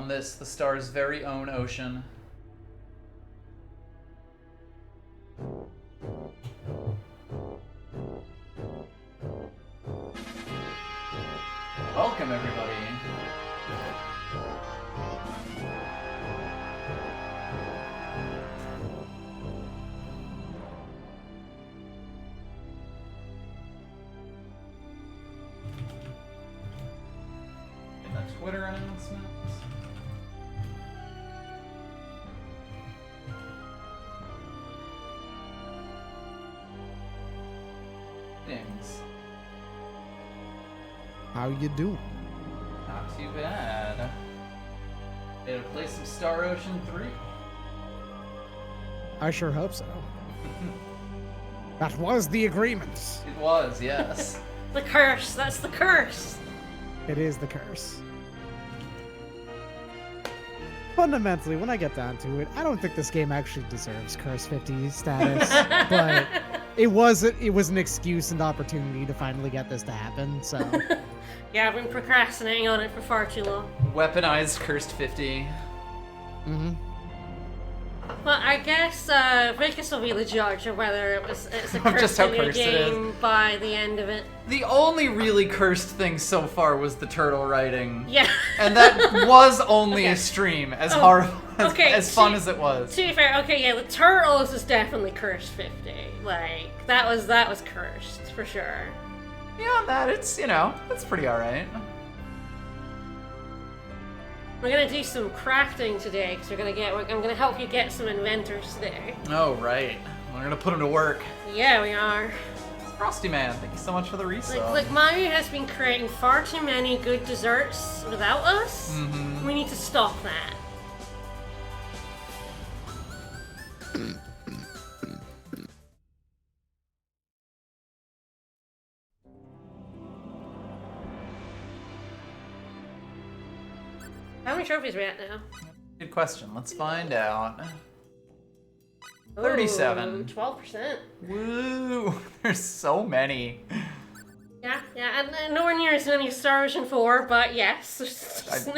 on this, the star's very own ocean. Welcome, everybody. Twitter announcements. Things. How you doing? Not too bad. Ready to play some Star Ocean 3? I sure hope so. That was the agreement. It was, yes. The curse. That's the curse. It is the curse. Fundamentally, when I get down to it, I don't think this game actually deserves Curse 50 status, but it was an excuse and opportunity to finally get this to happen, so... Yeah, I've been procrastinating on it for far too long. Weaponized Cursed 50. Mm-hmm. Well, I guess Vicus will be the judge of whether it's a Of just cursed how video cursed it is. game by the end of it. The only really cursed thing so far was the turtle writing. Yeah. And that was only Okay. a stream, as horrible, as fun to- as it was. To be fair, okay, yeah, the turtles is definitely cursed 50. Like, that was cursed, for sure. Beyond that, it's, it's pretty alright. We're gonna do some crafting today, because I'm gonna help you get some inventors today. Oh, right. We're gonna put them to work. Yeah, we are. Frosty Man, thank you so much for the resub. Like Mayu has been creating far too many good desserts without us. Mm-hmm. We need to stop that. How many trophies are we at now? Good question. Let's find out. 37. Ooh, 12%. Woo! There's so many. Yeah, and nowhere near as many as Star Ocean 4, but yes.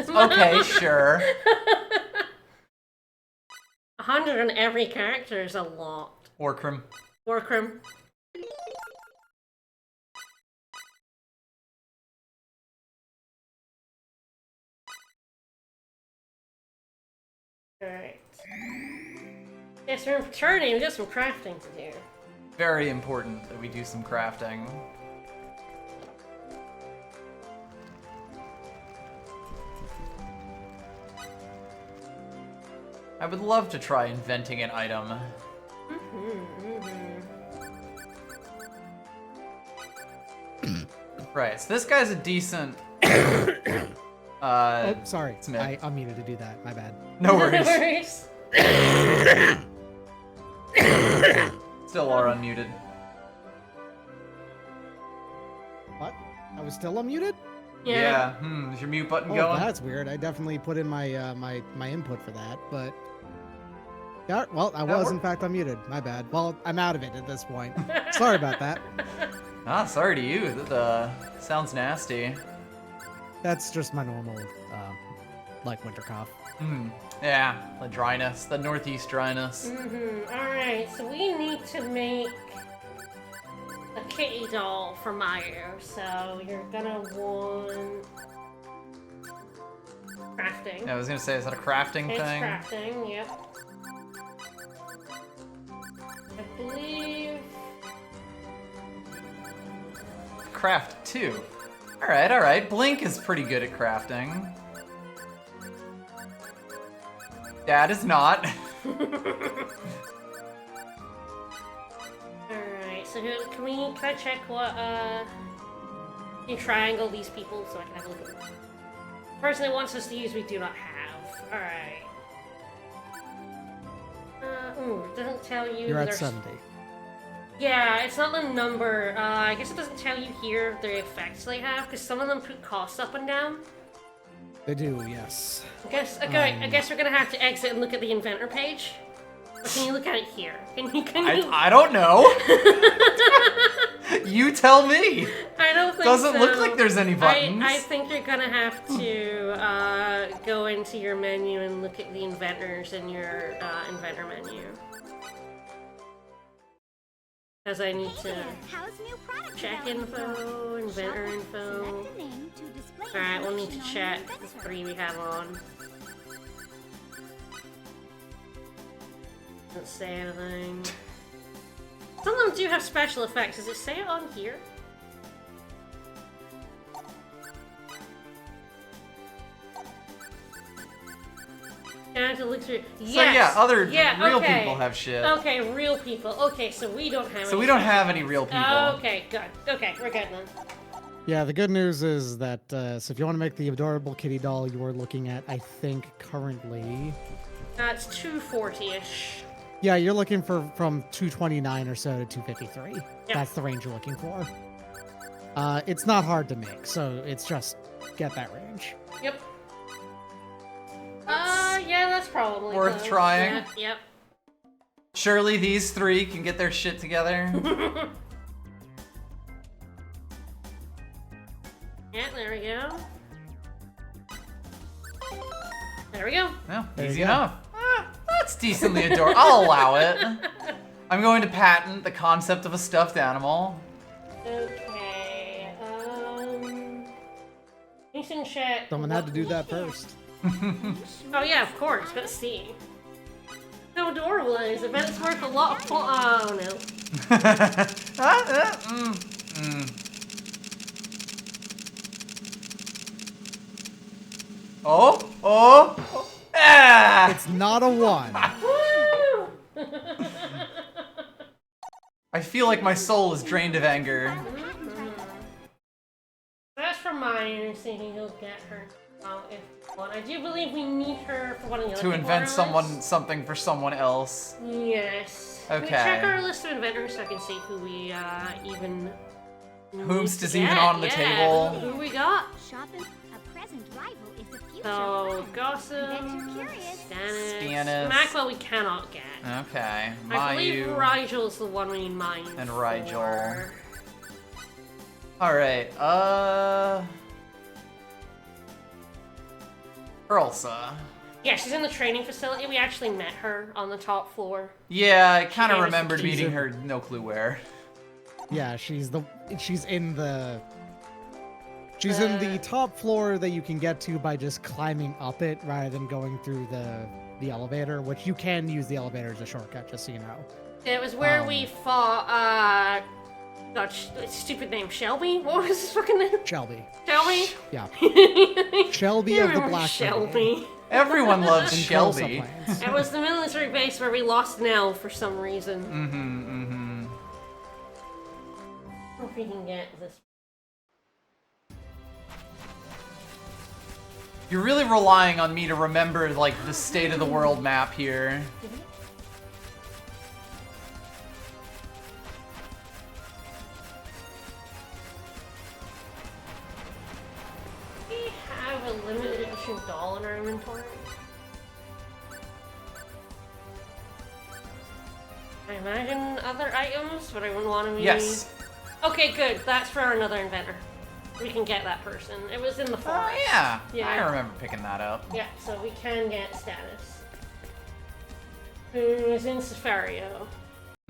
Okay, sure. 100 on every character is a lot. Warcrim. Warcrim. Alright. Yes, we're in fraternity, we got some crafting to do. Very important that we do some crafting. I would love to try inventing an item. Right, so this guy's a decent... Oh, sorry. Smith. I unmuted to do that. My bad. No worries. worries. Still are unmuted. What? I was still unmuted? Yeah. Is your mute button Oh, going? that's weird. I definitely put in my my input for that, but... Yeah, well, I was in fact unmuted. My bad. Well, I'm out of it at this point. Sorry about that. Ah, sorry to you. That sounds nasty. That's just my normal, like, winter cough. Yeah, the dryness, the northeast dryness. Alright, so we need to make a kitty doll for Mayu. So you're gonna want crafting. Yeah, I was gonna say, is that a crafting It's thing? crafting, yep. I believe... Craft 2. Alright. Blink is pretty good at crafting. Dad is not. Alright, so can I check what, you triangle these people so I can have a look at them? The person that wants us to use we do not have. Alright. It doesn't tell you... You're at there's- 70. Yeah, it's not the number. I guess it doesn't tell you here the effects they have, because some of them put costs up and down. They do, yes. I guess we're gonna have to exit and look at the inventor page. Or can you look at it here? Can you? I don't know. You tell me. I don't think Doesn't so. look like there's any buttons. I think you're gonna have to go into your menu and look at the inventors in your inventor menu. Because I need to check info, inventor info. Alright, we'll need to check the 3 we have on. Doesn't say anything. Some of them do have special effects. Does it say it on here? I have to look through. Yes. So yeah, other yeah, real okay. people have shit. Okay, real people. Okay, so we don't have. So we don't have any real people. Okay, good. Okay, we're good then. Yeah, the good news is that so if you want to make the adorable kitty doll, you are looking at, I think, currently. It's 240-ish. Yeah, you're looking for from 229 or so to 253. Yep. That's the range you're looking for. It's not hard to make, so it's just get that range. Yep. Yeah, that's probably Worth close. trying. Yeah, yep. Surely these 3 can get their shit together. Yeah, there we go. There we go. Well, There you easy go. enough. That's decently adorable. I'll allow it. I'm going to patent the concept of a stuffed animal. Okay, you can check. Someone had to what do we that can- first. Oh yeah, of course, but see. How adorable it is. I bet it's worth a lot of oh no. Oh! Ah! It's not a 1. Woo! I feel like my soul is drained of anger. As for mine, I'm thinking he'll get her. If one. I do believe we need her for one of the other To people invent on our list. something for someone else. Yes. Can we Okay. check our list of inventors so I can see who we even. Whomst is need to even get? on the Yeah, table? Who we got? Shopping, a present rival is the future. So Gossip, Bet you're curious. Stannis, Stannis. Maxwell we cannot get. Okay. I believe Mayu. Rigel's the one we need mine And for. Rigel. Alright, Ursa. Yeah, she's in the training facility. We actually met her on the top floor. Yeah, I kind of gave us remembered the meeting keys. her, no clue where. Yeah, she's in the top floor that you can get to by just climbing up it rather than going through the elevator, which you can use the elevator as a shortcut, just so you know. It was where we fought, God, stupid name, Shelby? What was his fucking name? Shelby. Shelby? Yeah. Shelby Shelby you of the remember Black Shelby. Everyone loves And Shelby. It was the military base where we lost Nell for some reason. Mm-hmm. I don't know if we can get this. You're really relying on me to remember, like, the state of the world map here. We have a limited edition doll in our inventory. I imagine other items, but I wouldn't want to be. Yes. Okay, good. That's for another inventor. We can get that person. It was in the forest. Oh, yeah. Yeah. I remember picking that up. Yeah, so we can get Status. Who is in Safario,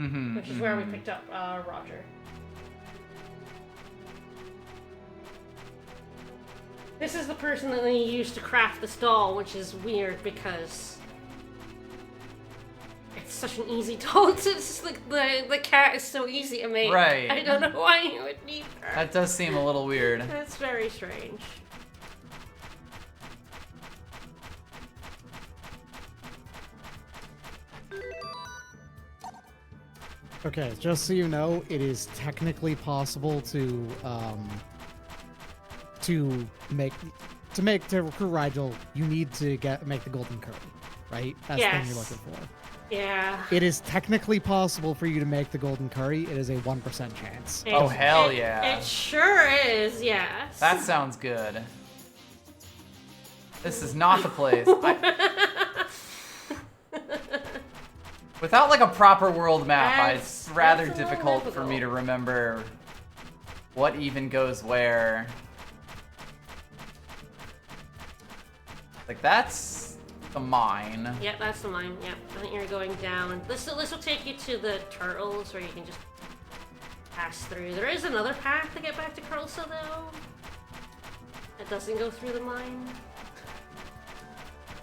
Mm-hmm. which is where we picked up Roger. This is the person that they used to craft this doll, which is weird because it's such an easy doll. It's just like the cat is so easy to make. Right. I don't know why you would need her. That does seem a little weird. That's very strange. Okay, just so you know, it is technically possible to recruit Rigel, you need to make the golden curry, right? That's the thing Yes. you're looking for. Yeah. It is technically possible for you to make the golden curry. It is a 1% chance. Oh, hell yeah. It sure is, yes. That sounds good. This is not the place. Without like a proper world map, That's it's rather a little difficult for me to remember what even goes where. Like, that's the mine. Yep, that's the mine. Yep, I think you're going down. This will take you to the turtles, where you can just pass through. There is another path to get back to Curlsa, though. It doesn't go through the mine.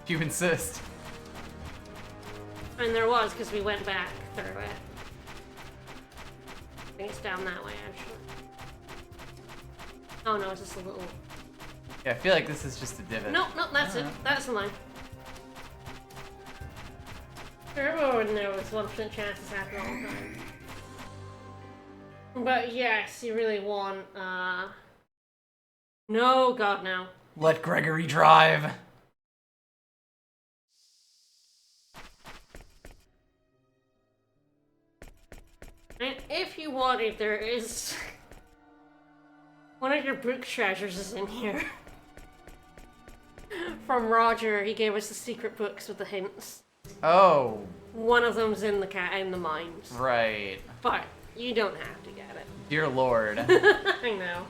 If you insist. And there was, because we went back through it. I think it's down that way, actually. Oh no, it's just a little... Yeah, I feel like this is just a divot. Nope, that's it. That's the line. Everyone knows 1% chances happen all the time. But yes, you really want, No, God, no. Let Gregory drive. And if you wanted, there is... one of your book treasures is in here. From Roger, he gave us the secret books with the hints. Oh. One of them's in the mines. Right. But you don't have to get it. Dear Lord. I know.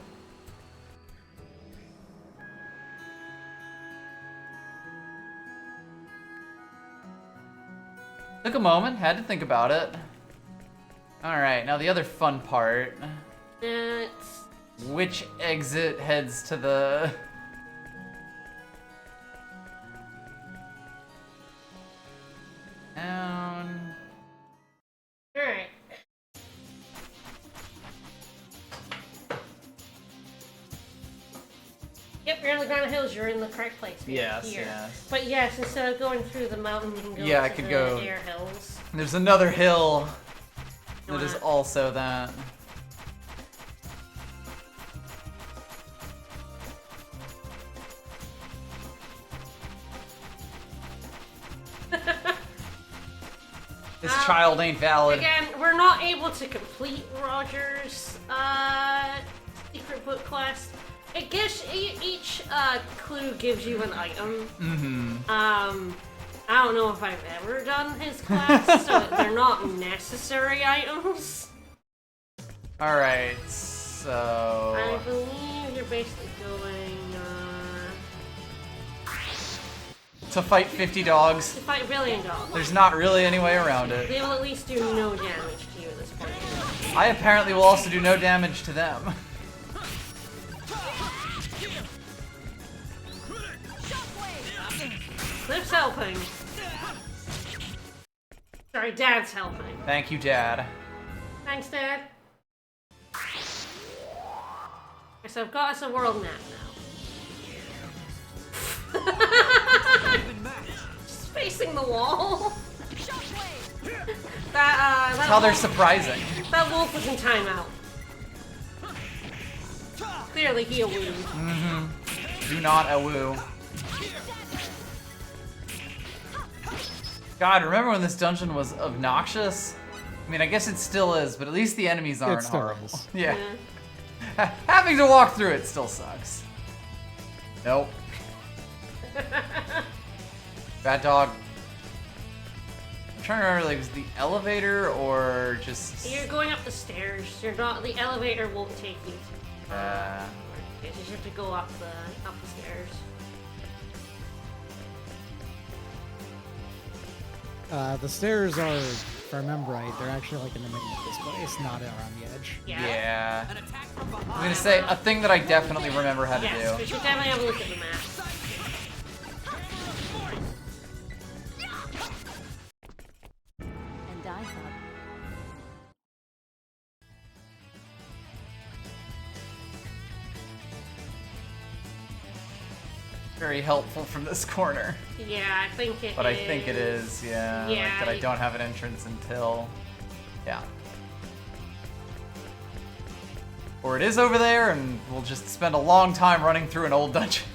Took a moment, had to think about it. Alright, now the other fun part. It's... Which exit heads to the... down... Alright. Yep, you're on the Grand Hills, you're in the correct place. Yes, here. yes. But yes, instead of going through the mountain, you can go Yeah, I to could the go- air hills. There's another hill You that is wanna- also that. This child ain't valid. Again, we're not able to complete Roger's secret book quest. It gives each clue gives you an item. Mm-hmm. I don't know if I've ever done his quest, so they're not necessary items. Alright, so... I believe you're basically going to fight 50 dogs. to fight a billion dogs. There's not really any way around it. They will at least do no damage to you at this point. I apparently will also do no damage to them. Cliff's helping. Sorry, Dad's helping. Thank you, Dad. Thanks, Dad. Okay, so I've got us a world map now. Just facing the wall. That's how they're surprising. That wolf was in timeout. Clearly he a woo. Mm-hmm. Do not a woo. God, remember when this dungeon was obnoxious? I mean, I guess it still is, but at least the enemies aren't still horrible. is. Yeah. Having to walk through it still sucks. Nope. Bad dog. I'm trying to remember, like, was it the elevator or just... You're going up the stairs. You're not. The elevator won't take you. You just have to go up the stairs. The stairs are, if I remember right, they're actually like in the middle of this place, not around the edge. Yeah. I'm gonna say a thing that I definitely remember how to Yes, do. we should definitely have a look at the map. And I thought, Very helpful from this corner. Yeah, I think it is. But I think it is, yeah. Yeah, Like that I don't have an entrance until... Yeah. Or it is over there, and we'll just spend a long time running through an old dungeon.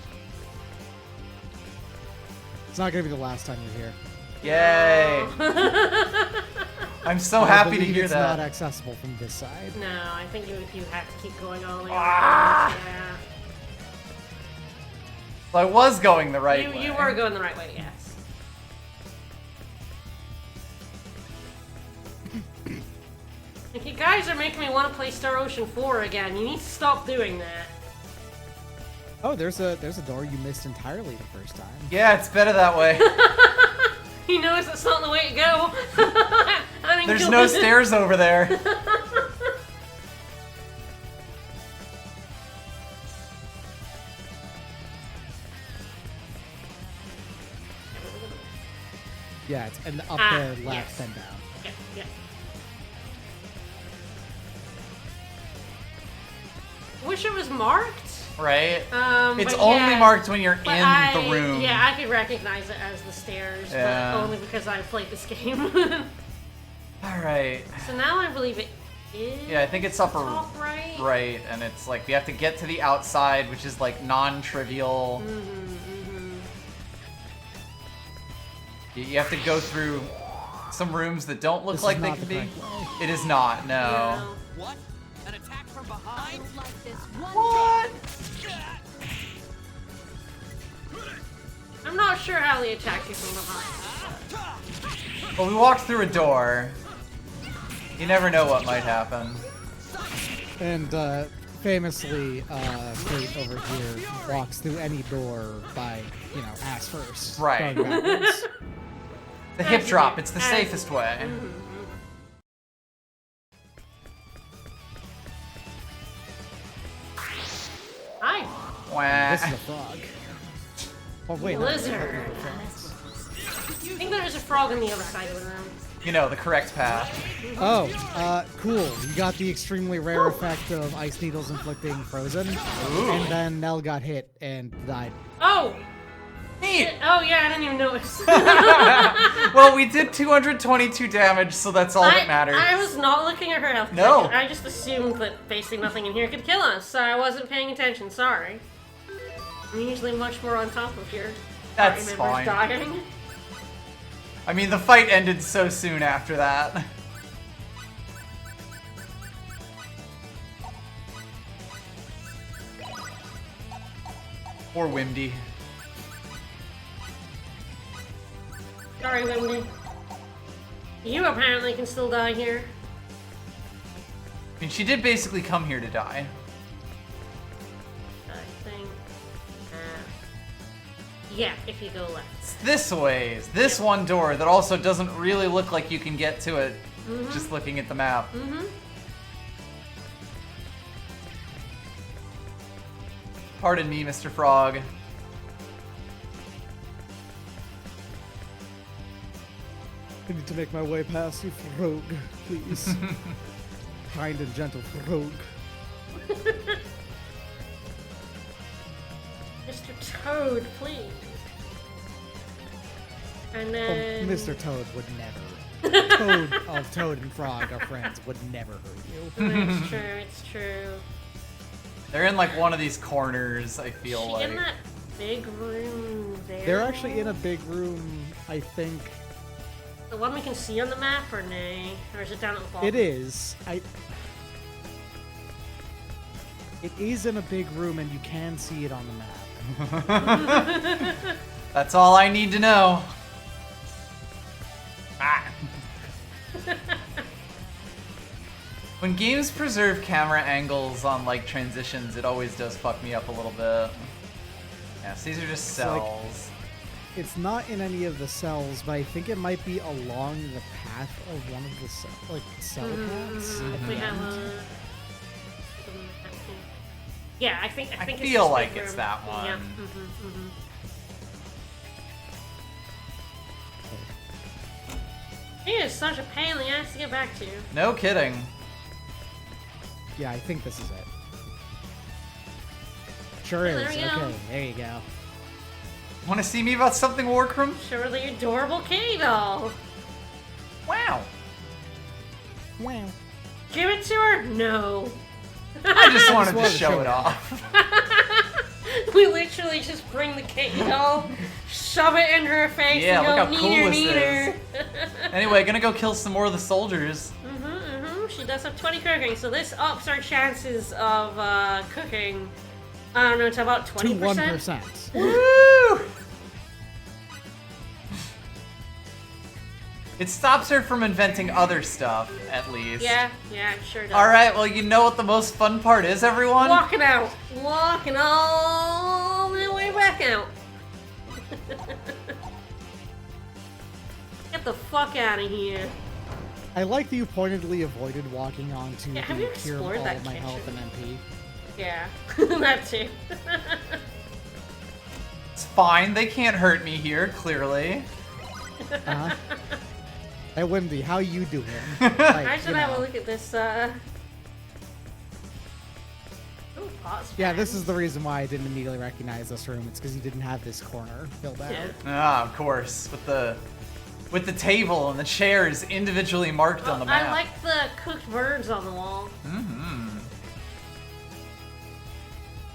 It's not gonna be the last time you're here. Yay! I'm so I happy to believe hear it's that. not accessible from this side. No, I think you have to keep going all the way Ah! around. Yeah. So I was going the right way. You were going the right way, yes. Like, you guys are making me want to play Star Ocean 4 again. You need to stop doing that. Oh, there's a door you missed entirely the first time. Yeah, it's better that way. He knows that's not the way to go. I mean, There's no stairs over there. Yeah, it's and up Ah, there, left, yes. and down. Yeah, yeah. Wish it was marked. Right? It's But only yeah, marked when you're but in the room. Yeah, I could recognize it as the stairs, Yeah. but only because I played this game. Alright. So now I believe it is. Yeah, I think it's upper top right. right, and it's like we have to get to the outside, which is like non-trivial. You have to go through some rooms that don't look This like is they not can the be. correct way. It is not, no. Yeah. What? An attack from behind? Like this one What? I'm not sure how they attack you from behind. Well, we walked through a door. You never know what might happen. And famously, Fate over here walks through any door by, ass first. Right. going backwards. The hip As you drop, do. it's the As safest you way. Hi, Wah. This is a frog. Oh wait, no, lizard. I think there is a frog on the other side of the room. You know, the correct path. Oh, cool. You got the extremely rare effect of ice needles inflicting frozen, Ooh. and then Nell got hit and died. Oh! Neat! Oh yeah, I didn't even notice. Well, we did 222 damage, so that's all that matters. I was not looking at her health. No. I just assumed that basically nothing in here could kill us, so I wasn't paying attention. Sorry. I'm usually much more on top of your That's party members fine. dying. I mean, the fight ended so soon after that. Or Wimdy. Sorry, Wendy. You apparently can still die here. I mean, she did basically come here to die. I think. Yeah, if you go left. It's this ways. This one door that also doesn't really look like you can get to it just looking at the map. Mm-hmm. Pardon me, Mr. Frog. I need to make my way past you, Frog, please. Kind and gentle Frog. Mr. Toad, please. And Oh, then. Mr. Toad would never. Toad of Toad and Frog are friends would never hurt you. It's true, it's true. They're in like one of these corners, I feel She like. in that big room there? They're actually in a big room, I think. The one we can see on the map, or nay? Or is it down at the bottom? It is. It is in a big room, and you can see it on the map. That's all I need to know. Ah. When games preserve camera angles on like transitions, it always does fuck me up a little bit. Yes, these are just It's like- cells. It's not in any of the cells, but I think it might be along the path of one of the cell paths. at If the we have end. a. Yeah, I think I it's feel just like big it's room. that Yeah. one. He is such a pain in the ass to get back to. No kidding. Yeah, I think this is it. Sure Yeah, is. there we go. Okay, there you go. Want to see me about something, Warcrum? Sure, the adorable kitty doll. Wow. Wow. Give it to her? No. I just wanted to wanted to show show it it off. We literally just bring the kitty doll, shove it in her face, Yeah, and look go how cool neener, this neener. Anyway, gonna go kill some more of the soldiers. She does have 20 cooking, so this ups our chances of cooking. I don't know, to about 20%. 1%. Woo! It stops her from inventing other stuff, at least. Yeah, it sure does. Alright, well, you know what the most fun part is, everyone? Walking out. Walking all the way back out. Get the fuck out of here. I like that you pointedly avoided walking onto Yeah, have the you cure all explored that my kitchen? health and MP. Yeah, that too. It's fine, they can't hurt me here, clearly. Uh-huh. Hey, Wendy, how you doing? I should have a look at this, Ooh, pause Yeah, pad. this is the reason why I didn't immediately recognize this room. It's because you didn't have this corner filled out. Yeah. Ah, of course, with the table and the chairs individually marked on the map. I like the cooked birds on the wall. Mm-hmm.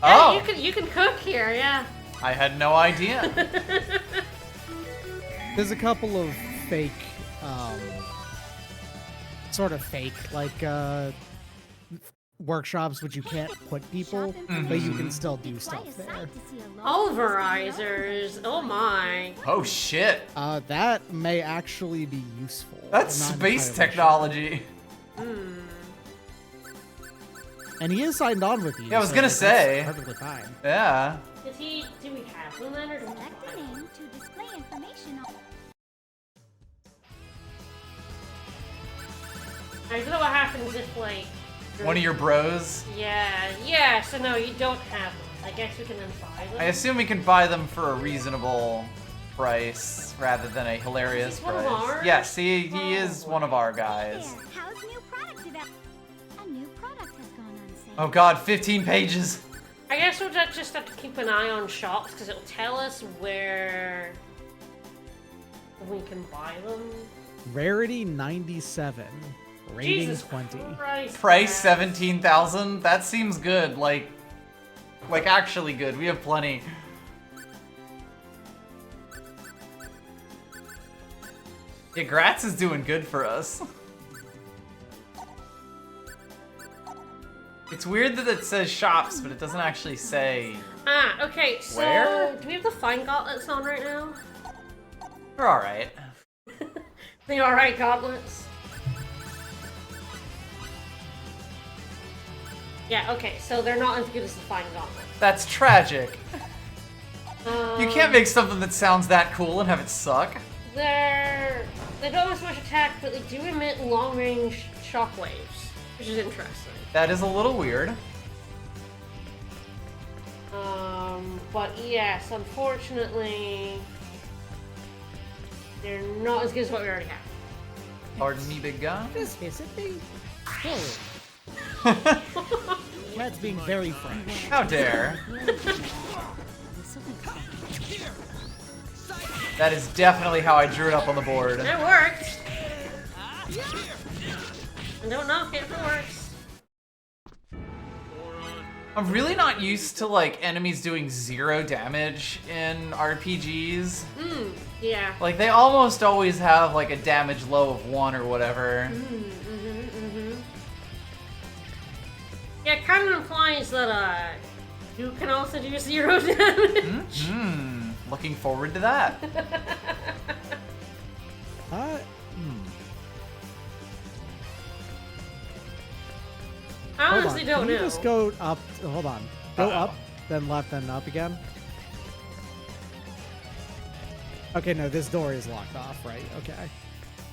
Yeah, Oh, you can cook here, yeah. I had no idea. There's a couple of fake, sort of fake, like, workshops which you can't put people, but you can still do stuff there. Pulverizers. Oh my. Oh shit, That may actually be useful. that's I'm not space entirely technology. sure. And he is signed on with you. Yeah, I was so gonna that's say. perfectly fine. Yeah. Do we have them then, or do we Select buy the them? name to display information on. I don't know what happens if, like... One of your bros. Yeah, so no, you don't have them. I guess we can then buy them. I assume we can buy them for a reasonable price rather than a hilarious Is he one of price. ours? Yes, he is one of our guys. There, how's new product development? A new product has gone on sale. Oh god, 15 pages. I guess we'll just have to keep an eye on shops, because it'll tell us where we can buy them. Rarity 97. Rating Jesus 20. Christ. Price man. 17,000. That seems good. Like actually good. We have plenty. Yeah, Gratz is doing good for us. It's weird that it says shops, but it doesn't actually say. Ah, okay, so... Where? Do we have the Fine Gauntlets on right now? We're alright. The alright gauntlets? Yeah, okay, so they're not as good as the Fine Gauntlets. That's tragic. You can't make something that sounds that cool and have it suck. They don't have as much attack, but they do emit long-range shockwaves, which is interesting. That is a little weird. But yes, unfortunately, they're not as good as what we already have. Pardon me, big guy. This isn't me. Cat's being very fresh. How dare. That is definitely how I drew it up on the board. It worked! And don't knock it if it works. I'm really not used to like enemies doing 0 damage in RPGs. Yeah. Like they almost always have like a damage low of 1 or whatever. Yeah, it kind of implies that, you can also do 0 damage. Looking forward to that. I Hold honestly on. don't Can know. you just go up? Hold on. Go up, then left, then up again. Okay, no, this door is locked off, right? Okay.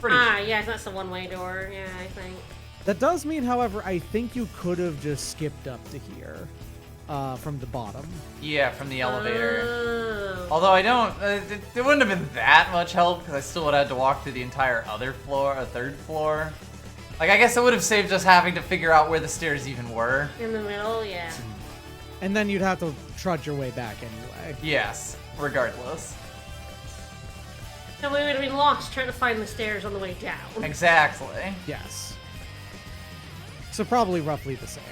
Pretty sure. Yeah, that's a one-way door. Yeah, I think. That does mean, however, I think you could have just skipped up to here from the bottom. Yeah, from the elevator. Oh. Although I don't, it wouldn't have been that much help because I still would have had to walk through the entire other floor, a third floor. Like, I guess it would have saved us having to figure out where the stairs even were. In the middle, yeah. And then you'd have to trudge your way back anyway. Yes, regardless. So we would have been lost trying to find the stairs on the way down. Exactly. Yes. So probably roughly the same.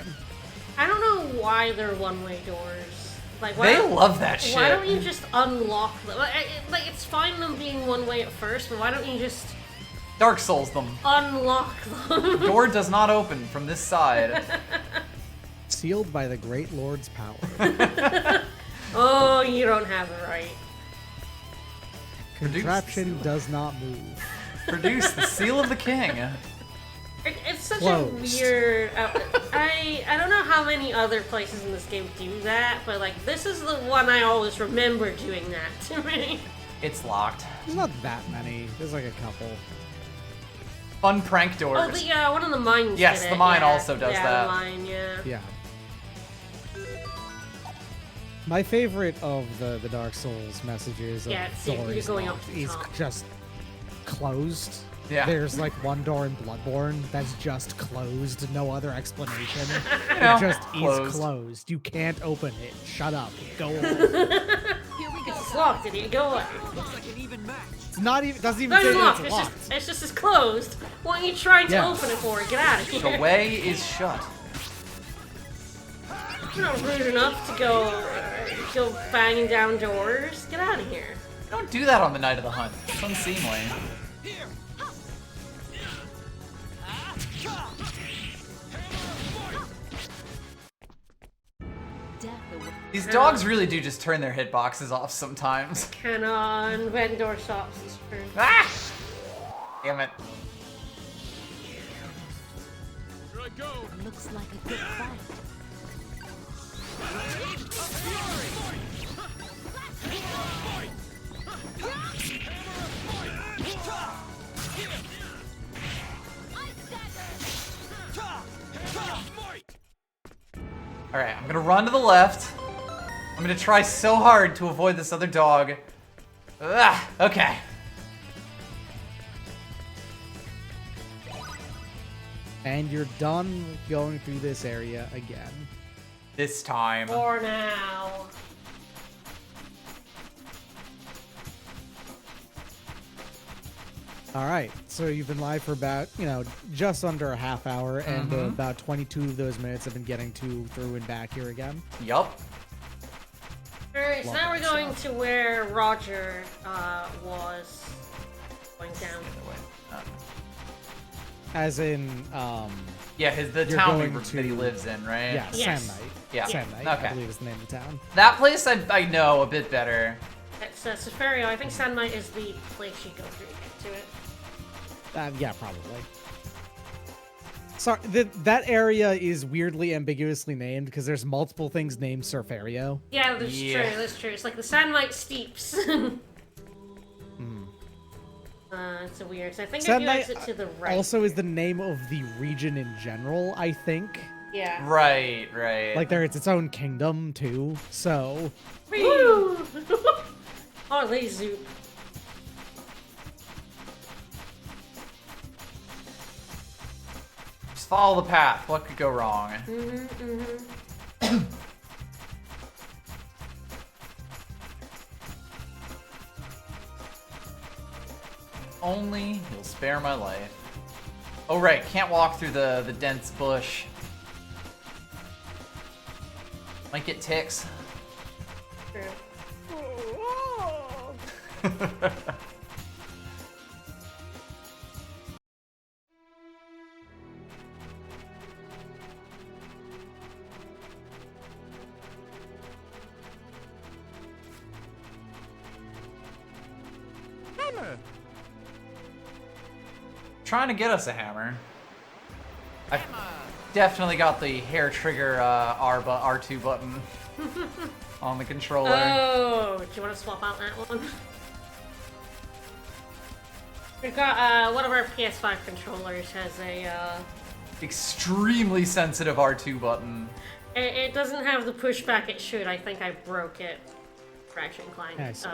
I don't know why they're one-way doors. Like, why They don't- love that shit. Why don't you just unlock them? Like, it's fine them being one way at first, but why don't you just Dark Souls them. unlock them? Door does not open from this side. Sealed by the Great Lord's power. Oh, you don't have it right. Contraption does not move. Produce the seal of the king. It's such Closed. a weird. I don't know how many other places in this game do that, but like this is the one I always remember doing that to me. It's locked. There's not that many. There's like a couple. Fun prank doors. Oh, the one of the mines. Yes, did the it, mine yeah. also does yeah, that. The mine, yeah. Yeah. My favorite of the Dark Souls messages of Yeah, it's you're doors going up locked to the is top. just closed. Yeah. There's like one door in Bloodborne that's just closed, no other explanation. know, It just closed. is closed. You can't open it. Shut up. Go away. Here we go. It's locked. Did it go away? Looks like an even match. It's not even. Doesn't even No, say it's that locked. it's locked. It's just closed. What are you trying to Yeah. open it for? Get out of here. The way is shut. You're not rude enough to go banging down doors. Get out of here. Don't do that on the night of the hunt. It's unseemly. Here. These dogs really do just turn their hitboxes off sometimes. Canon, vendor shops is true. Ah! Damn it. Here I go. Looks like a good fight. Alright, I'm gonna run to the left. I'm gonna try so hard to avoid this other dog. Ah, okay. And you're done going through this area again. This time. For now. All right, so you've been live for about, just under a half hour, and about 22 of those minutes have been getting through and back here again. Yup. Alright, so Love now we're that going to where Roger was going down. As in, Yeah, the You're town going that he to- lives in, right? yeah, Yes. Sand Knight. Yeah. Sand Knight, Okay. I believe is the name of the town. That place I know a bit better. It's Seferio. I think Sandmite is the place you go through to get to it. Yeah, probably. Sorry, that area is weirdly ambiguously named because there's multiple things named Surfario. Yeah, that's Yeah. true. That's true. It's like the Sandmite Steeps. It's a weird. So I think if Sand you Knight exit to the right. also is the name of the region in general, I think. Yeah. Right. Like it's its own kingdom too. So Woo! Oh, they zoop. Just follow the path. What could go wrong? Only you'll spare my life. Oh right, can't walk through the dense bush. Might get ticks. True. Hammer. Trying to get us a hammer. I've definitely got the hair trigger R2 button on the controller. Oh, do you want to swap out that one? We've got one of our PS5 controllers has a. Extremely sensitive R2 button. It doesn't have the pushback it should. I think I broke it. Ratchet and Clank. I see.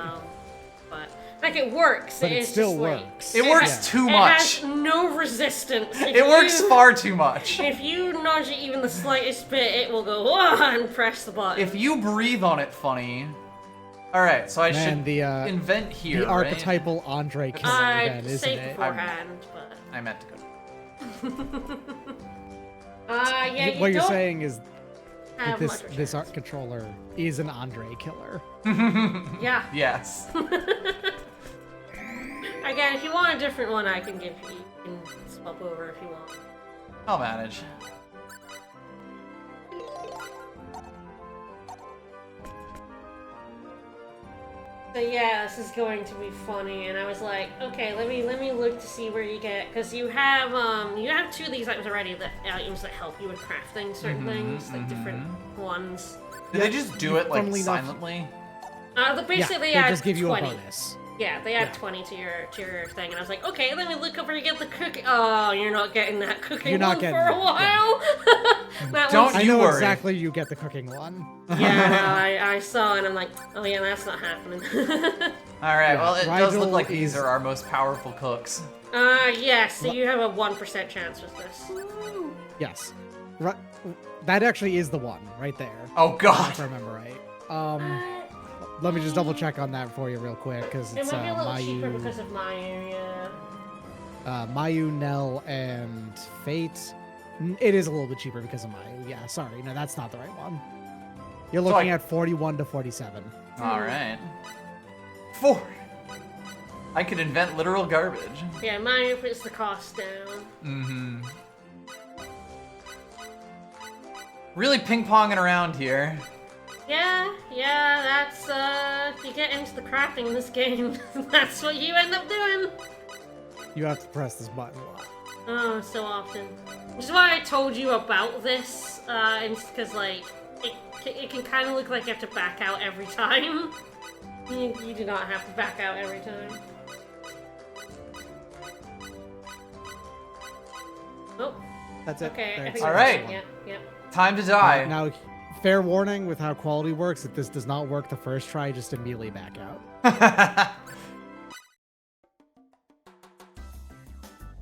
But like it works. But it it's still just, like, works. It works too It much. has no resistance. If It works you- far too much. If you nudge it even the slightest bit, it will go "Wah," and press the button. If you breathe on it funny. Alright, so I Man, should the, invent here, the right? archetypal Andre killer I then, isn't saved it? beforehand, but I meant to go. yeah, you What you're don't saying is have this much this art resistance. controller is an Andre killer. Yeah. Yes. Again, if you want a different one, I can give you. You can swap over if you want. I'll manage. So yeah, this is going to be funny, and I was like, okay, let me look to see where you get, because you have 2 of these items already, the items that help you with crafting certain things, like different ones. Did they just do it like funnily enough- silently? Basically they they add just give you 20. a bonus. Yeah, they add Yeah. 20 to your thing, and I was like, okay, let me look up where you get the cookie. Oh, you're not getting that cooking You're not one getting for a it, while. That Don't one's- I you know worry. exactly you get the cooking one. Yeah, I saw, and I'm like, oh yeah, that's not happening. Alright, Yeah, well, it does look Rigel like these is- are our most powerful cooks. Yes, so you have a 1% chance with this. Yes. Right. That actually is the one right there. Oh, God. If I remember right. Let me just double check on that for you real quick, because It it's might be a little cheaper Mayu, because of my area. Mayu, Nell, and Fate. It is a little bit cheaper because of Mayu. Yeah, sorry, no, that's not the right one. You're So looking I- at 41 to 47. Alright. 4. I could invent literal garbage. Yeah, mine puts the cost down. Mm-hmm. Really ping-ponging around here. Yeah, that's, you get into the crafting in this game. That's what you end up doing. You have to press this button a lot. Oh, so often. Which is why I told you about this, because, like, it can kind of look like you have to back out every time. You do not have to back out every time. Oh, That's it. okay. There, I it's think All the that's right. one. it. Yeah. Time to die. Now, fair warning with how quality works, if this does not work the first try, just immediately back out.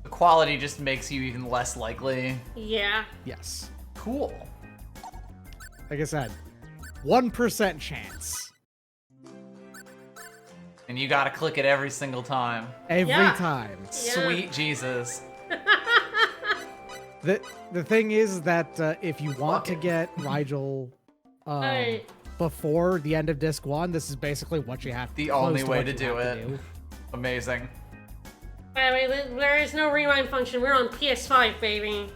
The quality just makes you even less likely. Yeah. Yes. Cool. Like I said, 1% chance. And you gotta click it every single time. Every Yeah. time. Yeah. Sweet Jesus. The thing is that if you want to get Rigel Hey. before the end of disc 1, this is basically what you have. The close only way what to you do have it. do. Amazing. By the way, there is no rewind function. We're on PS5, baby.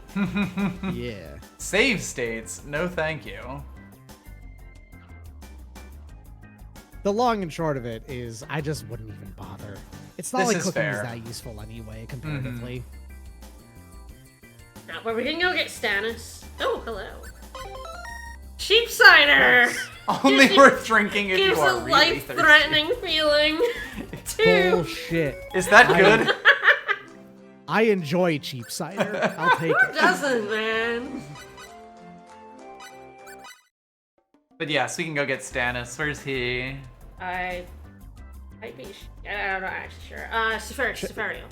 Yeah. Save states. No thank you. The long and short of it is, I just wouldn't even bother. It's not This like is cooking fair. is that useful anyway, comparatively. Now, but we can go get Stannis. Oh, hello. Cheap cider! Only worth drinking if Gives you a are really thirsty. life-threatening feeling. Two. Bullshit. Is that good? I enjoy cheap cider. I'll take it. Doesn't, man. But yes, we can go get Stannis. Where's he? I might be. I'm not actually sure. Seferio.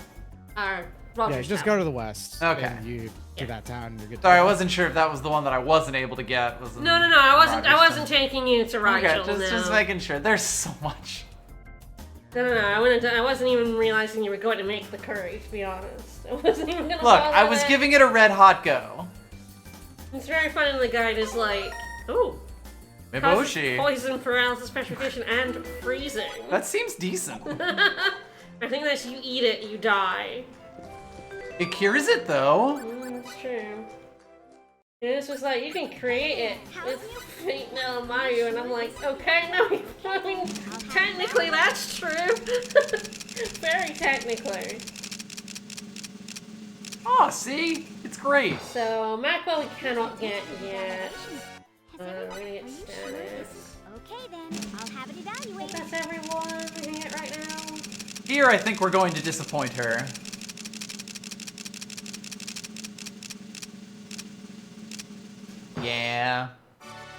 Yeah, just go to the west. Okay. And you Yeah. to that town. And you're good. to Sorry, I go. wasn't sure if that was the one that I wasn't able to get. Was No, I wasn't. I Roger's wasn't town. taking you to Rigel. Okay, just making sure. There's so much. No. I wasn't even realizing you were going to make the curry. To be honest, I wasn't even gonna. Look, bother I was with it. giving it a red hot go. It's very funny. And the guide is like, "Ooh, causes Miboshi. poison, paralysis, petrification, and freezing." That seems decent. I think that if you eat it, you die. It cures it though. That's true. And this was like, you can create it with Fate Nell and Mario, and I'm like, okay, no, I mean, technically that's true. Very technically. Oh, see? It's great. So, Macwell we cannot get yet. We're gonna get Stannis. Okay then, I'll have it But evaluated. that's everyone we can get right now. Here, I think we're going to disappoint her. Yeah.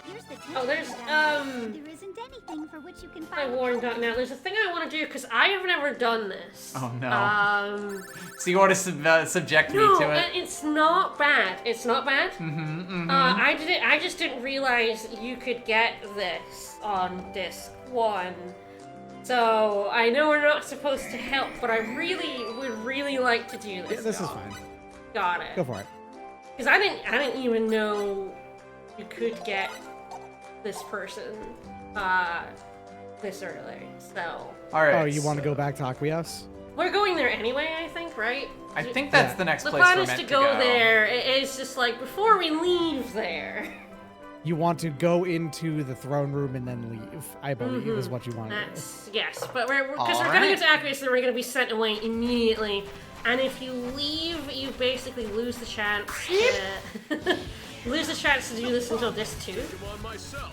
Here's the Oh, there's, There isn't anything for which you can I find. warned out now. There's a thing I want to do, because I have never done this. Oh, no. Um... So you want to subject me No, to it? it's not bad. It's not bad. Mm-hmm. I just didn't realize you could get this on disc 1. So I know we're not supposed to help, but I would really like to do this. Yeah, this is job. fine. Got it. Go for it. Because I didn't even know you could get this person this early. So All right. Oh, you want to go back to Aqueous? we're going there anyway, I think, right? I think that's Yeah. the next The place plan we're is meant to go there. It's just like before we leave there. you want to go into the throne room and then leave. I believe is what you want to do. That's yes, but because we're All gonna right. get to accuracy, then we're gonna be sent away immediately. And if you leave, you basically lose the chance. Lose the chance to do this until disc 2. Come on myself.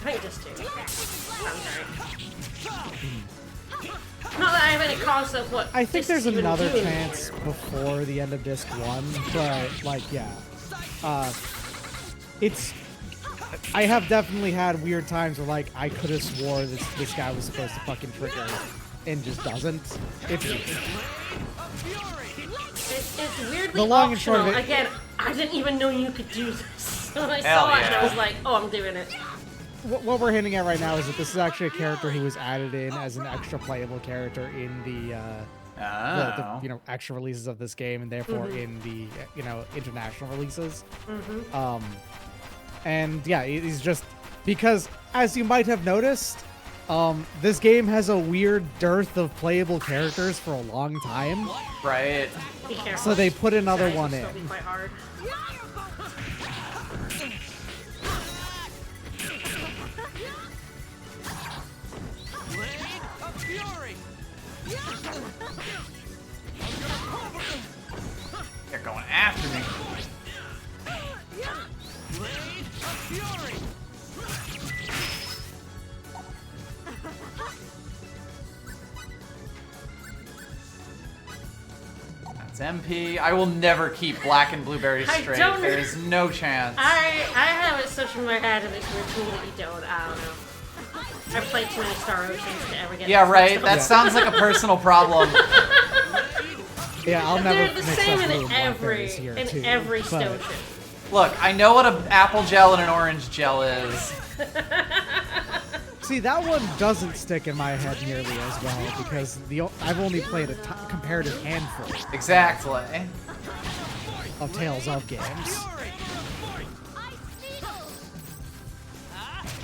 I think disc 2. Sounds right. Not that I have any concept of what. I think discs there's even another do chance anymore. before the end of disc 1, but like yeah. It's I have definitely had weird times where like I could have swore this guy was supposed to fucking trigger and just doesn't. It's weirdly The long and short optional. of it- Again, I didn't even know you could do this. So when I Hell saw it, and I yeah. was like, oh, I'm doing it. What we're hinting at right now is that this is actually a character who was added in as an extra playable character in the Oh. you know extra releases of this game, and therefore in the you know international releases. And yeah, he's just because, as you might have noticed, this game has a weird dearth of playable characters for a long time. Right. Be careful. So they put another Guys will one still in. be quite hard. Blade of Fury. They're going after me. Blade of Fury. That's MP. I will never keep black and blueberry I straight. don't- There is no chance. I have it such in my head and it's routine that you don't. I don't know. I've played too many Star Oceans to ever get Yeah, this right. mixed That up. sounds like a personal problem. Yeah, I'll never They're the mix same up blue in and every blackberries here too. every but- Stotion. Look, I know what an apple gel and an orange gel is. See, that one doesn't stick in my head nearly as well because I've only played a comparative handful Exactly. of Tales of games.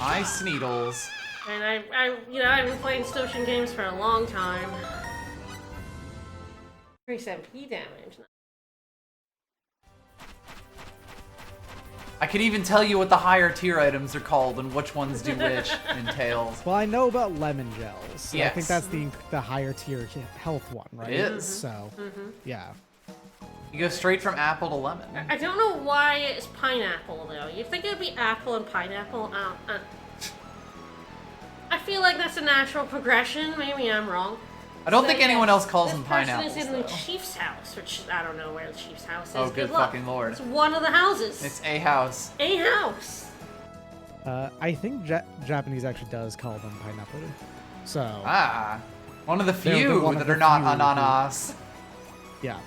Ice needles. And I've been playing Stotion games for a long time. 37p damage. I could even tell you what the higher tier items are called and which ones do which in Tales. Well, I know about lemon gels. I Yes. think that's the higher tier health one, right? It is. So, yeah. You go straight from apple to lemon. I don't know why it's pineapple though. You'd think it would be apple and pineapple. I feel like that's a natural progression. Maybe I'm wrong. I don't So, think yeah, anyone else calls them This person pineapples. is in the though. chief's house, which I don't know where the chief's house is. Oh, good luck. fucking lord. It's one of the houses. It's a house. a house. I think Japanese actually does call them pineapple. So, Ah. One of the They're few one of that the are not few who- ananas. yeah.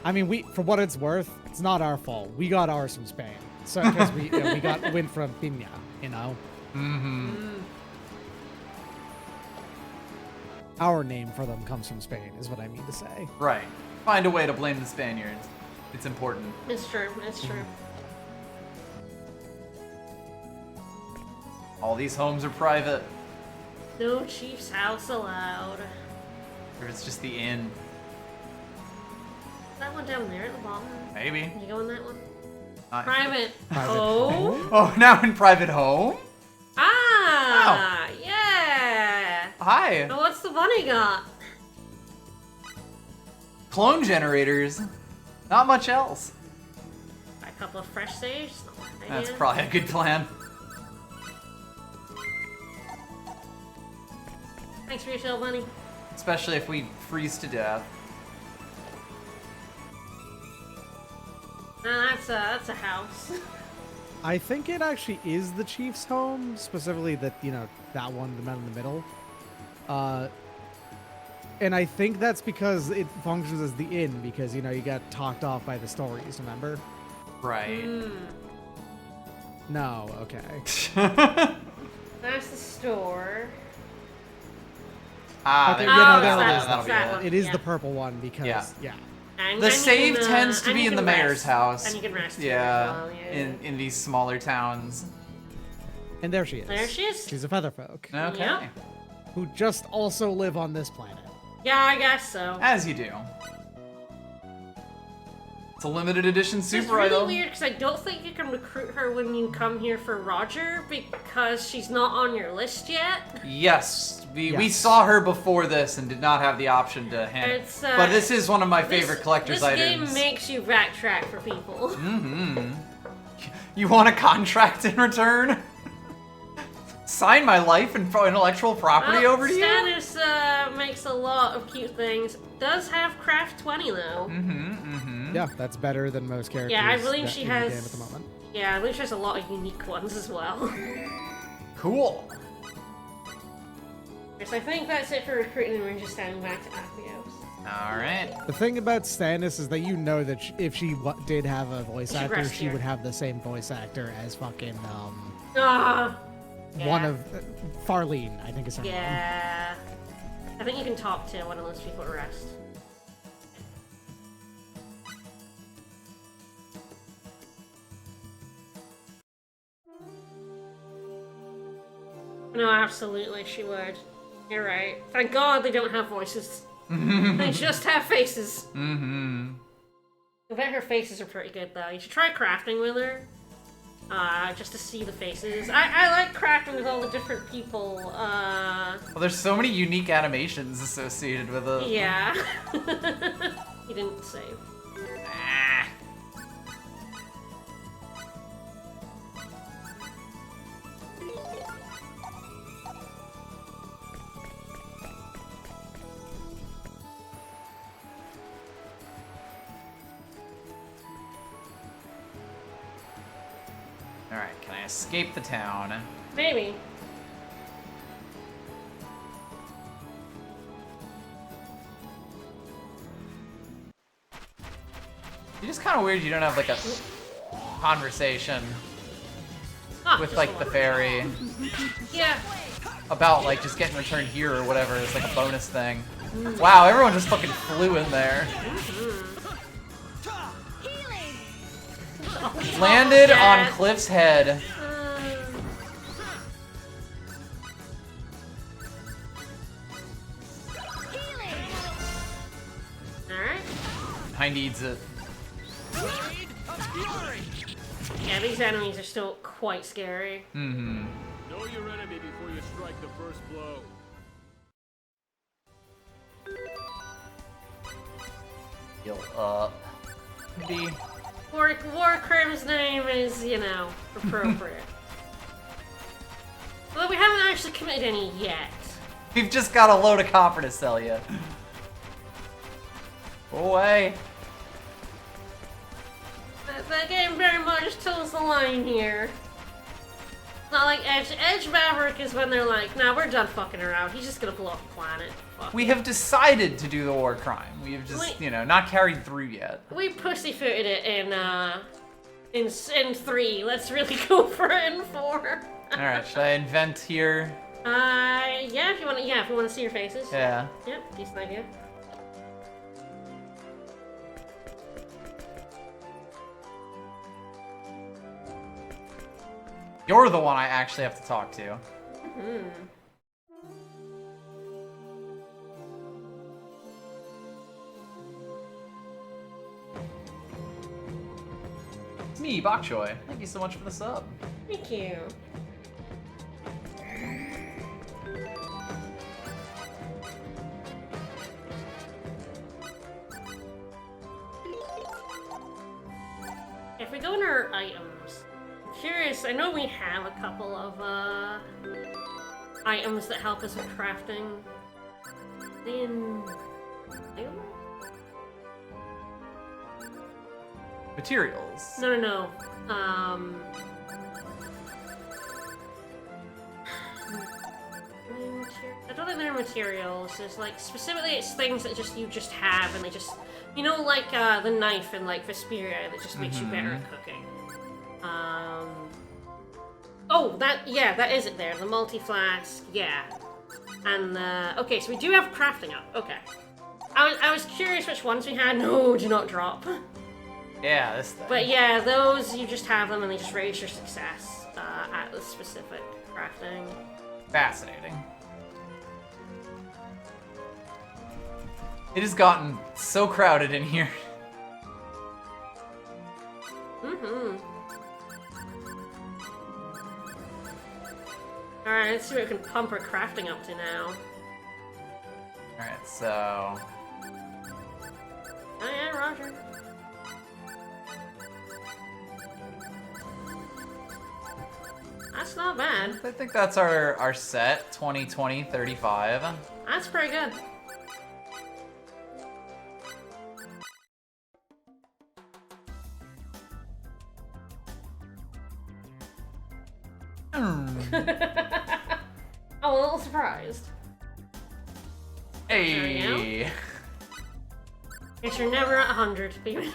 I mean, for what it's worth, it's not our fault. We got ours from Spain. So, because we went from Piña, you know? Mm-hmm. Our name for them comes from Spain, is what I mean to say. Right. Find a way to blame the Spaniards. It's important. It's true. It's true. All these homes are private. No chief's house allowed. Or it's just the inn. That one down there at the bottom. Maybe. You go in that one? Not- Private. Private Oh. Oh, now in private home? Ah. Yeah. Hi. Now what's the bunny got? Clone generators. Not much else. A couple of fresh saves. Not a bad That's idea. probably a good plan. Thanks for your shell, bunny. Especially if we freeze to death. No, that's a house. I think it actually is the chief's home, specifically that that one, the man in the middle. And I think that's because it functions as the inn because you got talked off by the stories. Remember? Right. No. Okay. That's the store. Ah, Okay, there yeah, you no, go. there it That'll- is. that'll be That it. one. It is Yeah. the purple one because Yeah. And The then you save can, tends to and be you in the can mayor's rest. house. And you can rest here Yeah, as well, yeah. in these smaller towns. and there she is. There she is. She's a featherfolk Okay. Yep. who just also live on this planet. Yeah, I guess so. As you do. It's a limited edition It's super really item. weird because I don't think you can recruit her when you come here for Roger because she's not on your list yet. Yes, we Yes. saw her before this and did not have the option to hand. It's, But this is one of my favorite collector's this items. This game makes you backtrack for people. Mm-hmm. You want a contract in return? Sign my life and intellectual property over to you? Stannis makes a lot of cute things. Does have craft 20 though. Yeah, that's better than most characters. Yeah, I believe that she in the has. game at the moment. Yeah, I believe she has a lot of unique ones as well. Cool. So I think that's it for recruiting, and we're just standing back to Atheos. All right. The thing about Stannis is that you know that if she did have a voice She actor, rests she here. would have the same voice actor as fucking Ah, one yeah. of Farlene, I think is her name. Yeah. I think you can talk to one of those people at rest. No, absolutely, she would. You're right. Thank God they don't have voices. They just have faces. Mm-hmm. I bet her faces are pretty good, though. You should try crafting with her. Just to see the faces. I like crafting with all the different people. Well, there's so many unique animations associated with it. Yeah. He didn't save. Ah. Alright, can I escape the town? Maybe. It's just kind of weird you don't have like a conversation Ah, with just like the the one. fairy Yeah. about like just getting returned here or whatever. It's like a bonus thing. Wow, everyone just fucking flew in there. Landed on yeah. Cliff's head. Alright. I needs it. Blade of Fury! Yeah, these enemies are still quite scary. Mm-hmm. Know your enemy before you strike the first blow. Heal up. B. Warcrim's name is, you know, appropriate. Well, we haven't actually committed any yet. We've just got a load of copper to sell you. Go away. The game very much toes the line here. Not like Edge. Edge Maverick is when they're like, nah, we're done fucking around. He's just gonna blow up the planet. Fuck. We have decided to do the war crime. We have just, Wait. you know, not carried through yet. We pussyfooted it in 3. Let's really go for it in 4. Alright, should I invent here? Yeah, if you want to, if you want to see your faces. Yeah. Yep, decent idea. You're the one I actually have to talk to. It's me, Bok Choy. Thank you so much for the sub. Thank you. If we go in our items, I'm curious, I know we have a couple of items that help us with crafting. In items? Materials. No. I don't think they're materials. It's like specifically, it's things that you just have, and they just, you know, like the knife and like Vesperia that just makes you better at cooking. Oh, that is it there. The multi-flask, yeah. And okay, so we do have crafting up. Okay. I was curious which ones we had. No, do not drop. Yeah, this thing. But yeah, those, you just have them and they just raise your success at the specific crafting. Fascinating. It has gotten so crowded in here. Mm-hmm. Alright, let's see what we can pump our crafting up to now. Alright, so... Oh yeah, Roger. That's not bad. I think that's our set, 20, 20, 35. That's pretty good. Hmm. I'm a little surprised. Hey! Guess you're never at 100, baby.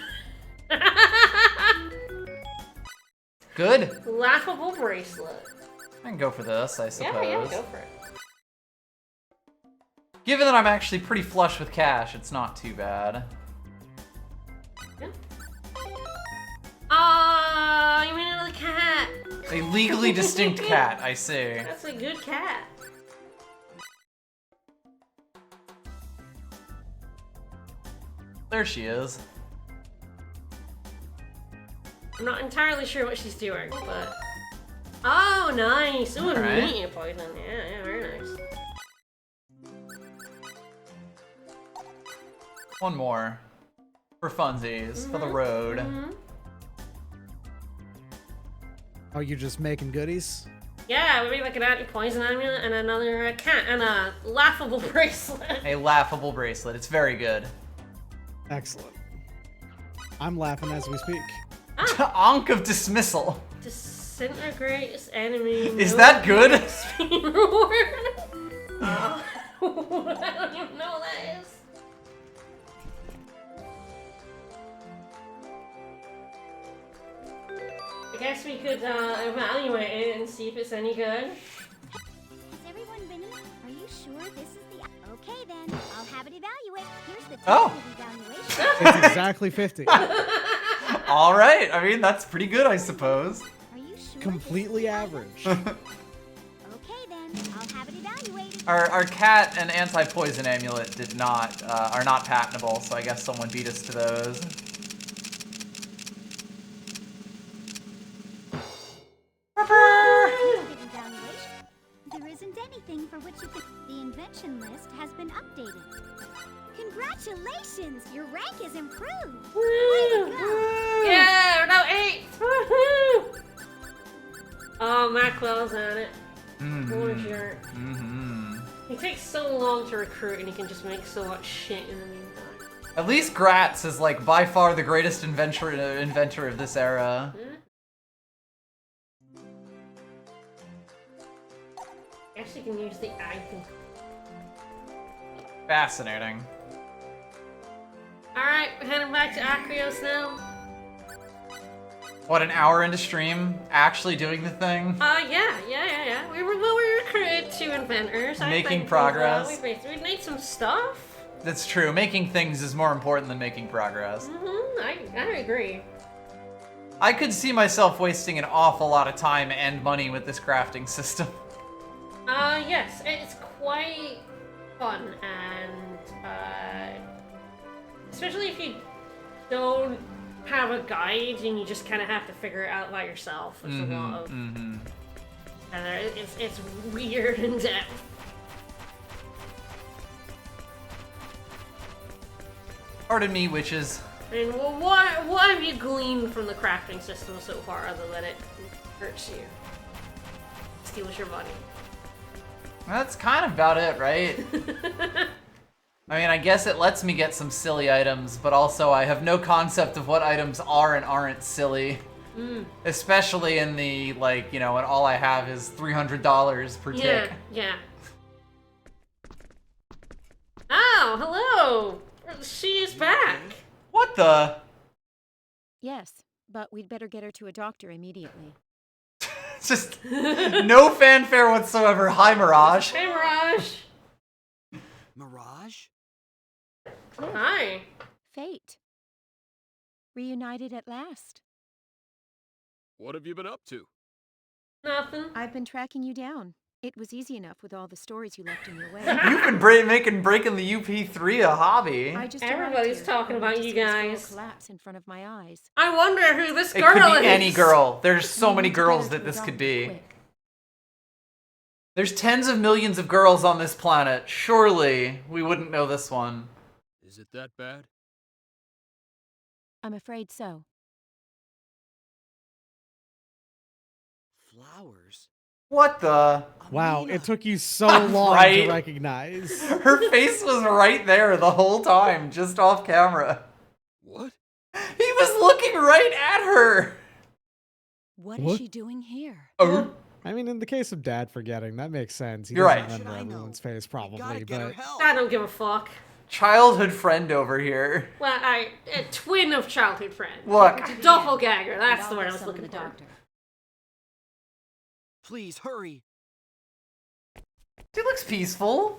Good. Laughable bracelet. I can go for this, I suppose. Yeah, go for it. Given that I'm actually pretty flush with cash, it's not too bad. Yeah. You mean another cat? A legally distinct cat, I see. That's a good cat. There she is. I'm not entirely sure what she's doing, but... Oh, nice! Ooh, Alright. meat poison. Yeah, very nice. One more. For funsies, for the road. Mhm. Oh, you just making goodies? Yeah, we make like an anti-poison amulet and another cat and a laughable bracelet. A laughable bracelet. It's very good. Excellent. I'm laughing as we speak. Ankh of Dismissal. Disintegrates enemy. Is that good? XP reward. I don't even know what that is. I guess we could evaluate it and see if it's any good. Has everyone been in? Are you sure this is the... Okay then, I'll have it evaluate. Here's the Oh. evaluation. It's exactly 50. All right. I mean, that's pretty good, I suppose. Are you sure? Completely average. Okay then, I'll have it evaluated. Our cat and anti-poison amulet did not are not patentable, so I guess someone beat us to those. The evaluation. There isn't anything for which you can... The invention list has been updated. Congratulations! Your rank is improved! Way to go! Yeah, we're now 8! Woohoo! Oh, Macwell's on it. Poor jerk. Mm-hmm. He takes so long to recruit and he can just make so much shit in the meantime. At least Gratz is like by far the greatest inventor of this era. Guess you can use the icon. Fascinating. Alright, we're heading back to Acreos now. What, an hour into stream? Actually doing the thing? Yeah. We recruited 2 inventors. I Making think progress. we made some stuff. That's true. Making things is more important than making progress. I agree. I could see myself wasting an awful lot of time and money with this crafting system. Yes, it's quite fun and, especially if you don't have a guide and you just kind of have to figure it out by yourself. There's a lot of, it's weird in depth. Pardon me, witches. And what have you gleaned from the crafting system so far, other than it hurts you, steals your money? That's kind of about it, right? I mean, I guess it lets me get some silly items, but also I have no concept of what items are and aren't silly. Especially in the, like, you know, when all I have is $300 per tick. Yeah. Oh, hello! She is back! What the? Yes, but we'd better get her to a doctor immediately. Just no fanfare whatsoever. Hi, Mirage. Hey, Mirage! Mirage? Hi. Fate. Reunited at last. What have you been up to? Nothing. I've been tracking you down. It was easy enough with all the stories you left in your way. You've been making breaking the UP3 a hobby. I just Everybody's arrived here, talking only about to you see this girl guys. collapse in front of my eyes. I wonder who this It girl could is. be any girl. There's so We many need to get girls her that to a this could doctor, be. quick. There's tens of millions of girls on this planet. Surely we wouldn't know this one. Is it that bad? I'm afraid so. Flowers? What the? Wow, Amina. it took you so long Right? to recognize. Her face was right there the whole time, just off camera. What? He was looking right at her. What is What? she doing here? Oh, I mean, in the case of Dad forgetting, that makes sense. He You're doesn't right. remember Should I know? everyone's face, We gotta probably, get her but help. I don't give a fuck. childhood friend over here. Well, a twin of childhood friend. Look. Doppelganger, And that's I'll the word go I was summon looking the for. doctor. Please hurry. She looks peaceful.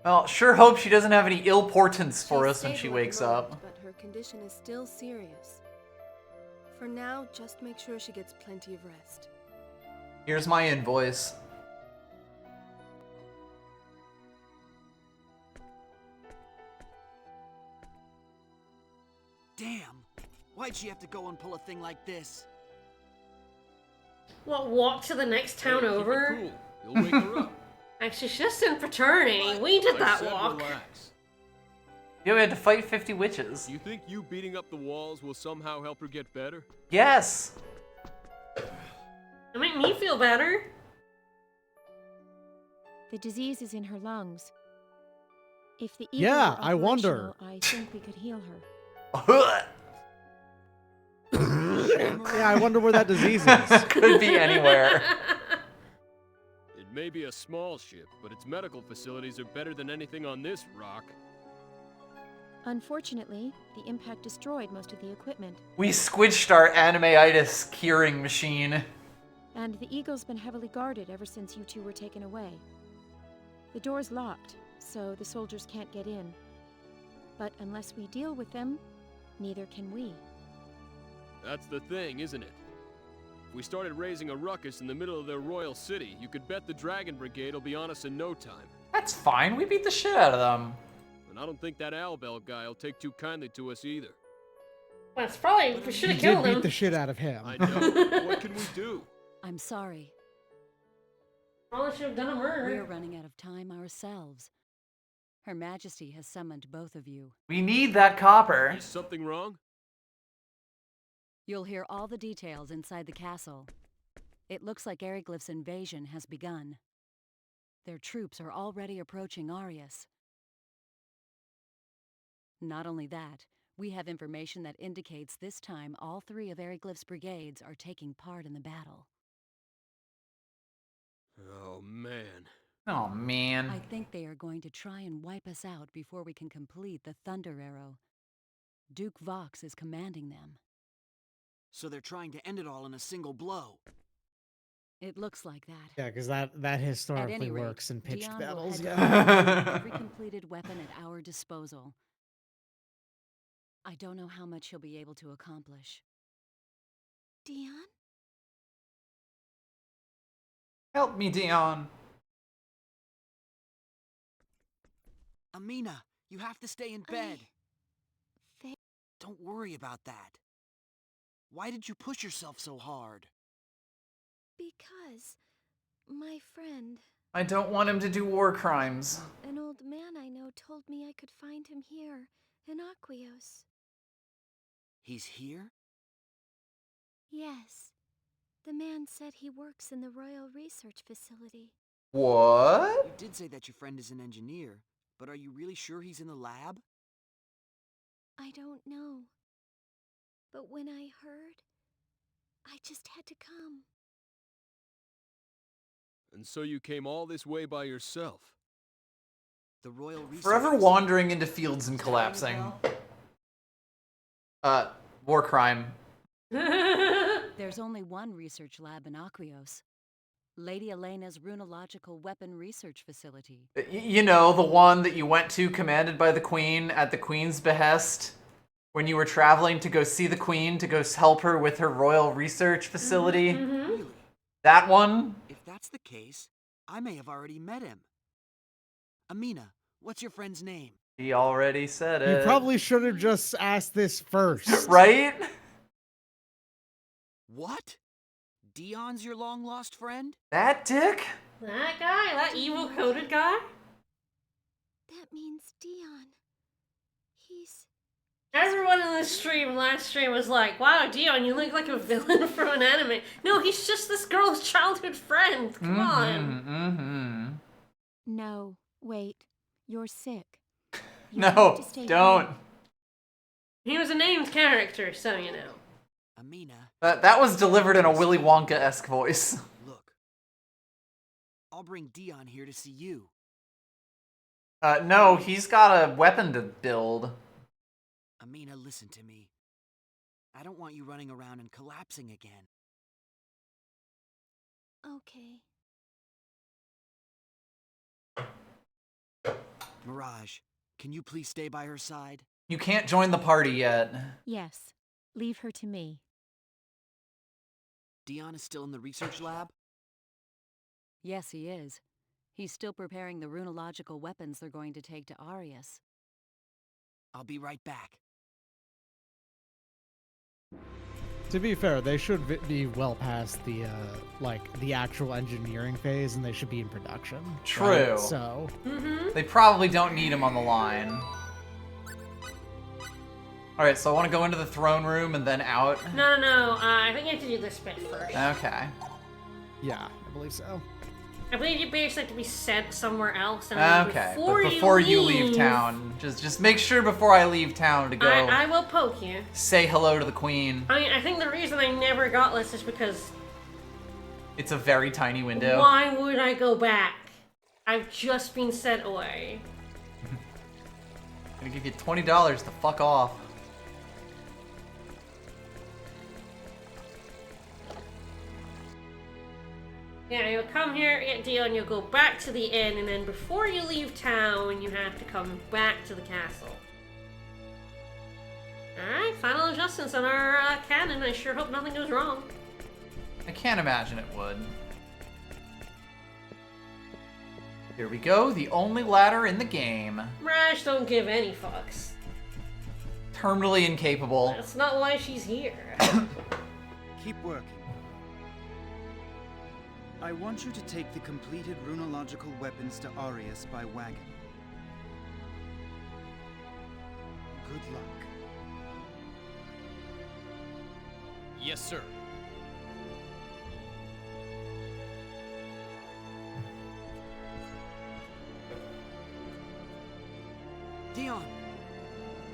Well, sure hope she doesn't have any ill portents for us when she wakes up. But her condition is still serious. For now, just make sure she gets plenty of rest. Here's my invoice. Damn. Why'd she have to go and pull a thing like this? What, walk to the next town Hey, keep it over? cool. You'll wake her up. Actually, she's just in fraternity. We did I that said walk. relax. Yeah, we had to fight 50 witches. You think you beating up the walls will somehow help her get better? Yes. It made me feel better. The disease is in her lungs. If the Yeah, Eagles were I wonder. operational, I think we could heal her. yeah, I wonder where that disease is. Could be anywhere. It may be a small ship, but its medical facilities are better than anything on this rock. Unfortunately, the impact destroyed most of the equipment, We squished our anime-itis curing machine. and the Eagle's been heavily guarded ever since you two were taken away. The door's locked, so the soldiers can't get in. But unless we deal with them, neither can we. That's the thing, isn't it? If we started raising a ruckus in the middle of their royal city, you could bet the Dragon Brigade will be on us in no time. That's fine. We beat the shit out of them. And I don't think that Albel guy will take too kindly to us either. That's probably, we should You have did killed beat him. the shit out of him. I know. What can we do? I'm sorry. Probably should have done a We're murder. running out of time ourselves. Her Majesty has summoned both of you. We need that copper. Is something wrong? You'll hear all the details inside the castle. It looks like Eriglyph's invasion has begun. Their troops are already approaching Arius. Not only that, we have information that indicates this time all three of Eriglyph's brigades are taking part in the battle. Oh, man. Oh, man. I think they are going to try and wipe us out before we can complete the Thunder Arrow. Duke Vox is commanding them. So they're trying to end it all in a single blow. It looks like that. Yeah, because that At historically any rate, works in pitched Dion battles. will Yeah. head to every completed weapon at our disposal. I don't know how much he'll be able to accomplish. Dion? Help me, Dion. Amina, you have to stay in bed. Don't worry about that. Why did you push yourself so hard? Because my friend, I don't want him to do war crimes. an old man I know, told me I could find him here in Aquios. He's here? Yes. The man said he works in the Royal Research Facility. What? You did say that your friend is an engineer, but are you really sure he's in the lab? I don't know. But when I heard, I just had to come. And so you came all this way by yourself? The Royal Research Forever Facility- wandering into fields and collapsing. War crime. There's only one research lab in Aquios. Lady Elena's Runological Weapon Research Facility. You know, the one that you went to commanded by the Queen at the Queen's behest when you were traveling to go see the Queen to go help her with her royal research facility. Really? That one? If that's the case, I may have already met him. Amina, what's your friend's name? He already said it. You probably should have just asked this first. Right? What? Dion's your long-lost friend? That dick? That guy, that evil coded guy? That means Dion. He's... Everyone in this stream, last stream, was like, wow, Dion, you look like a villain from an anime. No, he's just this girl's childhood friend. Come on. No, wait. You're sick. You No, have to stay don't. home. He was a named character, so you know. Amina, That was delivered in a Willy Wonka-esque voice. look. I'll bring Dion here to see you. No, he's got a weapon to build. Amina, listen to me. I don't want you running around and collapsing again. Okay. Mirage, can you please stay by her side? You can't join the party yet. Yes. Leave her to me. Dion is still in the research lab? Yes, he is. He's still preparing the runological weapons they're going to take to Arius. I'll be right back. To be fair, they should be well past the the actual engineering phase, and they should be in production. True. Right? So They probably don't need him on the line. Alright, so I want to go into the throne room and then out. No. I think you have to do this bit first. Okay. yeah, I believe so. I believe you basically have to be sent somewhere else. And then Okay, but before you leave town, just make sure before I leave town to go I will poke you. say hello to the queen. I mean, I think the reason I never got this is because It's a very tiny window. why would I go back? I've just been sent away. I'm gonna give you $20 to fuck off. Yeah, you'll come here, get Dion, you'll go back to the inn, and then before you leave town, you have to come back to the castle. Alright, final adjustments on our canon. I sure hope nothing goes wrong. I can't imagine it would. Here we go, the only ladder in the game. Mirage don't give any fucks. Terminally incapable. That's not why she's here. Keep working. I want you to take the completed runological weapons to Arius by wagon. Good luck. Yes, sir. Dion!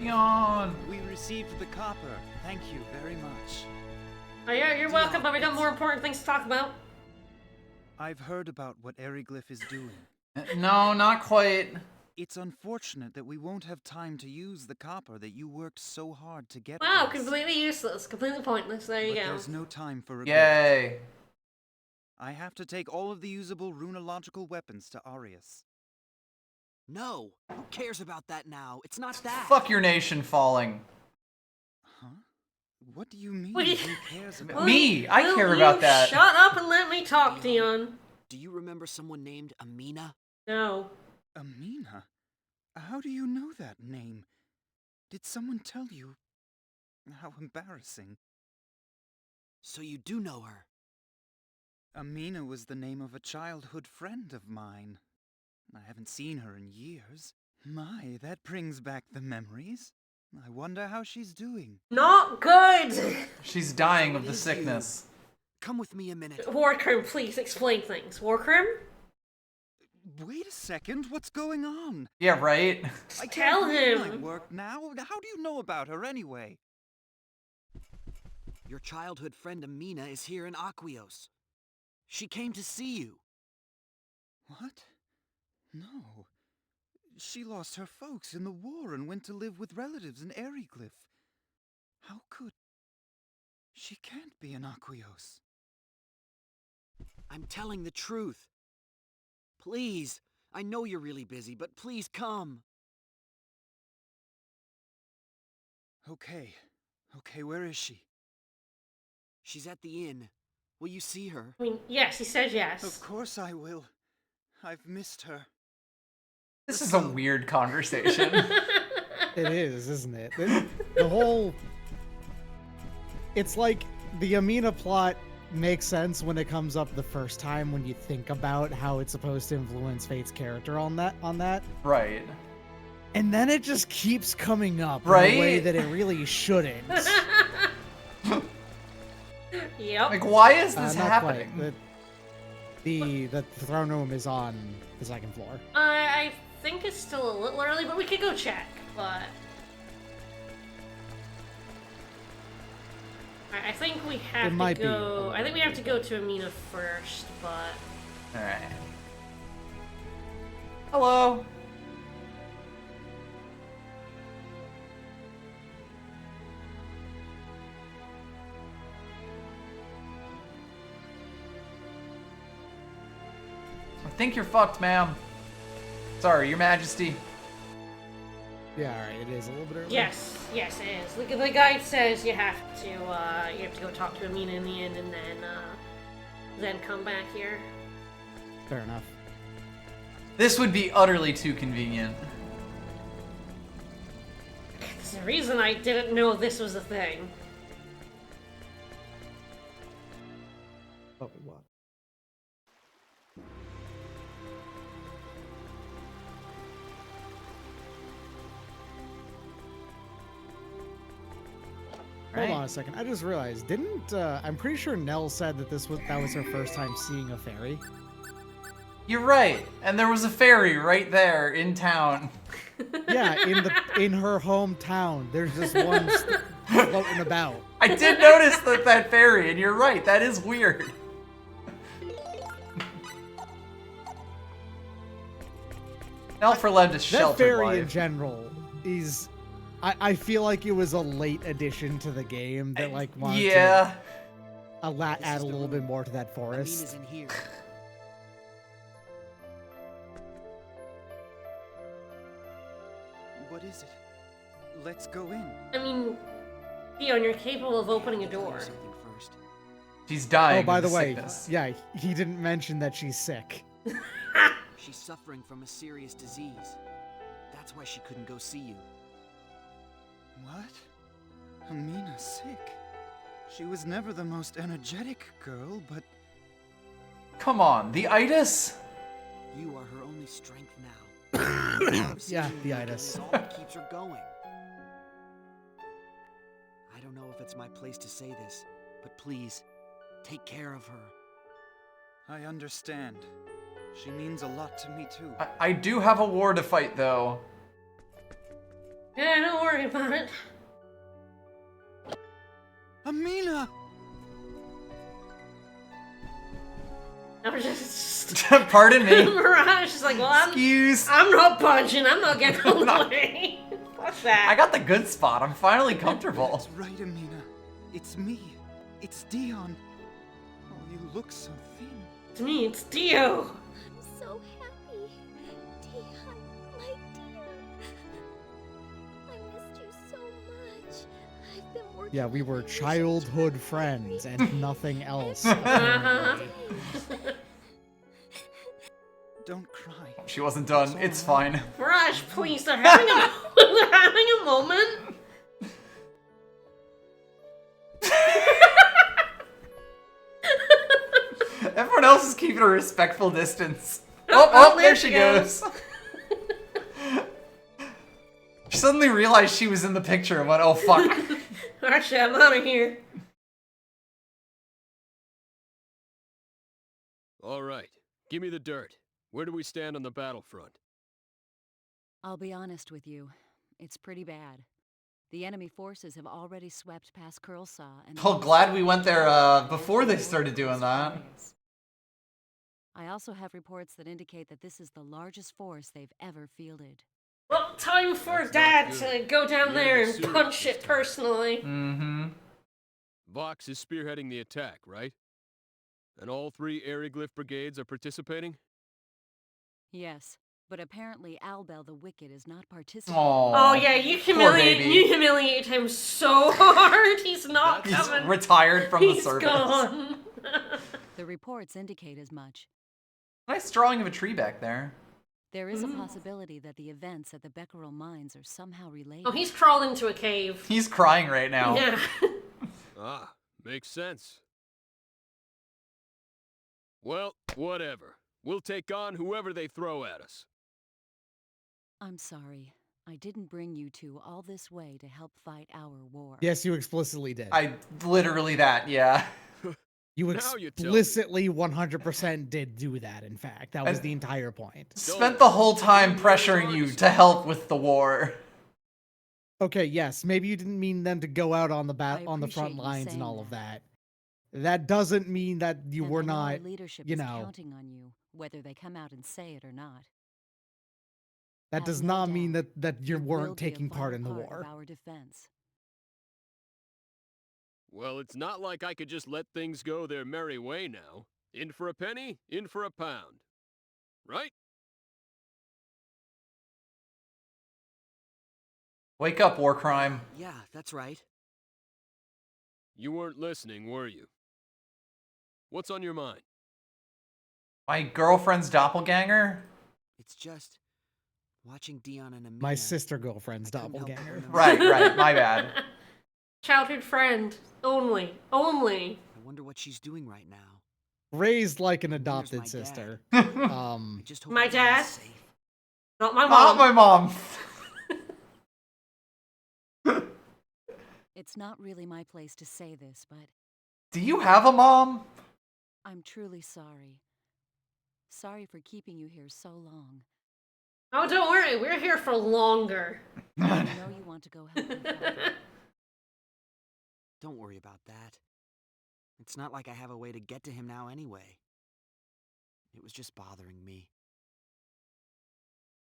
Yawn. We received the copper. Thank you very much. Oh yeah, you're welcome, but we got more important things to talk about. I've heard about what Eriglyph is doing. No, not quite. It's unfortunate that we won't have time to use the copper that you worked so hard to get. Wow, us. completely useless, completely pointless. There you But go. there's no time for regret. Yay. I have to take all of the usable runological weapons to Arius. No! Who cares about that now? It's not that! Fuck your nation falling. Huh? What do you mean? What do you- Who cares about Me, I Will care you about that. Shut up and let me talk, Dion. Do you remember someone named Amina? No. Amina? How do you know that name? Did someone tell you? How embarrassing. So you do know her? Amina was the name of a childhood friend of mine. I haven't seen her in years. My, that brings back the memories. I wonder how she's doing. Not good! She's dying of What the is you? sickness. Come with me a minute. Warcrim, please explain things. Warcrim? Wait a second, what's going on? Yeah, right? I can't Tell leave my him. work now. How do you know about her anyway? Your childhood friend Amina is here in Aquios. She came to see you. What? No. She lost her folks in the war and went to live with relatives in Eriglyph. How could... She can't be in Aquios. I'm telling the truth. Please, I know you're really busy, but please come. Okay, where is she? She's at the inn. Will you see her? I mean, yes, he said yes. Of course I will. I've missed her. This is a weird conversation. It is, isn't it? The whole... It's like the Amina plot makes sense when it comes up the first time when you think about how it's supposed to influence Fate's character on that. Right. And then it just keeps coming up Right? in a way that it really shouldn't. Yep. Like, why is this Not happening? quite. The throne room is on the second floor. I think it's still a little early, but we could go check. But I think we have to go. I think we have to go to Amina first, but. All right. Hello. I think you're fucked, ma'am. Sorry, Your Majesty. Yeah, alright, it is a little bit early. Yes, it is. The guide says you have to go talk to Amina in the end, and then come back here. Fair enough. This would be utterly too convenient. There's a reason I didn't know this was a thing. Oh, what? Hold on a second. I just realized, didn't I'm pretty sure Nell said that that was her first time seeing a fairy. You're right, and there was a ferry right there in town. Yeah, in her hometown. There's just one floating about. I did notice that ferry, and you're right, that is weird. Nell for led to That sheltered fairy life. in general is... I feel like it was a late addition to the game that like wanted to add a little bit more to that forest. Amina's in here. What is it? Let's go in. I mean, Dion, you're capable of opening a door. Something first. She's dying. Oh, by of the way, sickness. yeah, he didn't mention that she's sick. She's suffering from a serious disease. That's why she couldn't go see you. What? Amina's sick. She was never the most energetic girl, but... Come on, the itis? You are her only strength now. Yeah, the Seeing you itis. is all that keeps her going. I don't know if it's my place to say this, but please, take care of her. I understand. She means a lot to me, too. I do have a war to fight, though. Yeah, don't worry about it. Amina! I'm just... Pardon me. Mirage is like, well, I'm not punching. I'm not getting away. What's that? I got the good spot. I'm finally comfortable. That's right, Amina. It's me. It's Dion. Oh, you look so thin. It's me. It's Dio. I'm so happy. Dion, my dear. I missed you so much. I've been working Yeah, we were childhood friends and nothing else. Uh-huh. Don't cry. She wasn't done. It's fine. Mirage, please. They're having they're having a moment. Everyone else is keeping a respectful distance. Oh, there she goes. She suddenly realized she was in the picture and went, oh, fuck. Actually, I'm out of here. All right, give me the dirt. Where do we stand on the battlefront? I'll be honest with you. It's pretty bad. The enemy forces have already swept past Kurlsaw and... Oh, glad we went there before they started doing that. I also have reports that indicate that this is the largest force they've ever fielded. Well, time for Dad to go down there and punch it personally. Mm-hmm. Vox is spearheading the attack, right? And all 3 Aeroglyph brigades are participating? Yes, but apparently Albel the Wicked is not participating. Oh yeah, you humiliate him so hard. He's not coming. He's retired from the He's service. gone. The reports indicate as much. Nice drawing of a tree back there. There is a possibility that the events at the Becquerel mines are somehow related. Oh, he's crawled into a cave. He's crying right now. Yeah. Ah, makes sense. Well, whatever. We'll take on whoever they throw at us. I'm sorry. I didn't bring you two all this way to help fight our war. Yes, you explicitly did. Literally that, yeah. You Now you tell me. explicitly 100% did do that, in fact. That was the entire point. Spent the whole time pressuring you to help with the war. Okay, yes, maybe you didn't mean them to go out on the on the front appreciate you lines and saying all of that. That doesn't mean that you And were I know our not, leadership you is know. counting on you, whether they come out and say it or not. That Have does no not mean doubt, that you will weren't be a taking part in the vital part war. of our defense. Well, it's not like I could just let things go their merry way now. In for a penny, in for a pound. Right? Wake up, war crime. Yeah, that's right. You weren't listening, were you? What's on your mind? My girlfriend's doppelganger? It's just watching Dion and Amina. My sister girlfriend's I couldn't help but doppelganger. remember- Right, my bad. Childhood friend. Only. Only. I wonder what she's doing right now. Raised like an Where's my adopted dad? sister. I just hope My everyone's dad? safe. Not my mom. Not my mom. It's not really my place to say this, but Do you have a mom? I'm truly sorry. Sorry for keeping you here so long. Oh, don't worry. We're here for longer. I know you want to go help your father. Don't worry about that. It's not like I have a way to get to him now anyway. It was just bothering me.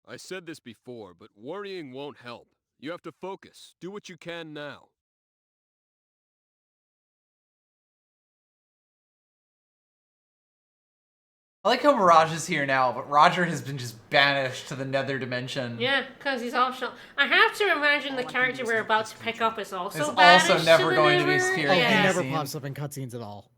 I said this before, but worrying won't help. You have to focus. Do what you can now. I like how Mirage is here now, but Roger has been just banished to the nether dimension. Yeah, because he's optional. I have to imagine the All I can character do is we're help about this to pick country. up is also Is banished also never to the going to be Nether. steered. Oh, he Yeah. never Scene. pops up in cutscenes at all.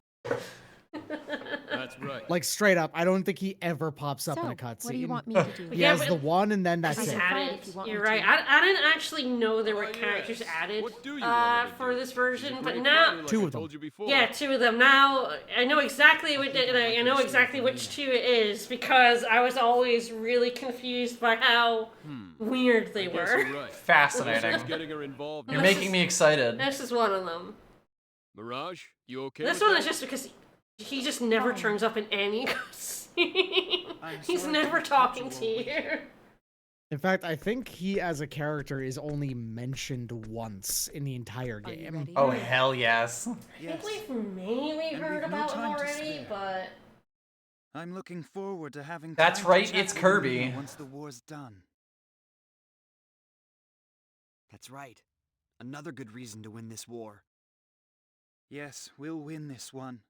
That's right. Like, straight up, I don't think he ever pops up in a So, cutscene. what do you want me to do? He Yeah, has but- the one, and then that's He's it. added. If you want You're me right. to. I didn't actually know there were Oh, characters yes. added What do you want me to for do? this version, It's a but great now, party like Two I of them. told you before. yeah, two of them. Now I know exactly what I know exactly which two it is because I was always really confused by how weird they I guess were. you're right. Fascinating. Who's getting her involved? You're This making is- me excited. This is one of them. Mirage, you okay? This with one that? is just because he just never turns up in any cutscene. I'm He's sorry never to talking keep to you you. In fact, I think he, as a character, is only mentioned once in the entire Are you game. ready? Oh, hell yes. I Yes. think we've maybe And heard we've no about him time to already, spare. but I'm looking forward to having That's time to right, chat it's with Kirby. Amina once the war's done. That's right. Another good reason to win this war. Yes, we'll win this one.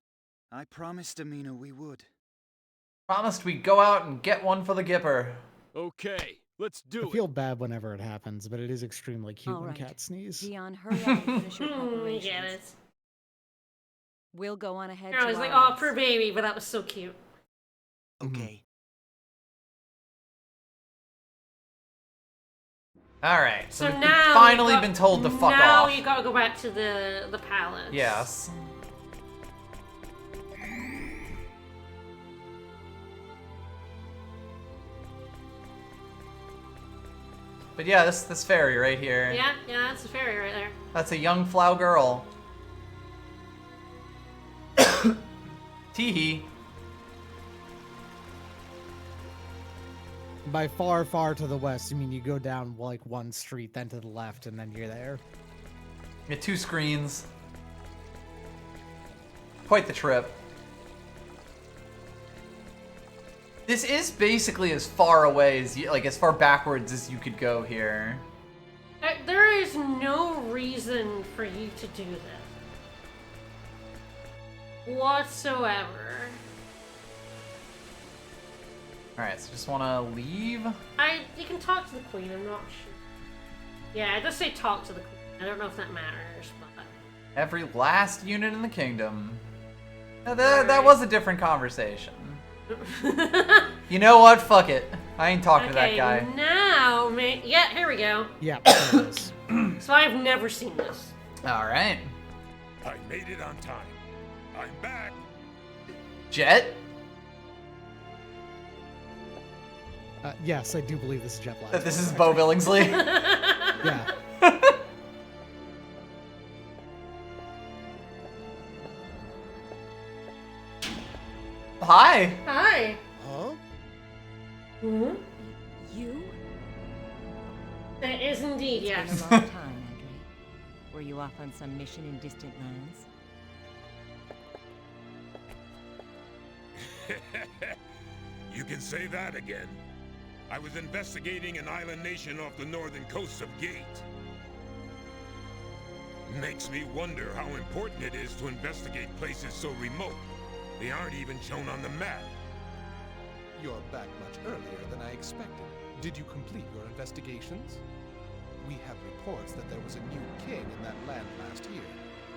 I promised Amina we would. Promised we'd go out and get one for the Gipper. Okay, let's I do feel bad whenever it happens, but it is extremely cute All when right. cats sneeze. Dion, hurry up and finish your we preparations. get it. We'll go on ahead I to was like, our oh, poor baby, but that was so cute. Okay. Alright, so, So we've now finally you got- been told to fuck now off. you gotta go back to the palace. Yes. But yeah, this fairy right here. Yeah, that's the fairy right there. That's a young Flow girl. Teehee. By far, far to the west, you mean you go down like one street, then to the left, and then you're there. Get 2 screens. Quite the trip. This is basically as far away as you, like as far backwards as you could go here. There is no reason for you to do this. Whatsoever. Alright, so just wanna leave. You can talk to the queen, I'm not sure. Yeah, it does say talk to the queen. I don't know if that matters, but... Every last unit in the kingdom. That was a different conversation. You know what? Fuck it. I ain't talking to that guy. Now, yeah, here we go. Yeah, there it is. So I've never seen this. All right. I made it on time. I'm back. Jet? Yes, I do believe this is Jet Black. That this is Bo Billingsley? Yeah. Hi. Hi. Huh? Hmm? You? It is indeed, It's yes. been a long time, Andre. Were you off on some mission in distant lands? You can say that again. I was investigating an island nation off the northern coast of Gate. Makes me wonder how important it is to investigate places so remote. They aren't even shown on the map. You're back much earlier than I expected. Did you complete your investigations? We have reports that there was a new king in that land last year,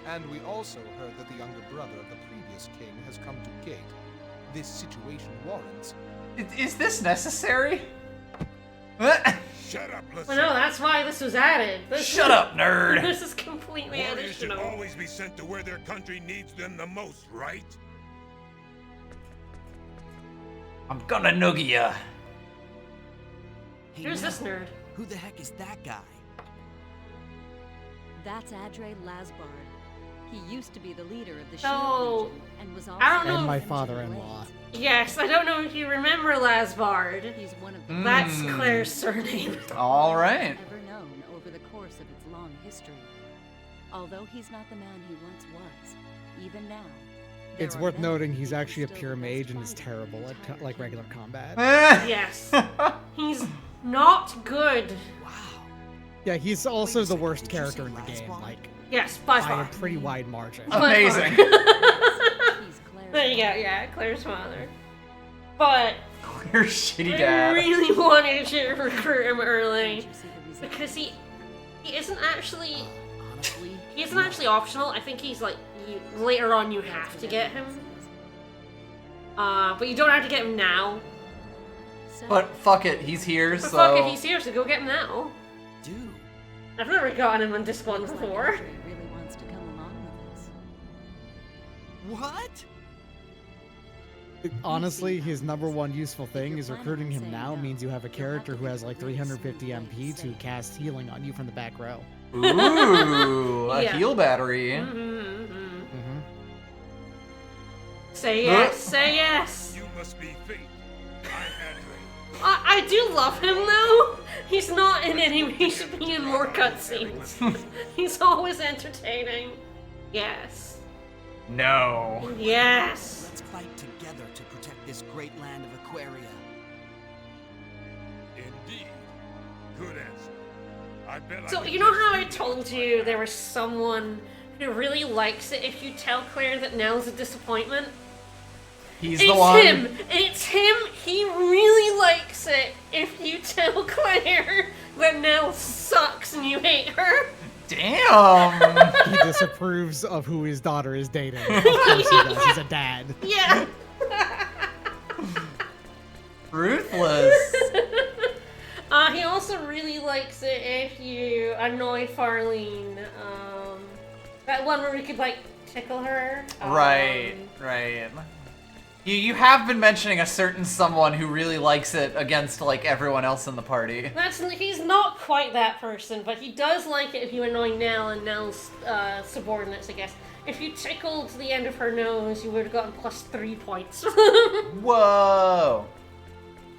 and we also heard that the younger brother of the previous king has come to Gate. This situation warrants... Is this necessary? Shut up, Well, listen. no, that's why this was added. Shut up, nerd. This is completely Warriors should additional. always be sent to where their country needs them the most, right? I'm gonna noogie ya. Hey, Who's Nell, this nerd? Who the heck is that guy? That's Adre Lasbard. He used to be the leader of the So, Shield Legion and was also I don't know And my if- father-in-law. Yes, I don't know if you remember Lasbard. He's one of the That's Mm. Claire's surname. All right. ever known over the course of its long history. Although he's not the man he once was, even now. there It's are worth many noting he's who are actually a still pure the mage best and is fighter terrible in at the like entire regular region. combat. Yes. He's not good. Wow. Yeah, he's also Wait a the second, worst did you character say in the game, Lasbard? like Yes, by by far. a pretty wide margin. Oh. By Amazing. far. He's Claire's There you go, father. yeah, Claire's father. But Your shitty I dad. really wanted to recruit him Did early you see the result? because he isn't actually Honestly, he isn't actually optional. I think he's like later on you have to get him. But you don't have to get him now. So, But fuck it, he's here, But so. fuck it, he's here, so go get him now. dude. I've never gotten him on disc one looks like before. Andre really wants to come along with us. What? Honestly, his number one useful thing is recruiting him now means you have a character who has like 350 MP to cast healing on you from the back row. Ooh, a Yeah. heal battery. Mm-hmm. Say yes, say yes. You must be fate. I'm Adre. I do love him though. He's not in any. He should be in more cutscenes. He's always entertaining. Yes. No. Yes. Let's fight together to protect this great land of Aquaria. Indeed. Good answer. I bet I So could you know just how I use told it you right there now. was someone who really likes it if you tell Claire that Nell's a disappointment? He's It's the one. him! It's him! He really likes it if you tell Claire that Nell sucks and you hate her. Damn. He disapproves of who his daughter is dating. Of course he does. He's a dad. Yeah. Ruthless. He also really likes it if you annoy Farlene. That one where we could like tickle her. Right, right. You have been mentioning a certain someone who really likes it against like everyone else in the party. He's not quite that person, but he does like it if you annoy Nell and Nell's subordinates, I guess. If you tickled the end of her nose, you would have gotten +3 points. Whoa.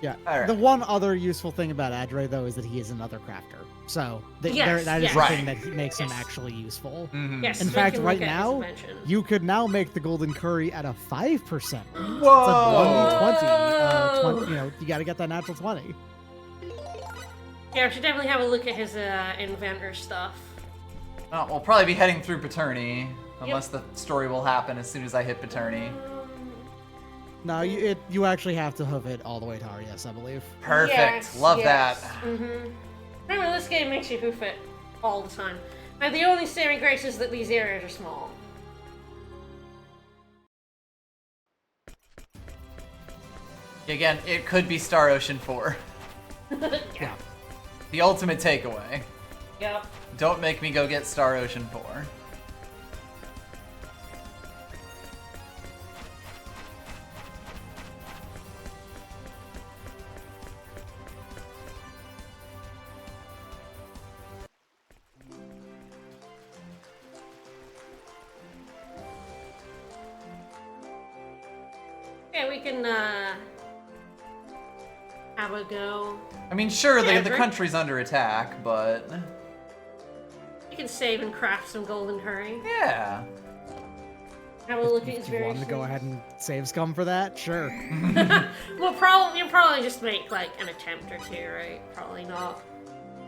Yeah. Alright. The one other useful thing about Adre, though, is that he is another crafter. So Yes, that is yes. the thing Right. that makes him Yes. actually useful. Mhm. Yes, In we fact, can right look at his now, invention. you could now make the golden curry at a 5%. Whoa. It's a 1d20. 20, you know, you got to get that natural 20. Yeah, we should definitely have a look at his inventor stuff. Oh, we'll probably be heading through Paterni, unless the story will happen as soon as I hit Paterni. No, you actually have to hoof it all the way to Arias, I believe. Perfect. Yes, Love yes. that. Mm-hmm. Remember, this game makes you hoof it all the time. And the only saving grace is that these areas are small. Again, it could be Star Ocean 4. Yeah. The ultimate takeaway. Yep. Don't make me go get Star Ocean 4. Yeah, we can have a go. I mean, sure, Yeah, the drink. country's under attack, but You can save and craft some golden curry. yeah. Have a look at his If you wanted to go ahead and save scum for that, sure. Well, you'll probably just make like an attempt or two, right? Probably not.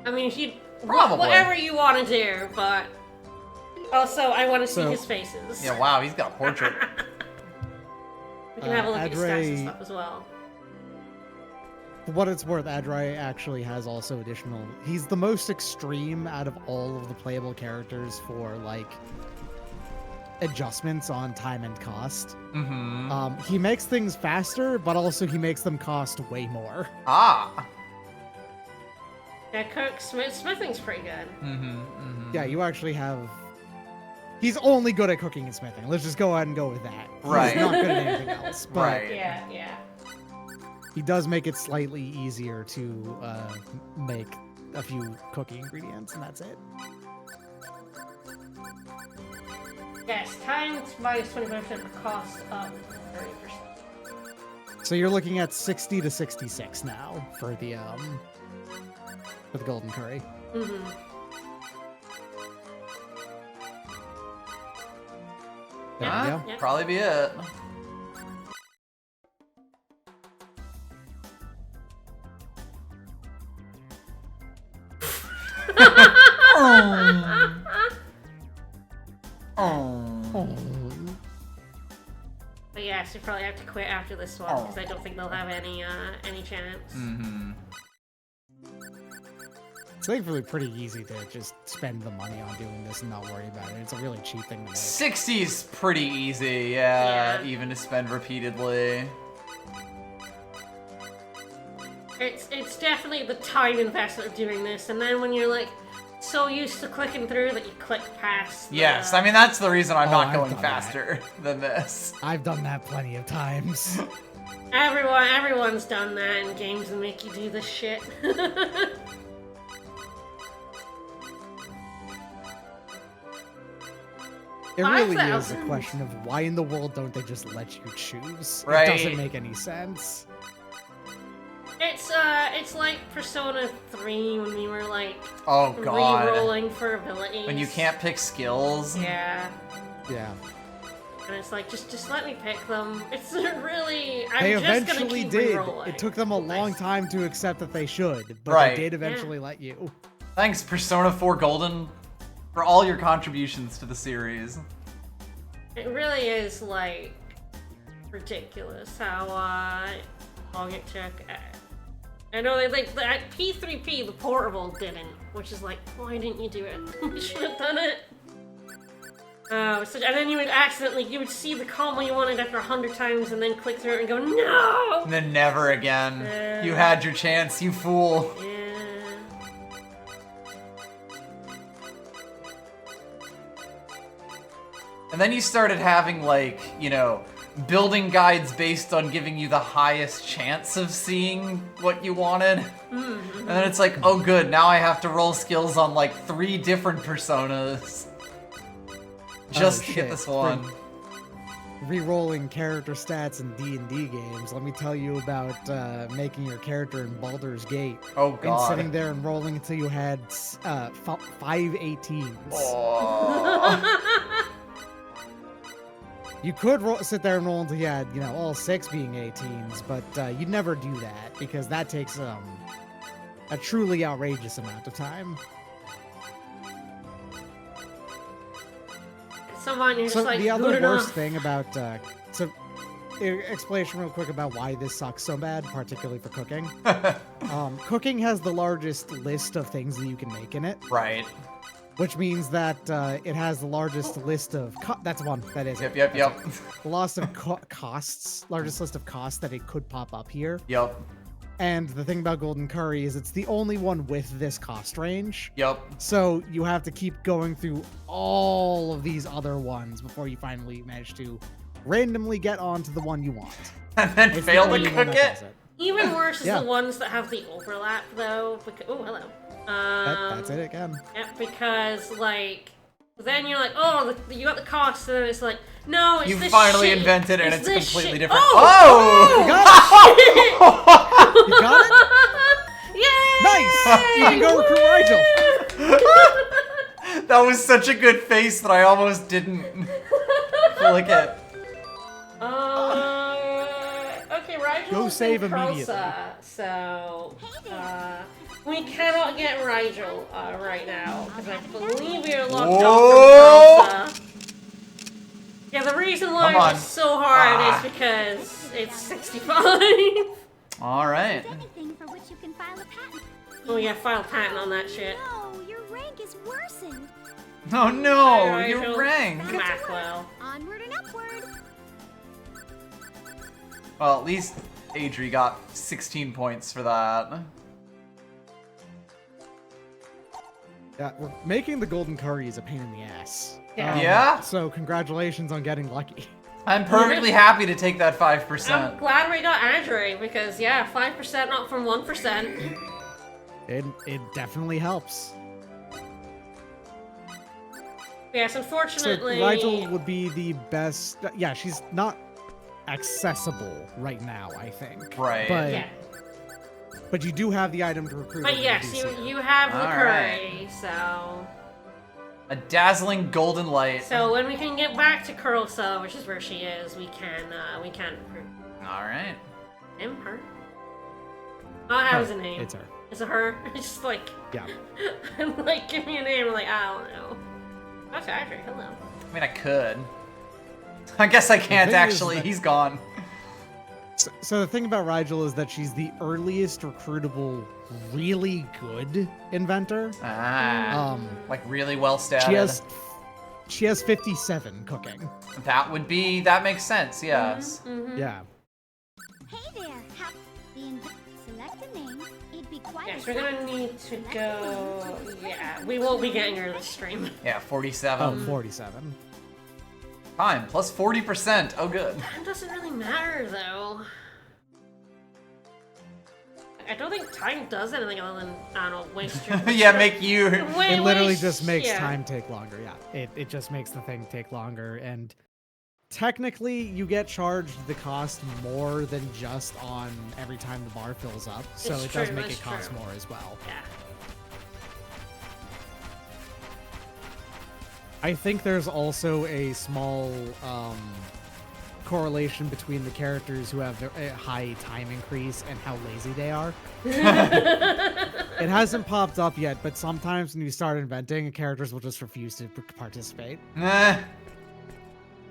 I mean, if you Probably. whatever you want to do, but also I want to see So- his faces. Yeah, wow, he's got a portrait. We can have a look at his stats and Adre- stuff as well. For what it's worth, Adrai actually has also additional. He's the most extreme out of all of the playable characters for like adjustments on time and cost. Mm-hmm. He makes things faster, but also he makes them cost way more. Ah. Yeah, smithing's pretty good. Mm-hmm. Mm-hmm. Yeah, you actually have. He's only good at cooking and smithing. Let's just go ahead and go with that. Right. He's not good at anything else. But Right. Yeah. he does make it slightly easier to make a few cooking ingredients, and that's it. Yes, time minus 25% of cost up 30%. So you're looking at 60 to 66 now for the golden curry. Mm-hmm. There we Ah, go. Yeah. probably be it. Oh. But yes, you probably have to quit after this one because I don't think they'll have any chance. Mm-hmm. It's thankfully pretty easy to just spend the money on doing this and not worry about it. It's a really cheap thing to make. 60's pretty easy, yeah, Yeah. even to spend repeatedly. It's definitely the time investment of doing this, and then when you're like so used to clicking through that you click past. Yes, I mean, that's the reason I'm not I've going done that. faster than this. I've done that plenty of times. Everyone's done that in games that make you do this shit. It really is a 5,000. question of why in the world don't they just let you choose? Right. It doesn't make any sense. It's like Persona 3 when we were like Oh god. re-rolling for abilities. When you can't pick skills. Yeah. Yeah. And it's like just let me pick them. It's really They I'm just gonna eventually keep did. re-rolling. It took them a long time to accept that they should, but Right. they did eventually let you. Thanks, Persona 4 Golden, for all your contributions to the series. It really is like ridiculous how long it took. I know they like that P3P, the portable didn't, which is like, why didn't you do it? You should have done it. And then you would see the combo you wanted after 100 times, and then click through it and go, no. And then never again. You had your chance, you fool. Yeah. And then you started having, like, you know, building guides based on giving you the highest chance of seeing what you wanted. And then it's like, oh good, now I have to roll skills on like 3 different personas. Just to get shit. this one. Re-rolling character stats in D&D games. Let me tell you about making your character in Baldur's Gate. Oh And god. sitting there and rolling until you had 5 18s. Oh. You could sit there and roll until you had, you know, all 6 being 18s, but you'd never do that because that takes a truly outrageous amount of time. Someone you're So just like, the other good worst enough. thing about explanation real quick about why this sucks so bad, particularly for cooking. Cooking has the largest list of things that you can make in it. Right. which means that it has the largest list of that's one. That is it. Yep. The loss of costs, largest list of costs that it could pop up here. Yep. And the thing about Golden Curry is it's the only one with this cost range. Yep. So you have to keep going through all of these other ones before you finally manage to randomly get onto the one you want. And then It's fail the to only one cook that does it? Even worse is Yeah. the ones that have the overlap, though. Oh, hello. That's it again. Yeah, because, like, then you're like, oh, you got the cost, and then it's like, no, it's You this finally shit. invented it, and it's this completely shit. different. Oh! You got it! You got it? Yay! Nice! You can go recruit Rigel. That was such a good face that I almost didn't flick it. Okay, Rigel Go is save in immediately. Krosa, so we cannot get Rigel right now because I believe we are locked Whoa! off from Krosa. Yeah, the reason why Come on. it's so hard Ah. is because it's 65. All right. Anything for which you can file a patent. Oh yeah, file patent on that shit. No, your rank is worsened. Oh no, Rigel. your rank. Macwell. Onward and upward. Well, at least Adri got 16 points for that. Yeah, we're making the Golden Curry is a pain in the ass. Yeah? So congratulations on getting lucky. I'm perfectly happy to take that 5%. I'm glad we got Adri because yeah, 5% up from 1%. It definitely helps. Yes, So unfortunately. Rigel would be the best. Yeah, she's not accessible right now, I think. Right. But Yeah. but you do have the item to recruit. But her yes, to you do so. you have the All curry, so A dazzling golden light. so when we can get back to Kurlsa, which is where she is, we can recruit All right. him, her. Oh, that was a name. It's her. It's a her. It's just like Yeah. I'm like, give me a name. I'm like, I don't know. That's Adri. Hello. I mean, I could. I guess I can't thing is actually. that- He's gone. So the thing about Rigel is that she's the earliest recruitable, really good inventor. Ah. Like really well statted. She has 57 cooking. That makes sense, yes. Mm-hmm. Yeah. Hey there. Select a name. It'd be quite Yes, a we're gonna need to go. Yeah, we won't be getting her this stream. Yeah, 47. Oh, 47. Time, plus 40%. Oh, good. Time doesn't really matter, though. I don't think time does anything other than, I don't know, waste your... Yeah, make you... Wait, It literally waste- just makes yeah. time take longer, yeah. It just makes the thing take longer, and technically you get charged the cost more than just on every time the bar fills up, so It's it does true, make it's it cost true. more as well. Yeah. I think there's also a small correlation between the characters who have a high time increase and how lazy they are. It hasn't popped up yet, but sometimes when you start inventing, characters will just refuse to participate.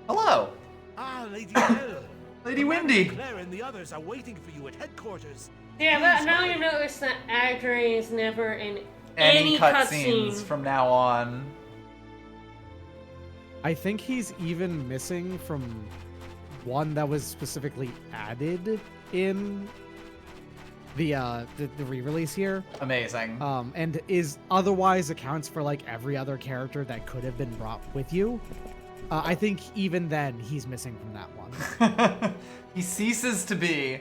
Hello. Ah, Lady Belle. Lady Windy. Claire and the others are waiting for you at headquarters. Yeah, now you notice that Adri is never in Any cutscene. cutscenes from now on. I think he's even missing from one that was specifically added in the re-release here. Amazing. And is otherwise accounts for like every other character that could have been brought with you. I think even then he's missing from that one. He ceases to be.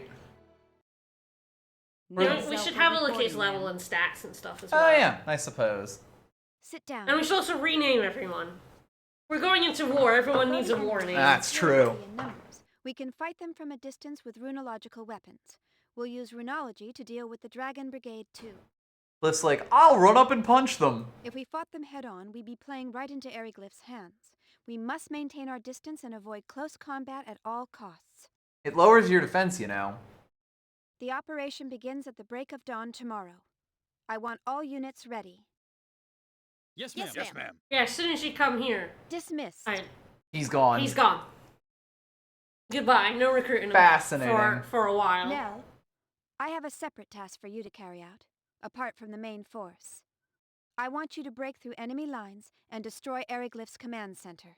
We should have a look at his level and stats and stuff as well. Oh yeah, I suppose. Sit down. And we should also rename everyone. We're going into war. Everyone needs a war name. That's true. In numbers. We can fight them from a distance with runological weapons. We'll use runology to deal with the Dragon Brigade too. Cliff's like, I'll run up and punch them. If we fought them head-on, we'd be playing right into Eriglyph's hands. We must maintain our distance and avoid close combat at all costs. It lowers your defense, you know. The operation begins at the break of dawn tomorrow. I want all units ready. Yes, ma'am. ma'am. Yes, ma'am. Yeah, as soon as you come here. Dismissed. Alright, He's gone. he's gone. Goodbye. No recruiting him Fascinating. for a while. Nell, I have a separate task for you to carry out, apart from the main force. I want you to break through enemy lines and destroy Eriglyph's command center.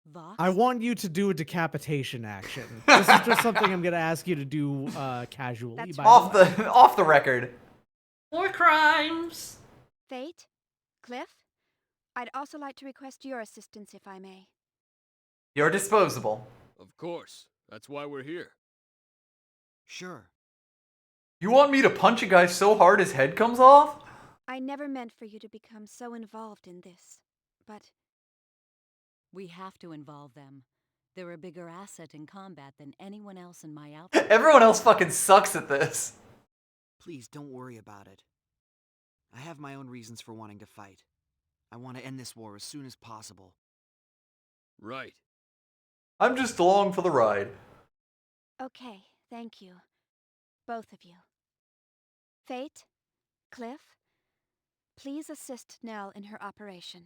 Vox? I want you to do a decapitation action. This is just something I'm gonna ask you to do casually. That's by Off way. off the record. War crimes. Fate? Cliff? I'd also like to request your assistance if I may. You're disposable. Of course. That's why we're here. Sure. You want me to punch a guy so hard his head comes off? I never meant for you to become so involved in this, but We have to involve them. They're a bigger asset in combat than anyone else in my outfit. Everyone else fucking sucks at this. Please don't worry about it. I have my own reasons for wanting to fight. I want to end this war as soon as possible. Right. I'm just along for the ride. okay, thank you. Both of you. Fate? Cliff? Please assist Nell in her operation.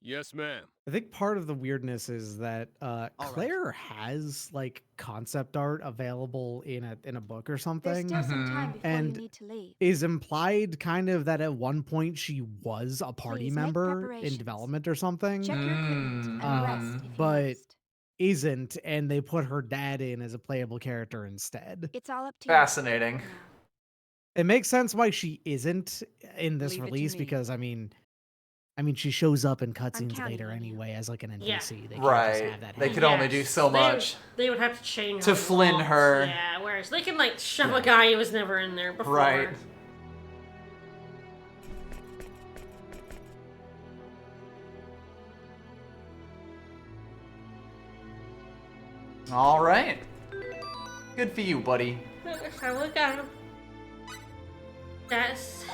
Yes, ma'am. I think part of the weirdness is that Claire has like concept art available in a book or There's something, still some time before and you need to leave. is implied kind of that at one point she was a party Please make member in preparations. development or something, Check your equipment and rest if you but must. isn't, and they put her dad in as a playable character instead. It's all up to Fascinating. you. for now. It makes sense why she isn't in this Leave it to release me. because I mean she shows up in cutscenes counting later on you. anyway as like an NPC. Yeah. They can't just Right. have that They happen. could only do so much. They would have to change To a Flynn lot. her. Yeah, whereas they can like shove a guy who was never in there before. Right. All right. Good for you, buddy. So we got him. That's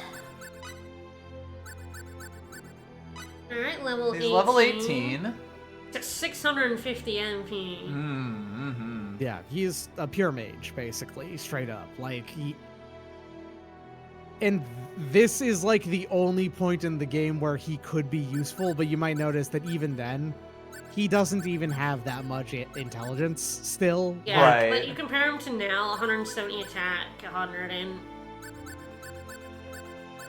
alright. Level He's 18. level 18. It's 650 MP. Mm-hmm. Yeah, he's a pure mage, basically, straight up. Like, and this is like the only point in the game where he could be useful, but you might notice that even then, he doesn't even have that much intelligence still. Yeah, Right. but you compare him to now, 170 attack, 100 in.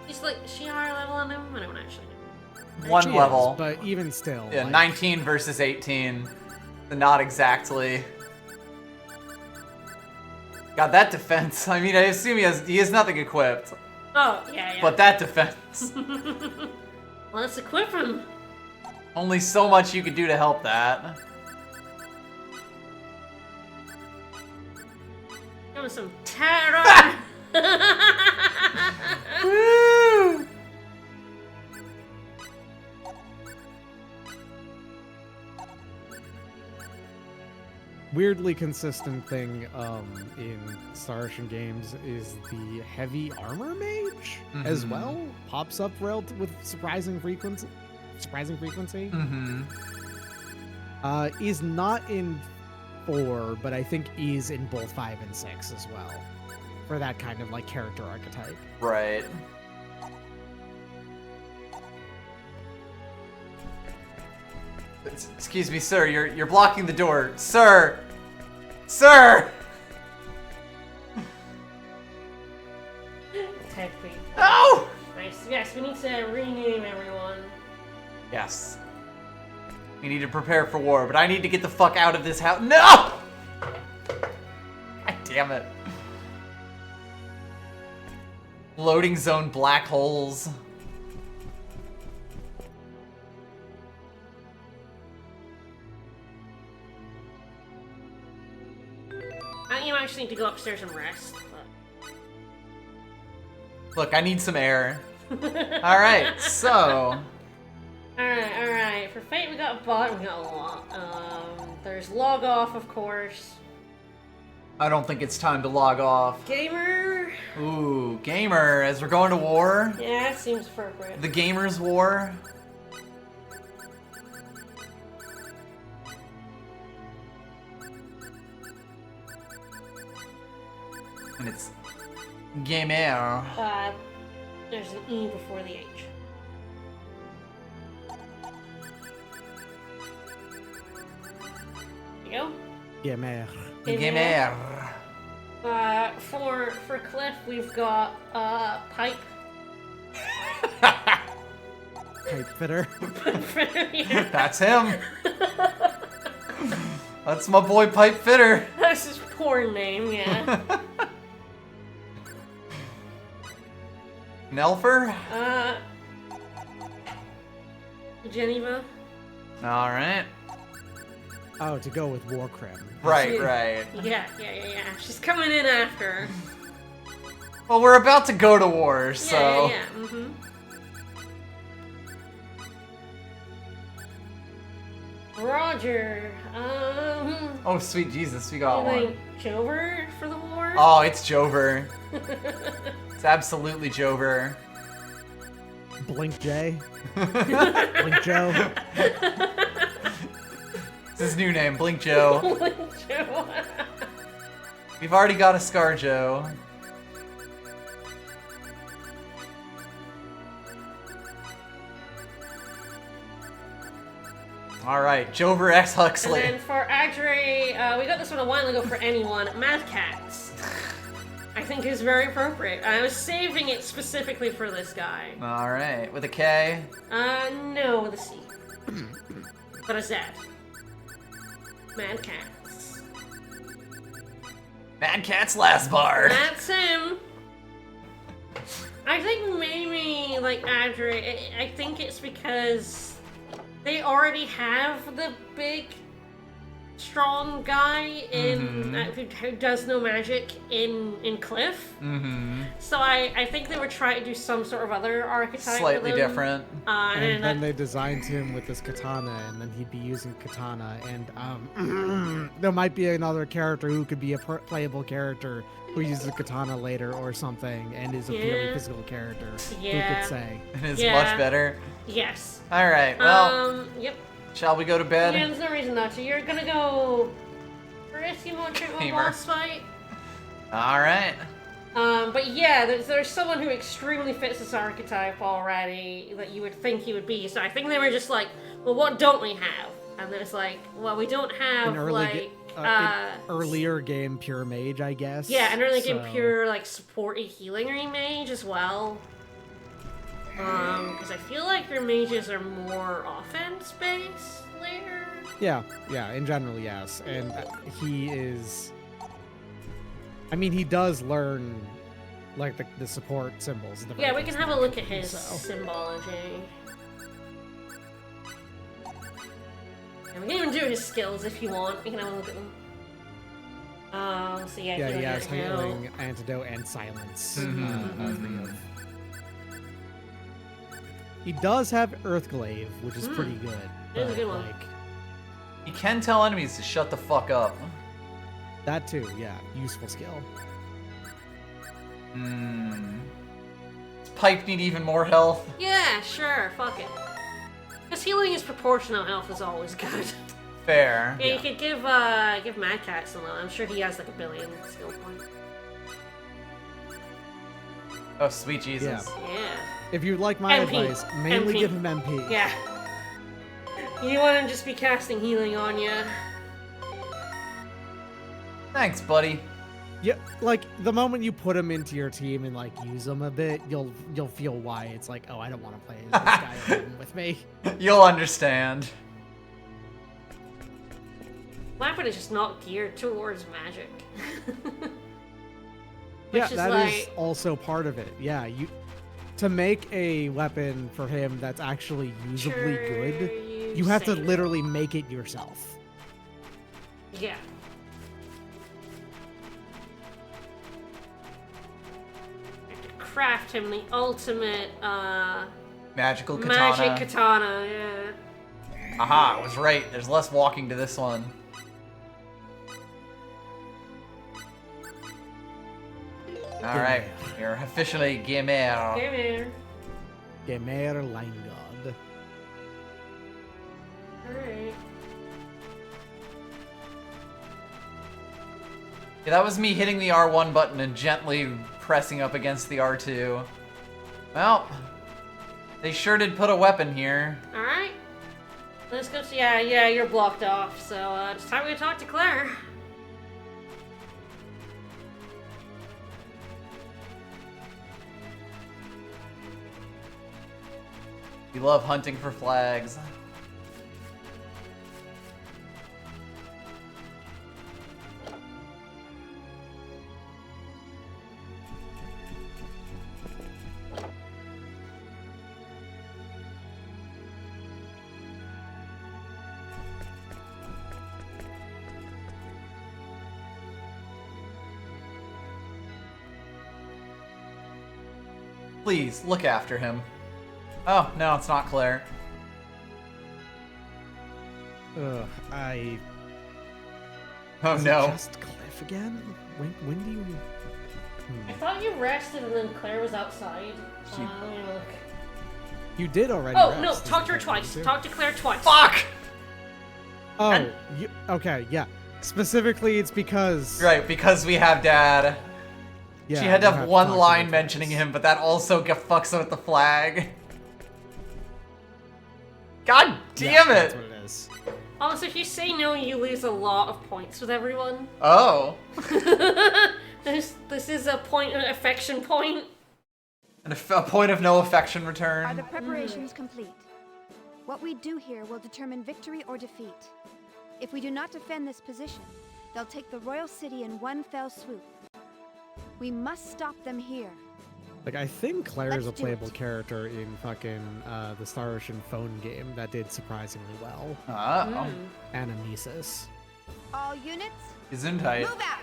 He's like, is she higher level on him? I don't actually know. One She is, level. but even still. Yeah, like, 19 versus 18. Not exactly. God, that defense. I mean, I assume he has nothing equipped. Oh, yeah, yeah. But that defense. Let's equip him. Only so much you could do to help that. Give him some terror. Woo! weirdly consistent thing in Star Ocean games is the heavy armor mage as Mhm. well pops up with surprising frequency. Mm-hmm. Is not in 4, but I think is in both 5 and 6 as well, for that kind of like character archetype. Right. Excuse me, sir. You're blocking the door, sir. Sir. Technically. No. Nice. Yes, we need to rename everyone. Yes. We need to prepare for war, but I need to get the fuck out of this house. No! God damn it. Loading zone black holes. You actually need to go upstairs and rest. Look, I need some air. Alright, so... Alright. For Fate, we got bot. We got a lot. There's log off, of course. I don't think it's time to log off. Gamer. Ooh, gamer, as we're going to war. Yeah, it seems appropriate. The Gamers' War. And it's gamer. There's an E before the H. There you go. Gamer. Gamer. For Cliff, we've got pipe. Pipe fitter. Yeah. That's him. That's my boy Pipe Fitter. That's his porn name, yeah. Nelfer? Geneva? Alright. Oh, to go with Warcrim. Right, right. Yeah. She's coming in after. Well, we're about to go to war, so... Yeah. Mm-hmm. Roger. Oh, sweet Jesus, we You got one. think Jover for the war? Oh, it's Jover. It's absolutely Jover. Blink J. Blink Joe. It's his new name, Blink Joe. Blink Joe. We've already got a ScarJo. Alright, Jover X Huxley. And then for Adre, we got this one a while ago for anyone. Mad Cats. I think is very appropriate. I was saving it specifically for this guy. Alright, with a K. No, with a C. But a Z. Mad Cats. Mad Cat's last bard. That's him. I think maybe, like, Adre, I think it's because they already have the big, strong guy in who does no magic in Cliff. Mm-hmm. So I think they were trying to do some sort of other archetype. Slightly with him. different. And then they designed him with this katana, and then he'd be using katana. And there might be another character who could be a playable character who uses katana later or something, and is a purely physical character. Yeah. Who could say? It is much better. Yes. Alright, well. Yep. Shall we go to bed? Yeah, there's no reason not to. You're gonna go first. You want to try one Femur. boss fight? Alright. But yeah, there's someone who extremely fits this archetype already that you would think he would be. So I think they were just like, well, what don't we have? And then it's like, well, we don't have earlier game pure mage, I guess. yeah, an early game so- pure like supporty healing mage as well. Because I feel like your mages are more offense based later. Yeah, in general, yes. And he is... I mean, he does learn, like, the support symbols. at the Yeah, very we can first have a look at time, his so. symbology. And we can even do his skills if you want. We can have a look at them. So yeah, Yeah, healing he has antidote. healing, antidote, and silence. Mhm, all three of. He does have Earthglaive, which is pretty good. It is a but, good one. Like, You can tell enemies to shut the fuck up. that too, yeah. Useful skill. Does Pipe need even more health? Yeah, sure, fuck it. Because healing is proportional health is always good. Fair. Yeah, you could give Mad Cat some. I'm sure he has like 1 billion skill points. Oh, sweet Jesus. Yeah. If you'd like my MP. advice, mainly MP. give him MP. Yeah. You want him to just be casting healing on you. Thanks, buddy. Yeah, like the moment you put him into your team and like use him a bit, you'll feel why it's like, oh, I don't want to play as this guy alone with me. You'll understand. Weapon is just not geared towards magic. Yeah, Which is that is like, also part of it. Yeah, to make a weapon for him that's actually usably good, you have to say literally make it yourself. yeah. You have to craft him the ultimate Magical katana. magic katana, yeah. Aha, I was right. There's less walking to this one. Alright, you're officially Gamer. Come here. Gemer Line God. Alright. Yeah, that was me hitting the R1 button and gently pressing up against the R2. Well, they sure did put a weapon here. Alright. Let's go see. Yeah, you're blocked off, so it's time we talk to Claire. You love hunting for flags. Please, look after him. Oh, no, it's not Claire. Oh Is it no. just Cliff again? When do you... I thought you rested and then Claire was outside. She- Let me look. You did already Oh, rest, no, is talk to her the thing, twice. too. Talk to Claire twice. Fuck! Oh, okay, yeah. Specifically, it's because... Right, because we have Dad. Yeah, She had to you have to one talk to line her mentioning twice. him, but that also fucks with the flag. God damn That's it! what it is. Also, if you say no, you lose a lot of points with everyone. Oh. This is a point, an affection point. And a point of no affection Are return. the preparations complete? What we do here will determine victory or defeat. If we do not defend this position, they'll take the royal city in one fell swoop. We must stop them here. Like, I think Claire is a Let's do playable it. character in fucking the Star Ocean phone game that did surprisingly well. Oh. Anamnesis. All units, Gesundheit. move out!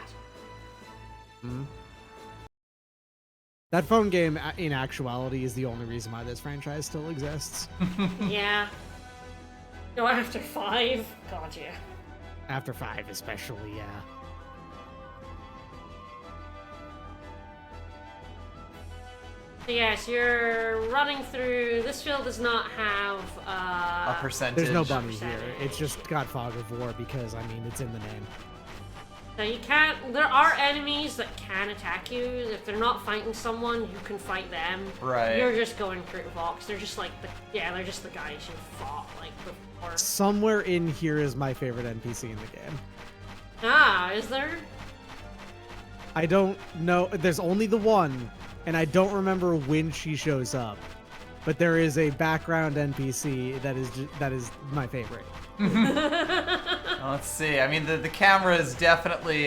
That phone game, in actuality, is the only reason why this franchise still exists. Yeah. No, after 5? God, yeah. After 5, especially, yeah. So yes, you're running through. This field does not have A percentage. There's no bunny here. percentage. It's just got Fog of War because, I mean, it's in the name. So you can't. There are enemies that can attack you. If they're not fighting someone, you can fight them. Right. You're just going through Vox. They're just like they're just the guys you fought like before. Somewhere in here is my favorite NPC in the game. Ah, is there? I don't know. There's only the one, and I don't remember when she shows up. But there is a background NPC that is my favorite. Let's see. I mean, the camera is definitely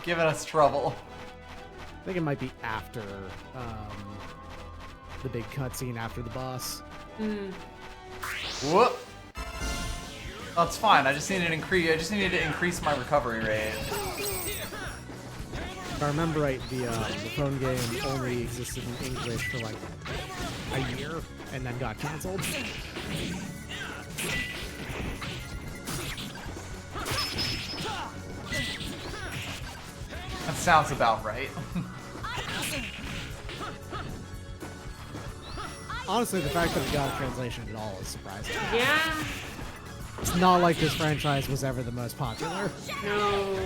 giving us trouble. I think it might be after the big cutscene after the boss. Whoop. That's fine. I just needed to increase my recovery rate. If I remember right, the phone game only existed in English for like a year and then got canceled. That sounds about right. Honestly, the fact that it got a translation at all is surprising. Yeah. It's not like this franchise was ever the most popular. No.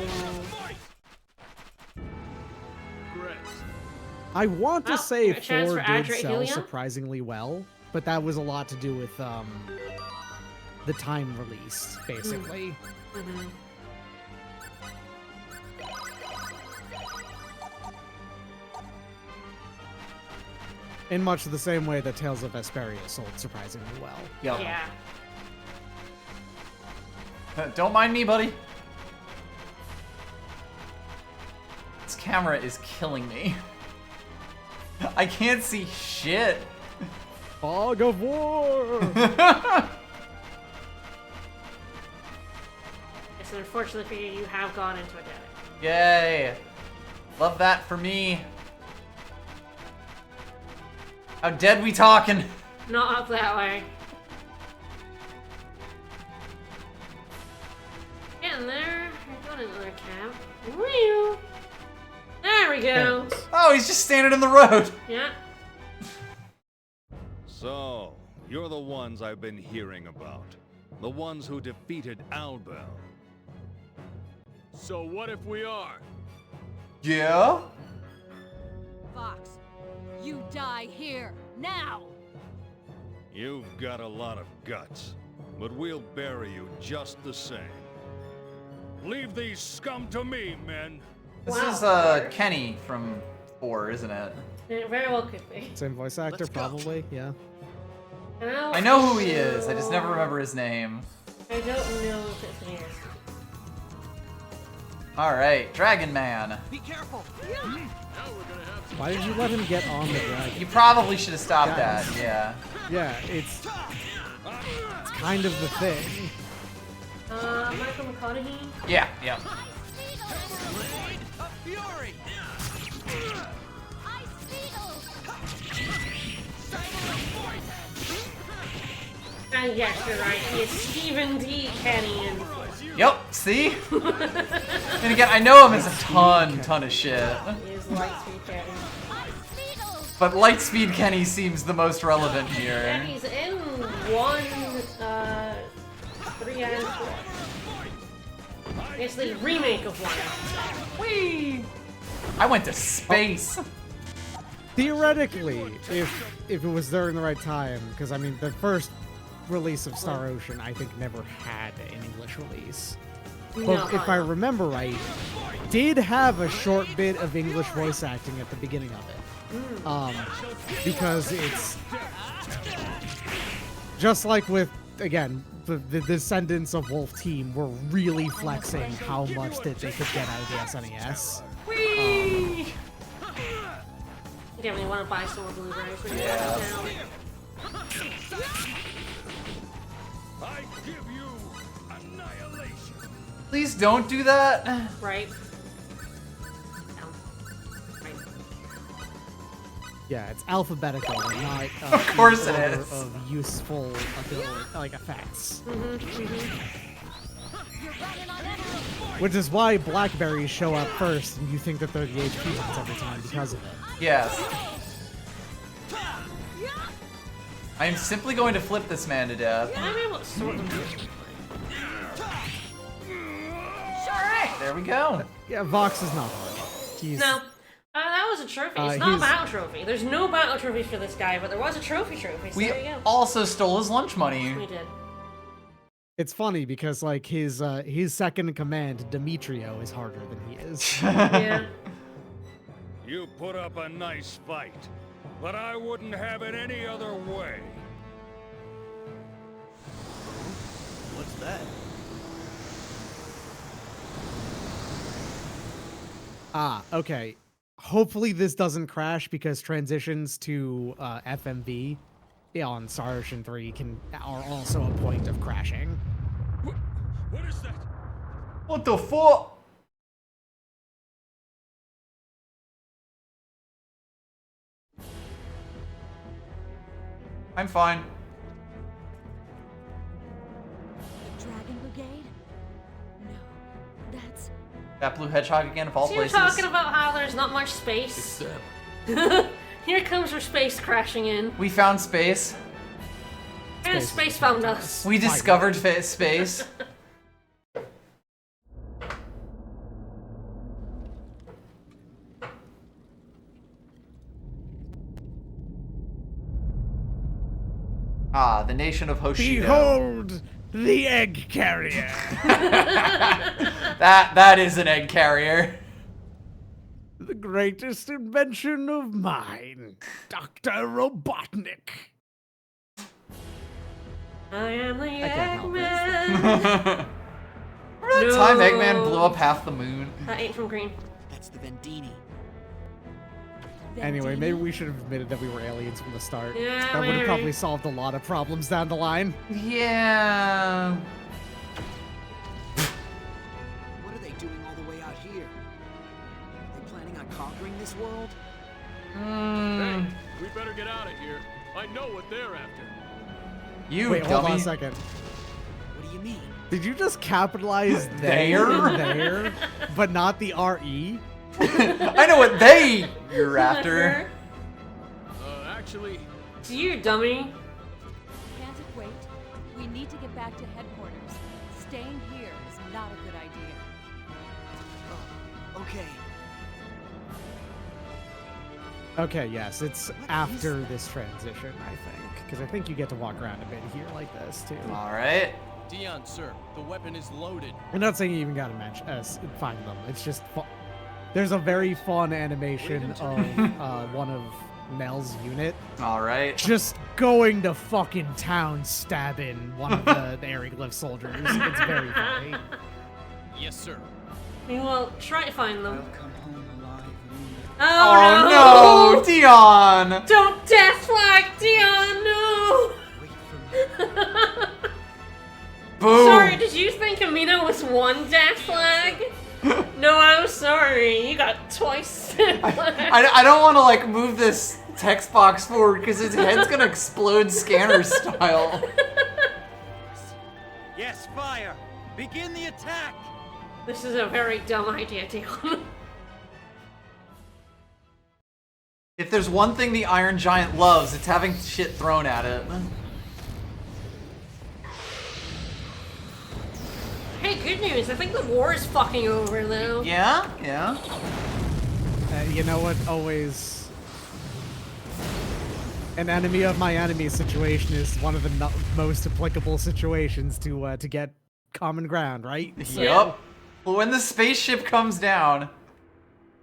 I want to Well, say a chance 4 for did Adra sell Helia? surprisingly well, but that was a lot to do with the time release, basically. Mm-hmm. In much the same way that Tales of Vesperia sold surprisingly well. Yep. Yeah. Don't mind me, buddy. This camera is killing me. I can't see shit. Fog of War! Yes, and unfortunately for you, you have gone into a dead end. Yay. Love that for me. How dead we talking? Not up that way. Getting there. You're going into their camp. Wheel. There we go. Oh, he's just standing in the road. Yeah. So, you're the ones I've been hearing about. The ones who defeated Albel. So what if we are? Yeah? Fox, you die here, now! You've got a lot of guts, but we'll bury you just the same. Leave these scum to me, men! This is Kenny from 4, isn't it? It very well could be. Same voice actor, Let's go. probably, yeah. I know who he is. I just never remember his name. I don't know if it's an yes. All right, Dragon Man. Be careful. Why did you let him get on the dragon? You probably should have stopped Yeah. that. Yeah. Yeah, it's kind of the thing. Michael McConaughey? Yeah. Yeah. Fury! And yes, you're right. He is Stephen D. Kenny. Yep. See? And again, I know him as a ton of shit. He is Lightspeed Kenny. But Lightspeed Kenny seems the most relevant And here. he's in 1, 3, and 4. It's the remake of 1. Whee! I went to space. Theoretically, if it was there in the right time, because I mean, the first release of Star Ocean, I think, never had an English release. But if I remember right, did have a short bit of English voice acting at the beginning of it. Because it's just like with, again, the descendants of Wolf Team were really flexing how much that they could get out of the SNES. Whee! You definitely want to buy some more Blu-rays when you're down. I give you annihilation. Please don't do that. Right. Yeah, it's alphabetical and not Of course in it order is. of useful ability, like effects. Which is why blackberries show up first, and you think that they're the HP ones every time because of it. Yes. I am simply going to flip this man to death. Yeah, I'm able to sort them. Alright, there we go. Yeah, Vox is not hard. He's, No. That was a trophy. It's not a battle trophy. There's no battle trophy for this guy, but there was a trophy, so We there you go. also stole his lunch money. We did. It's funny because like his second in command, Demetrio, is harder than he is. Yeah. You put up a nice fight, but I wouldn't have it any other way. What's that? Ah, okay. Hopefully this doesn't crash because transitions to FMV on Star Ocean 3 are also a point of crashing. What is that? What the fuck? I'm fine. The Dragon Brigade? No, that's... That blue hedgehog again, of all So you're places. talking about how there's not much space? Here comes your space crashing in. We found space. And space found us. We discovered space. Ah, the nation of Hoshido. Behold the egg carrier. That is an egg carrier. The greatest invention of mine, Dr. Robotnik. I am the can't help Eggman. Remember that time Eggman blew up half the moon? That ain't from Green. That's the Vendini. Anyway, maybe we should have admitted that we were aliens from the start. Yeah, that would have maybe. probably solved a lot of problems down the line. Yeah. What are they doing all the way out here? Are they planning on conquering this world? Hey, we better get out of here. I know what they're after. You Wait, dummy. hold on a second. What do you mean? Did you just capitalize There? there, but not the RE? I know what you're after. Actually... It's you, dummy. Can't it wait? We need to get back to headquarters. Staying here is not a good idea. Oh, okay. Okay, yes, it's after this transition, I think. Because I think you get to walk around a bit here like this, too. Alright. Dion, sir, the weapon is loaded. I'm not saying you even gotta find them. It's just there's a very fun animation of one of Nell's unit. All right. Just going to fucking town stabbing one of the Aeroglyph soldiers. It's very funny. Yes, sir. Well, try to find them. I'll come home alive. Oh, no, Dion! Don't death flag, Dion, no! Boom! Sorry, did you think Amino was one death flag? No, I'm sorry. You got twice death flag. I don't want to like move this text box forward because his head's gonna explode scanner style. Yes, fire! Begin the attack! This is a very dumb idea, Dion. If there's one thing the Iron Giant loves, it's having shit thrown at it. Hey, good news. I think the war is fucking over, though. Yeah? Yeah? You know what? Always... An enemy of my enemy situation is one of the most applicable situations to get common ground, right? So, Yup. Well, when the spaceship comes down...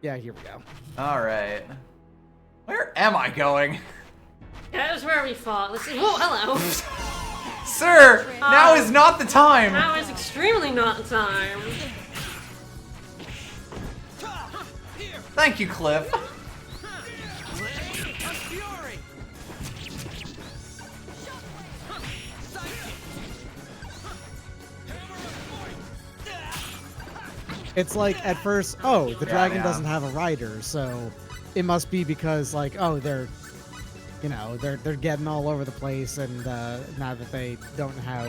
Yeah, here we go. Alright. Where am I going? That is where we fought. Let's see. Whoa, hello. Sir, now is not the time. Now is extremely not the time. Thank you, Cliff. It's like, at first, oh, the dragon yeah. doesn't have a rider, so it must be because, like, oh, they're, you know, they're getting all over the place, and now that they don't have,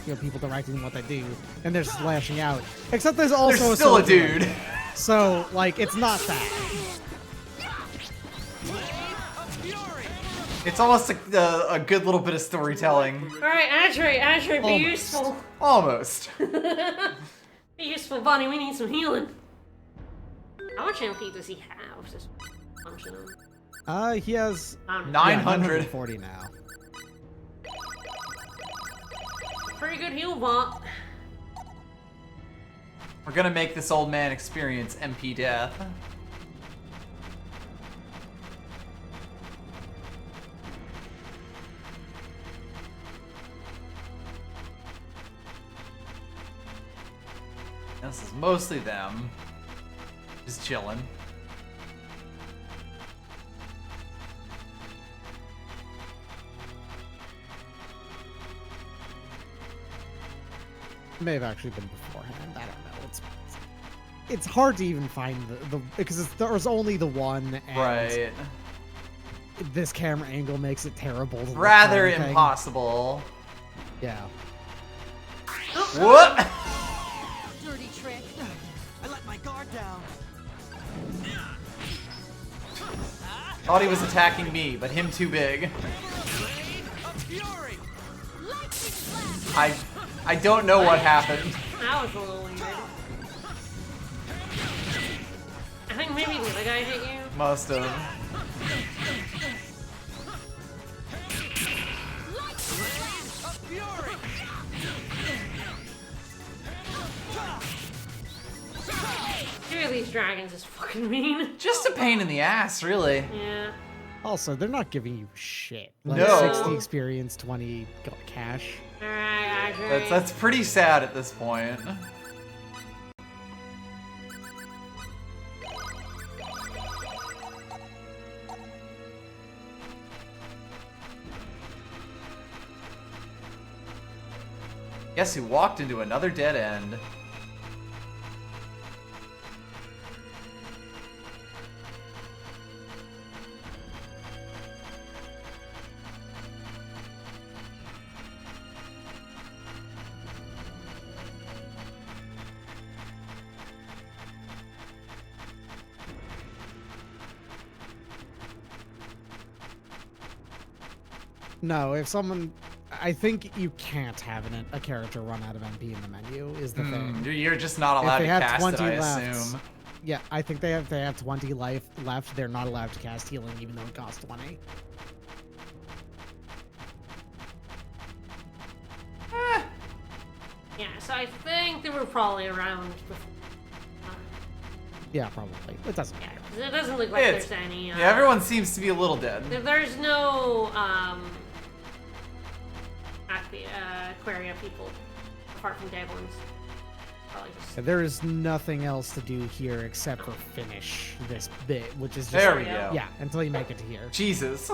you know, people directing what they do, and they're slashing out. Except there's also There's still a soldier. dude. So, like, it's not that. It's almost a good little bit of storytelling. Alright, Azure, be Almost. useful. Almost. Be useful, Bonnie. We need some healing. How much MP does he have? Just function on. He has 900. 940 now. Pretty good heal bot. We're gonna make this old man experience MP death. This is mostly them. Just chilling. May have actually been beforehand. I don't know. It's hard to even find the because there's only the one. And Right. This camera angle makes it terrible. To Rather look at anything. impossible. Yeah. What? Dirty trick. I let my guard down. Thought he was attacking me, but him too big. I don't know what happened. That was a little weird. I think maybe the other guy hit you. Must have. Two of these dragons is fucking mean. Just a pain in the ass, really. Yeah. Also, they're not giving you shit. Like No. 60 experience, 20 cash. Alright, Azure. That's pretty sad at this point. Guess who walked into another dead end? No, if someone... I think you can't have a character run out of MP in the menu, is the thing. You're just not If allowed they to have cast 20 it, I left, assume. Yeah, I think they have 20 life left. They're not allowed to cast healing, even though it costs 20. Yeah, so I think they were probably around before. Yeah, probably. It doesn't matter. It doesn't look like It's- there's any. Yeah, everyone seems to be a little dead. There's no Aquaria people apart from dead ones. Probably just. There is nothing else to do here except for finish this bit, which is just There we go. Yeah, until you make it to here. Jesus.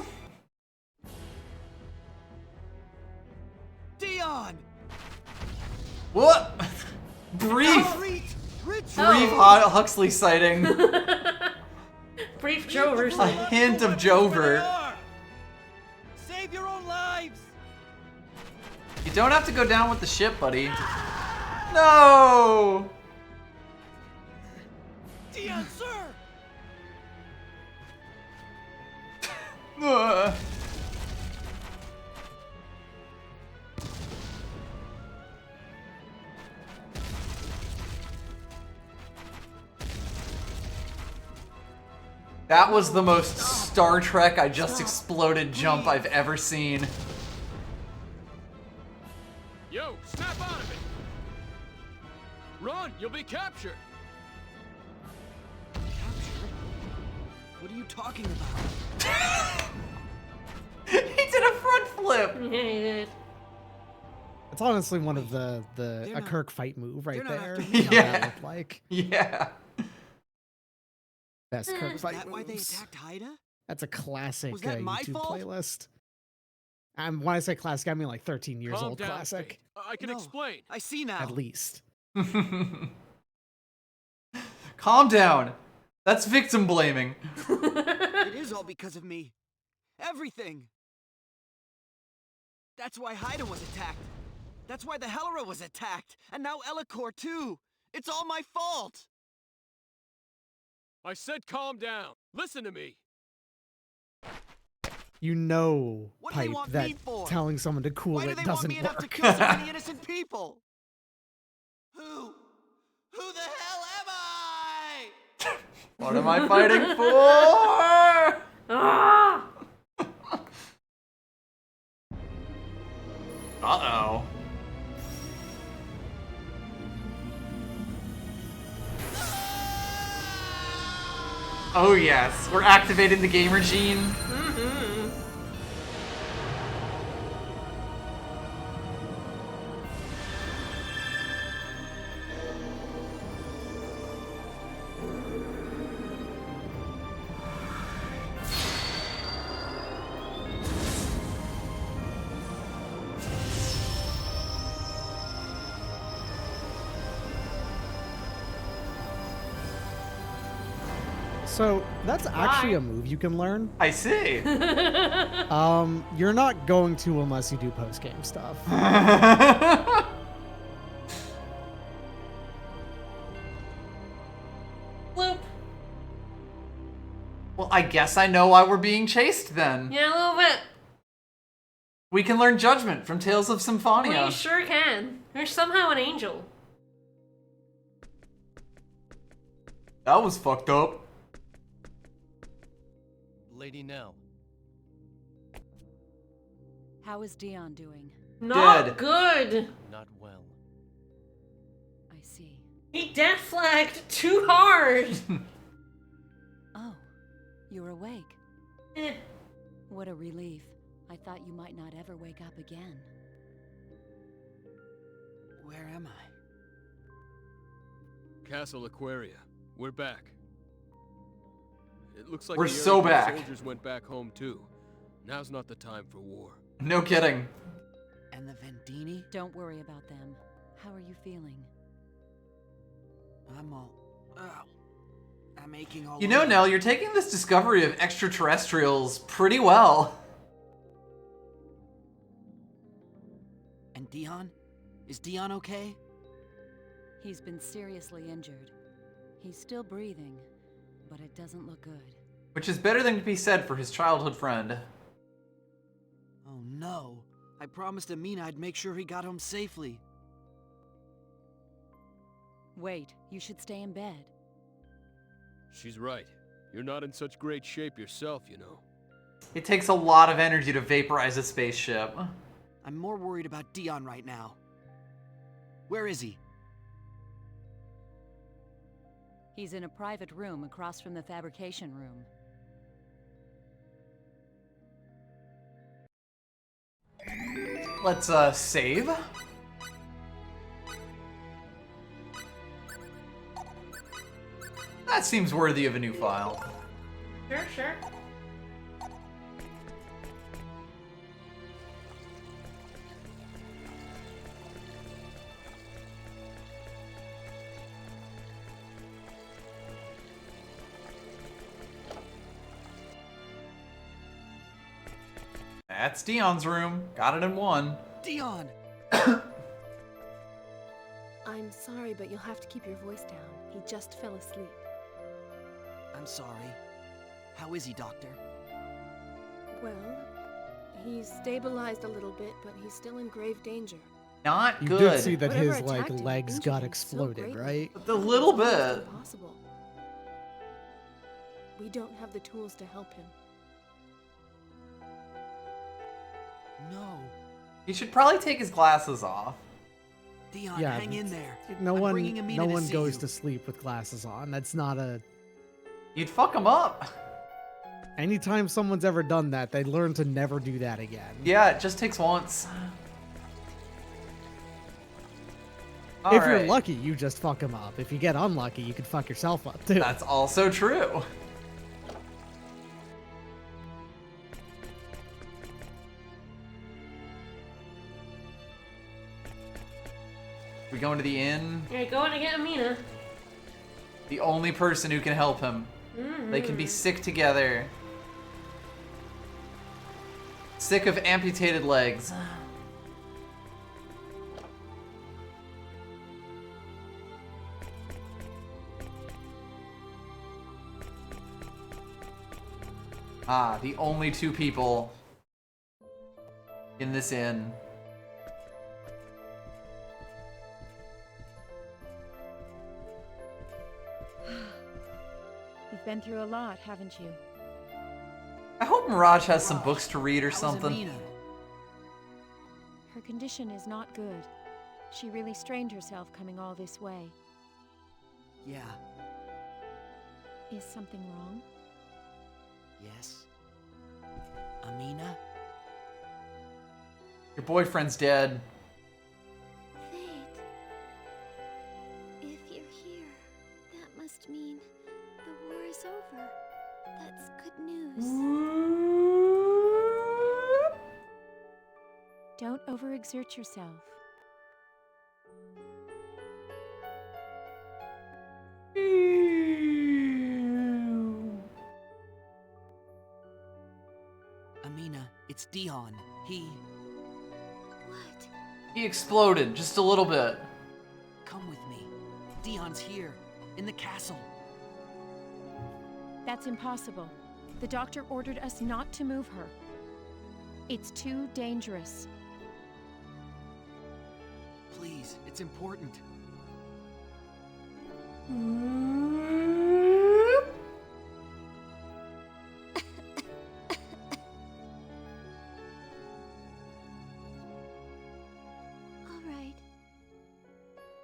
Dion! What? Brief. Brief Huxley sighting. Brief Jover. A hint of Jover. Save your own lives! You don't have to go down with the ship, buddy. No! Dion, sir! Ugh. That was the most Star Trek I just exploded jump I've ever seen. Yo, snap out of it! Run, you'll be captured! Capture? What are you talking about? He did a front flip! Yeah, he did. It's honestly one of a not- Kirk fight move right they're not there. after me. How that Yeah. looked like. Yeah. Best Kirk Is fight that why they moves. attacked Haida? That's a classic Was that my YouTube fault? playlist. When I say classic, I mean like 13 years Calm old down, classic, Faye. I can No. explain. I see now. at least. Calm down. That's victim blaming. It is all because of me. Everything. That's why Haida was attacked. That's why the Hellera was attacked. And now Elikor too. It's all my fault. I said calm down. Listen to me. You know, What do they Pipe, want that me for? telling someone to cool Why do it they want doesn't me enough to work. kill so many innocent people? Who the hell am I? What am I fighting for? Ah! Uh-oh. Oh yes, we're activating the gamer gene. Mm-hmm. So that's actually a move you can learn. I see. You're not going to unless you do post game stuff. Loop. Well, I guess I know why we're being chased then. Yeah, a little bit. We can learn Judgment from Tales of Symphonia. We sure can. There's somehow an angel. That was fucked up. Lady Nell. How is Dion doing? Not Dead. good. Not well. I see. He death flagged too hard. Oh, you're awake. Eh. What a relief. I thought you might not ever wake up again. Where am I? Castle Aquaria. We're back. It looks like We're the so Arrogant back. soldiers went back home too. Now's not the time for war. No kidding. And the Vendini? Don't worry about them. How are you feeling? I'm all... I'm aching all You know, over. Nell, you're taking this discovery of extraterrestrials pretty well. And Dion? Is Dion okay? He's been seriously injured. He's still breathing, but it doesn't look good. Which is better than to be said for his childhood friend. Oh no. I promised Amina I'd make sure he got home safely. Wait, you should stay in bed. She's right. You're not in such great shape yourself, you know. It takes a lot of energy to vaporize a spaceship. I'm more worried about Dion right now. Where is he? He's in a private room across from the fabrication room. Let's save. That seems worthy of a new file. Sure, sure. That's Dion's room. Got it in one. Dion! I'm sorry, but you'll have to keep your voice down. He just fell asleep. I'm sorry. How is he, Doctor? Well, he's stabilized a little bit, but he's still in grave danger. Not You good. did see that Whatever his like attacked him legs injured got him so exploded, greatly. right? A little It's bit. impossible. We don't have the tools to help him. No. He should probably take his glasses off. Dion, Yeah, hang in there. No I'm one, bringing Amina no to one see goes you. to sleep with glasses on. That's not a. You'd fuck him up. Anytime someone's ever done that, they learn to never do that again. Yeah, it just takes once. If you're Alright. lucky, you just fuck them up. If you get unlucky, you could fuck yourself up too. That's also true. We going to the inn? You're going to get Amina. The only person who can help him. They can be sick together. Sick of amputated legs. Ah, the only two people in this inn. You've been through a lot, haven't you? I hope Mirage has some books to read or something. Amina? Her condition is not good. She really strained herself coming all this way. Yeah. Is something wrong? Yes. Amina? Your boyfriend's dead. Fate. If you're here, that must mean the war is over. That's good news. Don't overexert yourself. Amina, it's Dion. What? He exploded just a little bit. Come with me. Dion's here, in the castle. That's impossible. The doctor ordered us not to move her. It's too dangerous. Please, it's important. All right.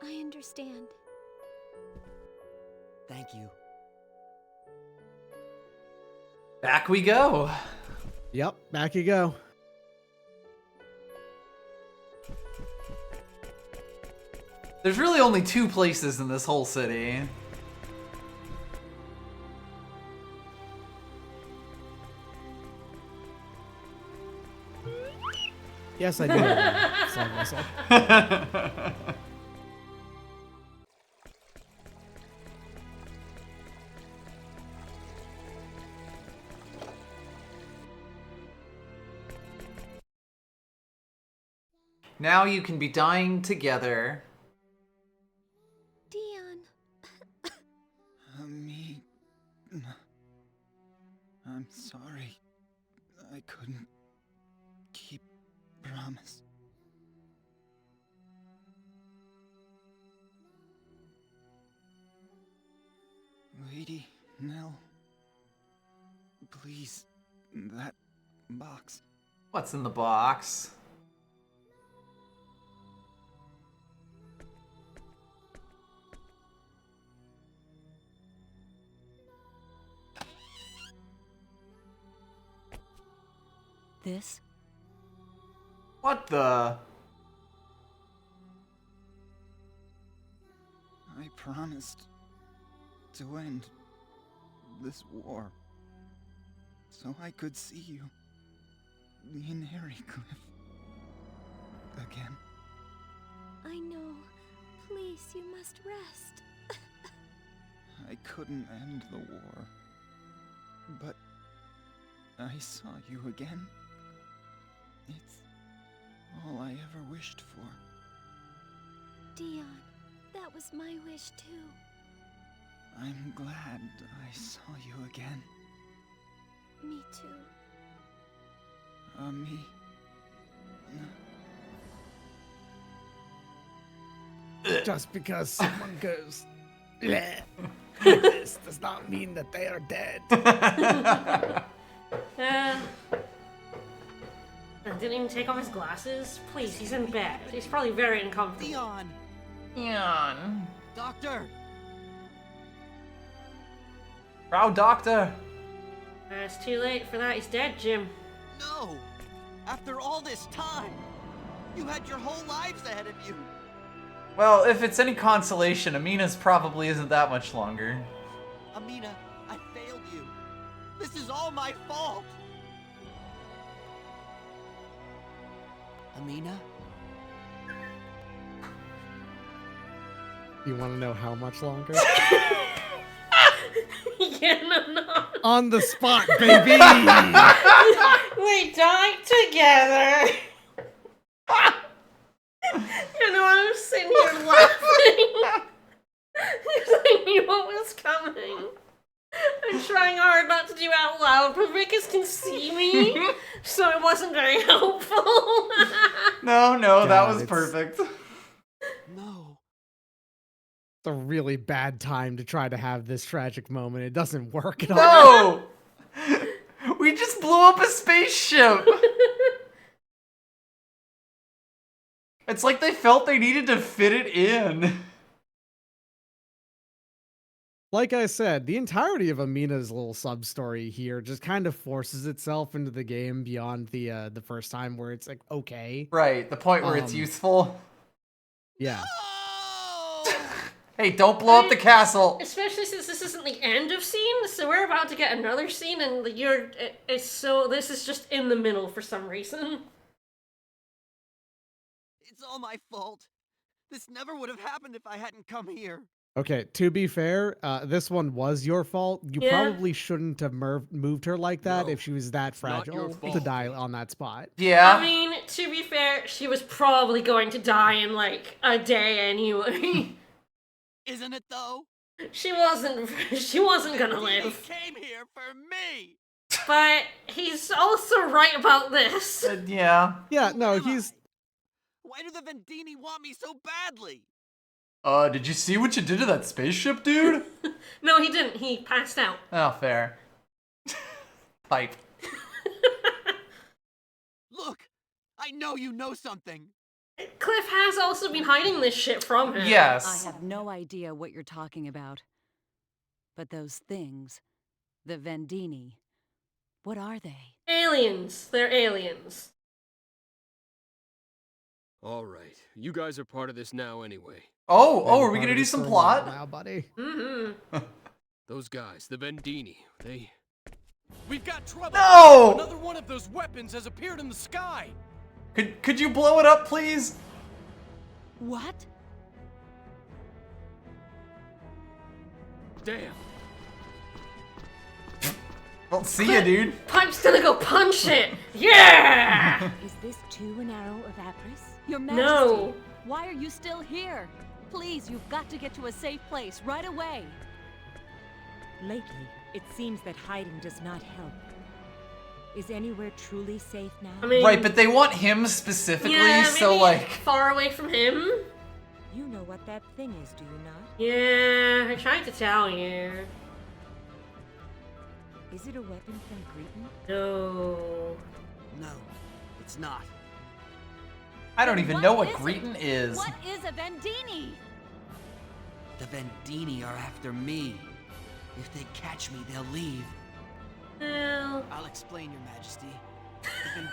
I understand. Thank you. Back we go. Yep, back you go. There's really only two places in this whole city. Yes, I do. Side whistle. Now you can be dying together. Dion. Amina. I'm sorry. I couldn't keep promise. Lady Nell. Please, that box. What's in the box? This? What the? I promised to end this war so I could see you, me and Harrycliff, again. I know. Please, you must rest. I couldn't end the war, but I saw you again. It's all I ever wished for. Dion, that was my wish too. I'm glad I saw you again. Me too. Me. Just because someone goes, "Bleh," this does not mean that they are dead. Didn't even take off his glasses? Please, he's in bed. He's probably very uncomfortable. Dion! Dion. Doctor! Frau Doctor. It's too late for that. He's dead, Jim. No! After all this time! You had your whole lives ahead of you! Well, if it's any consolation, Amina's probably isn't that much longer. Amina, I failed you. This is all my fault! Amina? You want to know how much longer? Yeah, no. On the spot, baby! We died together. You know, I was sitting here laughing. Because I knew what was coming. I'm trying hard not to do out loud, but Rickus can see me, so it wasn't very helpful. No, God, that was it's- perfect. No. It's a really bad time to try to have this tragic moment. It doesn't work at all. No! We just blew up a spaceship! It's like they felt they needed to fit it in. Like I said, the entirety of Amina's little sub-story here just kind of forces itself into the game beyond the first time where it's like, okay. Right, the point where it's useful. Yeah. Hey, don't blow up the castle! Especially since this isn't the end of scene, so we're about to get another scene, and this is just in the middle for some reason. It's all my fault. This never would have happened if I hadn't come here. Okay, to be fair, this one was your fault. You Yeah. probably shouldn't have moved her like that if she was that not your fragile to fault. die on that spot. Yeah. I mean, to be fair, she was probably going to die in like a day anyway. Isn't it though? She wasn't gonna He live. came here for me. But he's also right about this. Yeah. Yeah, no, Am I? he's Why do the Vendini want me so badly? Did you see what you did to that spaceship, dude? No, he didn't. He passed out. Oh, fair. Pipe. Look, I know you know something. Cliff has also been hiding this shit from him. Yes. I have no idea what you're talking about. But those things, the Vendini, what are they? Aliens. They're aliens. Alright, you guys are part of this now anyway. Oh, been are we part gonna of do this some for a while plot? now, buddy. Mm-hmm. Those guys, the Vendini, they... We've got trouble! No! Another one of those weapons has appeared in the sky! Could you blow it up, please? What? Damn! Well, see ya, dude. Pipe's gonna go punch it. Yeah. Is this too an arrow of Apris? Your Majesty, No. why are you still here? Please, you've got to get to a safe place right away. Lately, it seems that hiding does not help. Is anywhere truly safe now? I mean, Right, but they want him specifically, yeah, so maybe like... far away from him. You know what that thing is, do you not? Yeah, I tried to tell you. Is it a weapon from Cretan? No. No, it's not. I don't even know what is it? Greeton is. What is a Vendini? The Vendini are after me. If they catch me, they'll leave. Well, I'll explain, Your Majesty.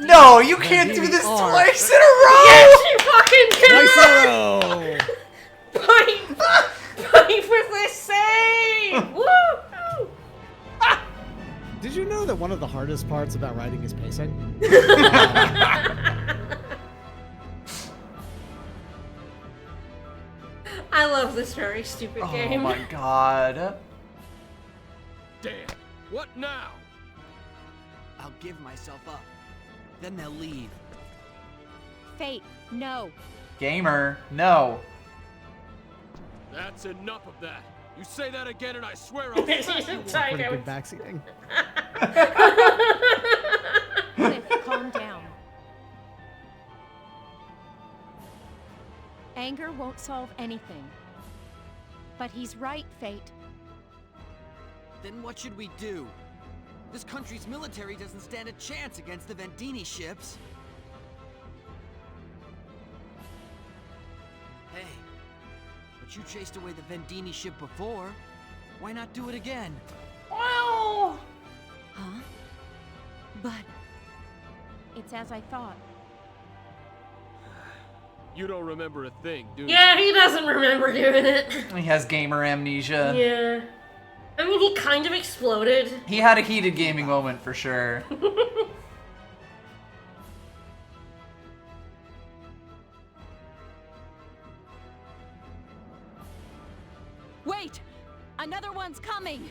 No, you can't do this are. twice in a row! Yes, you fucking can! Twice in a row. Fight for the save! Woo! Did you know that one of the hardest parts about writing is pacing? I love this very stupid game. Oh my god. Damn. What now? I'll give myself up. Then they'll leave. Fate, no. Gamer, no. That's enough of that. You say that again and I swear I'll She's smash you. a Pretty tiger. good backseating. Cliff, calm down. Anger won't solve anything. But he's right, Fate. Then what should we do? This country's military doesn't stand a chance against the Vendini ships. Hey, but you chased away the Vendini ship before. Why not do it again? Well... Huh? But... It's as I thought. You don't remember a thing, do you? Yeah, he doesn't remember doing it. He has gamer amnesia. Yeah. I mean, he kind of exploded. He had a heated gaming moment for sure. Wait! Another one's coming!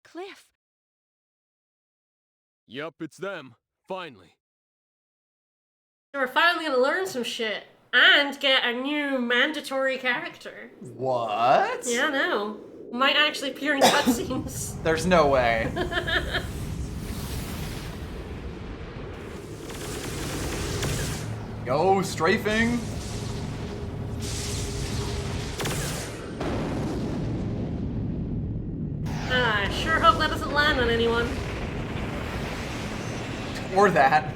Cliff. Yup, it's them. Finally. So we're finally gonna learn some shit. And get a new mandatory character. What? Yeah, I know. Might actually appear in cutscenes. There's no way. Yo, strafing. I sure hope that doesn't land on anyone. Or that.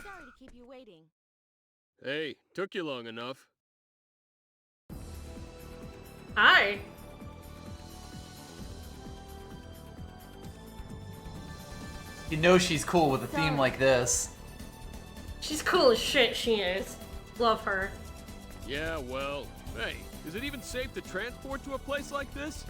Sorry to keep you waiting. Hey, took you long enough. Hi. You know she's cool with a theme like this. She's cool as shit, she is. Love her. Yeah, well, hey, is it even safe to transport to a place like this?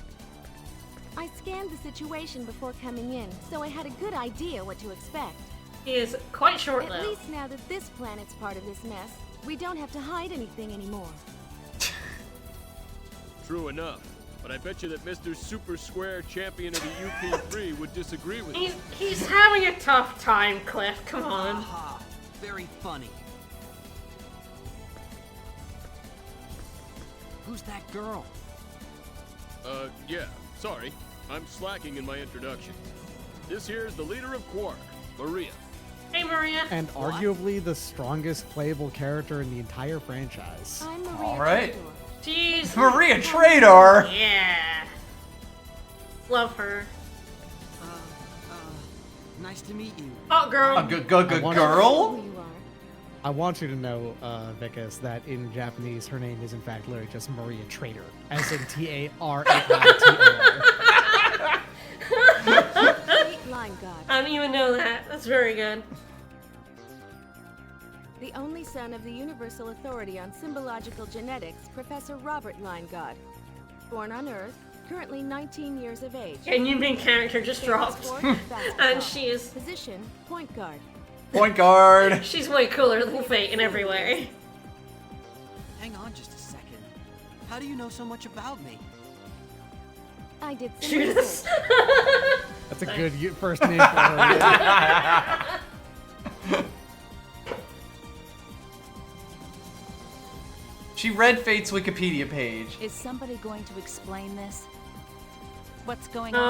I scanned the situation before coming in, so I had a good idea what to expect. He is quite At short-lived. least now that this planet's part of this mess, we don't have to hide anything anymore. True enough. But I bet you that Mr. Super Square Champion of the UP3 would disagree with you. He's having a tough time, Cliff. Come on. Aha, very funny. Who's that girl? Yeah, sorry. I'm slacking in my introduction. This here is the leader of Quark, Maria. Hey, Maria. And arguably the strongest playable character in the entire franchise. I'm Maria. All right. Jeez. Maria Trador. Yeah. Love her. Nice to meet you. Oh, girl. A good girl? I want you to know, Vicus, that in Japanese, her name is in fact literally just Maria Trader, as in T-A-R-A-I-T-O-R. Line God. I don't even know that. That's very good. The only son of the Universal Authority on Symbological Genetics, Professor Robert Linegodd. Born on Earth, currently 19 years of age. And your main character just dropped. And she is... Position, point guard. Point guard. She's way cooler than Fate in every way. Hang on just a second. How do you know so much about me? I did some Judas. That's a good first name for her. She read Fate's Wikipedia page. Is somebody going to explain this? What's going on?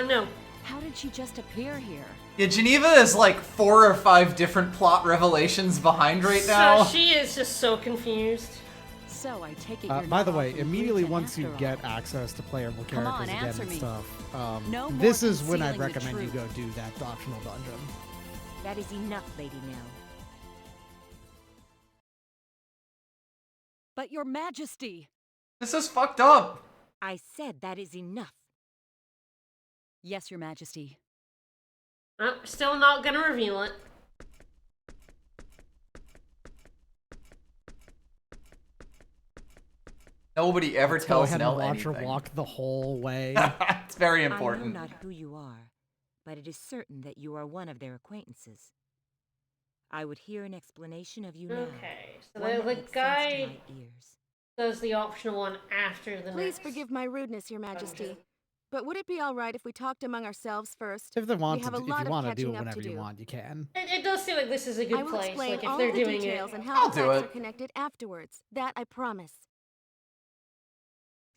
No. How did she just appear here? Yeah, Geneva is like 4 or 5 different plot revelations behind right now. So she is just so confused. So I take it you're By not the way, off in immediately Blueton once you after all. get access to playable Come on, characters again answer and me. stuff, No more this is when I'd concealing the recommend you go truth. do that optional dungeon. That is enough, Lady Nell. But your majesty! This is fucked up. I said that is enough. Yes, your majesty. Still not gonna reveal it. Nobody ever Let's go tells ahead Nell and watch her anything. walk the whole way. It's very I know important. not who you are, but it is certain that you are one of their acquaintances. I would hear an explanation of you now. Okay, so one the that makes sense to guy my ears. does the optional one after the Please next. forgive my rudeness, Your Majesty. dungeon. But would it be all right if we talked among ourselves first? If they want we have to, a if lot you of want to catching do it up whenever to you do. want, you can. It does seem like this is a good I will place. explain Like if all they're the doing details it. and how I'll the do facts it. are connected afterwards. That I promise.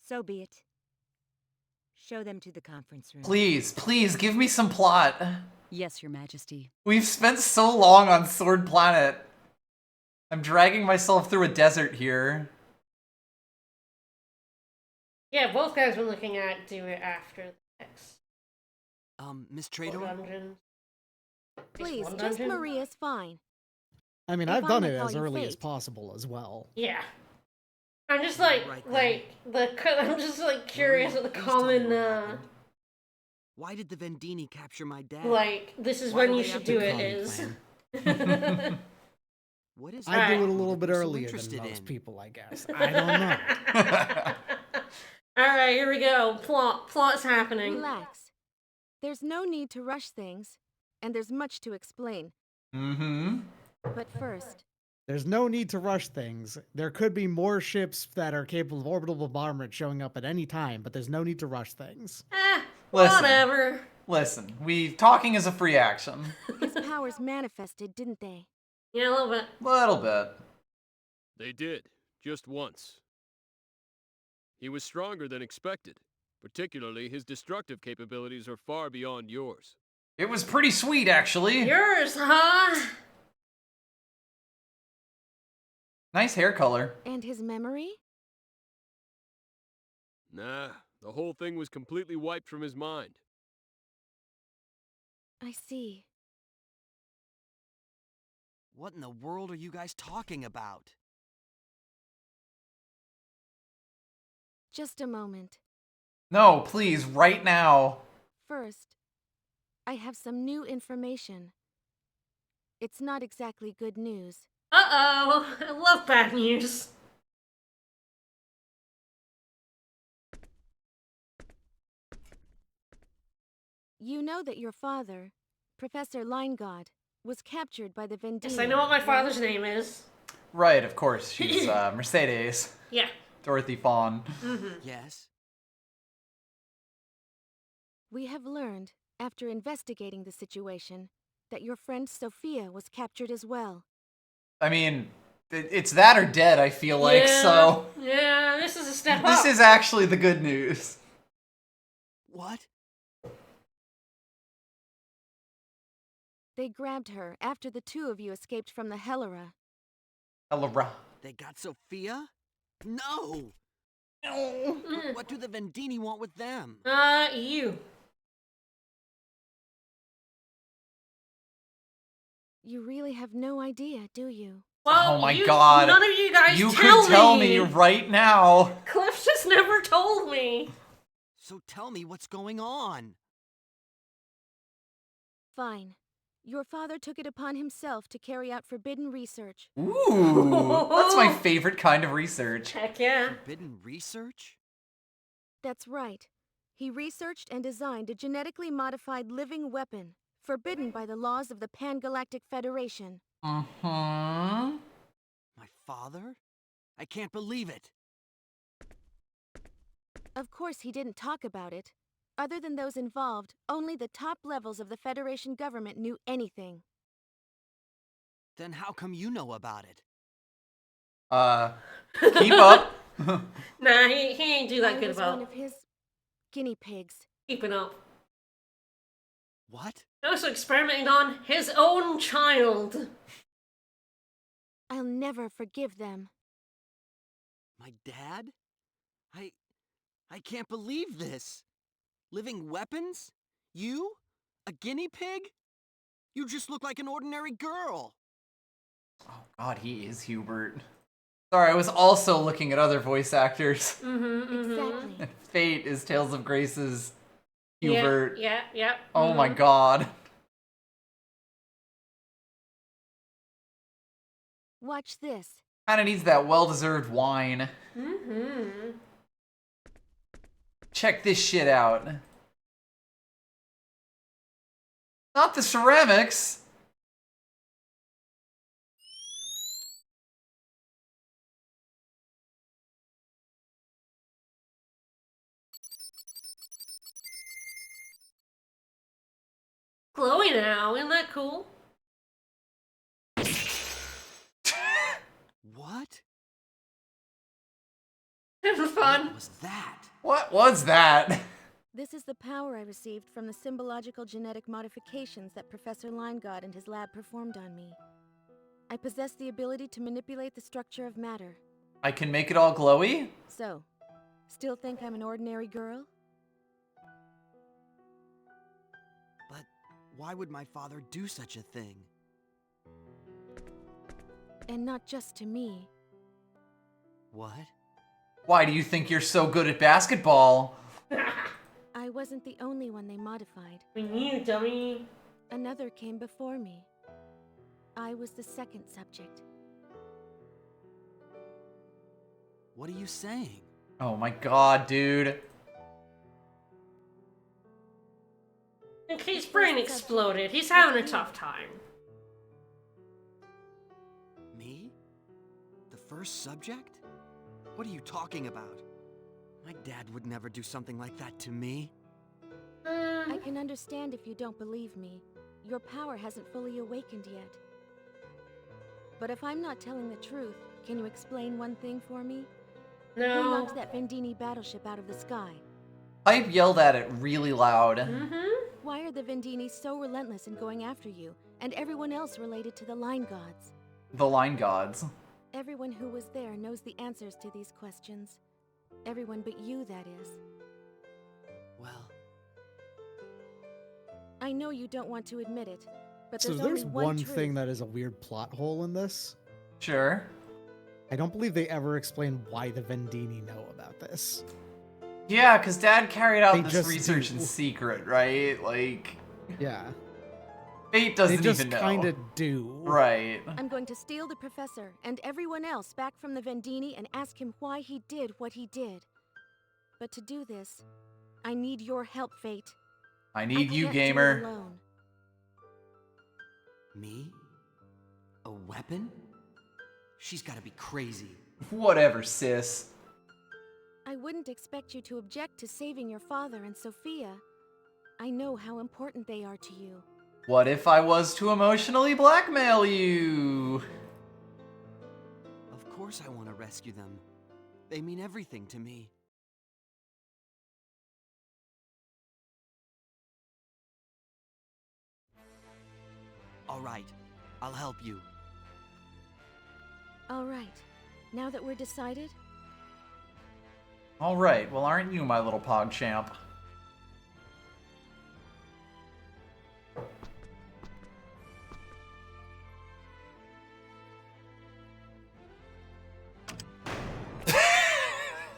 So be it. Show them to the conference room. Please, please, give me some plot. Yes, your majesty. We've spent so long on Sword Planet. I'm dragging myself through a desert here. Yeah, both guys were looking at do it after the next Miss four Trado? dungeons. Please, one just dungeon? Maria's fine. I mean, If I've I done may it call as you early as Fate. possible as well. Yeah. I'm just like, I'm just like curious Maria, what the please tell me common, what happened. Why did the Vendini capture my dad? like, this is Why when do you they should have to do it come is. What is I do it a that little bit that we're so earlier than interested most in? people, I guess. I don't know. Alright, here we go. Plot's happening. Relax. There's no need to rush things, and there's much to explain. Mm-hmm. But first, There's no need to rush things. There could be more ships that are capable of orbital bombardment showing up at any time, but there's no need to rush things. Listen. Whatever. Listen, talking is a free action. his powers manifested, didn't they? Yeah, a little bit. Little bit. They did, just once. He was stronger than expected. Particularly, his destructive capabilities are far beyond yours. It was pretty sweet, actually. Yours, huh? Nice hair color. And his memory? Nah, the whole thing was completely wiped from his mind. I see. What in the world are you guys talking about? Just a moment. No, please, right now. First, I have some new information. It's not exactly good news. Uh-oh. I love bad news. You know that your father, Professor Linegaud, was captured by the Vendini. Yes, I know what my right? father's name is. Right, of course. She's Mercedes. Yeah. Dorothy Fawn. Yes. We have learned, after investigating the situation, that your friend Sophia was captured as well. I mean, it's that or dead, I feel like, Yeah, so... Yeah, this is a step This up. is actually the good news. What? They grabbed her after the two of you escaped from the Hellera. Hello. They got Sophia? No! No! But what do the Vendini want with them? You. You really have no idea, do you? Well, Oh my you, god. None of you guys You tell could tell me right now. Cliff just never told me. So tell me what's going on. Fine. Your father took it upon himself to carry out forbidden research. Ooh, that's my favorite kind of research. Heck yeah. Forbidden research? That's right. He researched and designed a genetically modified living weapon, forbidden by the laws of the Pan-Galactic Federation. Mm-hmm. My father? I can't believe it. Of course, he didn't talk about it. Other than those involved, only the top levels of the Federation government knew anything. Then how come you know about it? Keep up. Nah, he ain't do that I good was about one of his guinea pigs. keeping up. What? Also experimenting on his own child. I'll never forgive them. My dad? I can't believe this. Living weapons? You? A guinea pig? You just look like an ordinary girl. Oh god, he is Hubert. Sorry, I was also looking at other voice actors. Exactly. Fate is Tales of Grace's Hubert. Yeah. Oh my god. Watch this. Kinda needs that well-deserved wine. Check this shit out. Not the ceramics. Glowy now, isn't that cool? What? It was fun. What was that? What was that? This is the power I received from the symbological genetic modifications that Professor Leingod and his lab performed on me. I possess the ability to manipulate the structure of matter. I can make it all glowy? So, still think I'm an ordinary girl? But why would my father do such a thing? And not just to me. What? Why do you think you're so good at basketball? I wasn't the only one they modified. You dummy. Another came before me. I was the second subject. What are you saying? Oh my god, dude. His brain exploded. He's having a tough time. Me? The first subject? What are you talking about? My dad would never do something like that to me. I can understand if you don't believe me. Your power hasn't fully awakened yet. But if I'm not telling the truth, can you explain one thing for me? No. Who knocked that Vendini battleship out of the sky? Pipe yelled at it really loud. Why are the Vendini so relentless in going after you, and everyone else related to the Line Gods? The line gods. Everyone who was there knows the answers to these questions. Everyone but you, that is. Well... I know you don't want to admit it, but So there's there's only one truth. thing that is a weird plot hole in this. Sure. I don't believe they ever explain why the Vendini know about this. Yeah, because Dad carried out They this just research do. in secret, right? Like, Yeah. Fate doesn't They just even know. kind of do. Right. I'm going to steal the professor and everyone else back from the Vendini and ask him why he did what he did. But to do this, I need your help, Fate. I need you, can't do it gamer. alone. Me? A weapon? She's gotta be crazy. Whatever, sis. I wouldn't expect you to object to saving your father and Sophia. I know how important they are to you. What if I was to emotionally blackmail you? Of course I want to rescue them. They mean everything to me. All right, I'll help you. All right. Now that we're decided, Alright, well aren't you my little pog champ?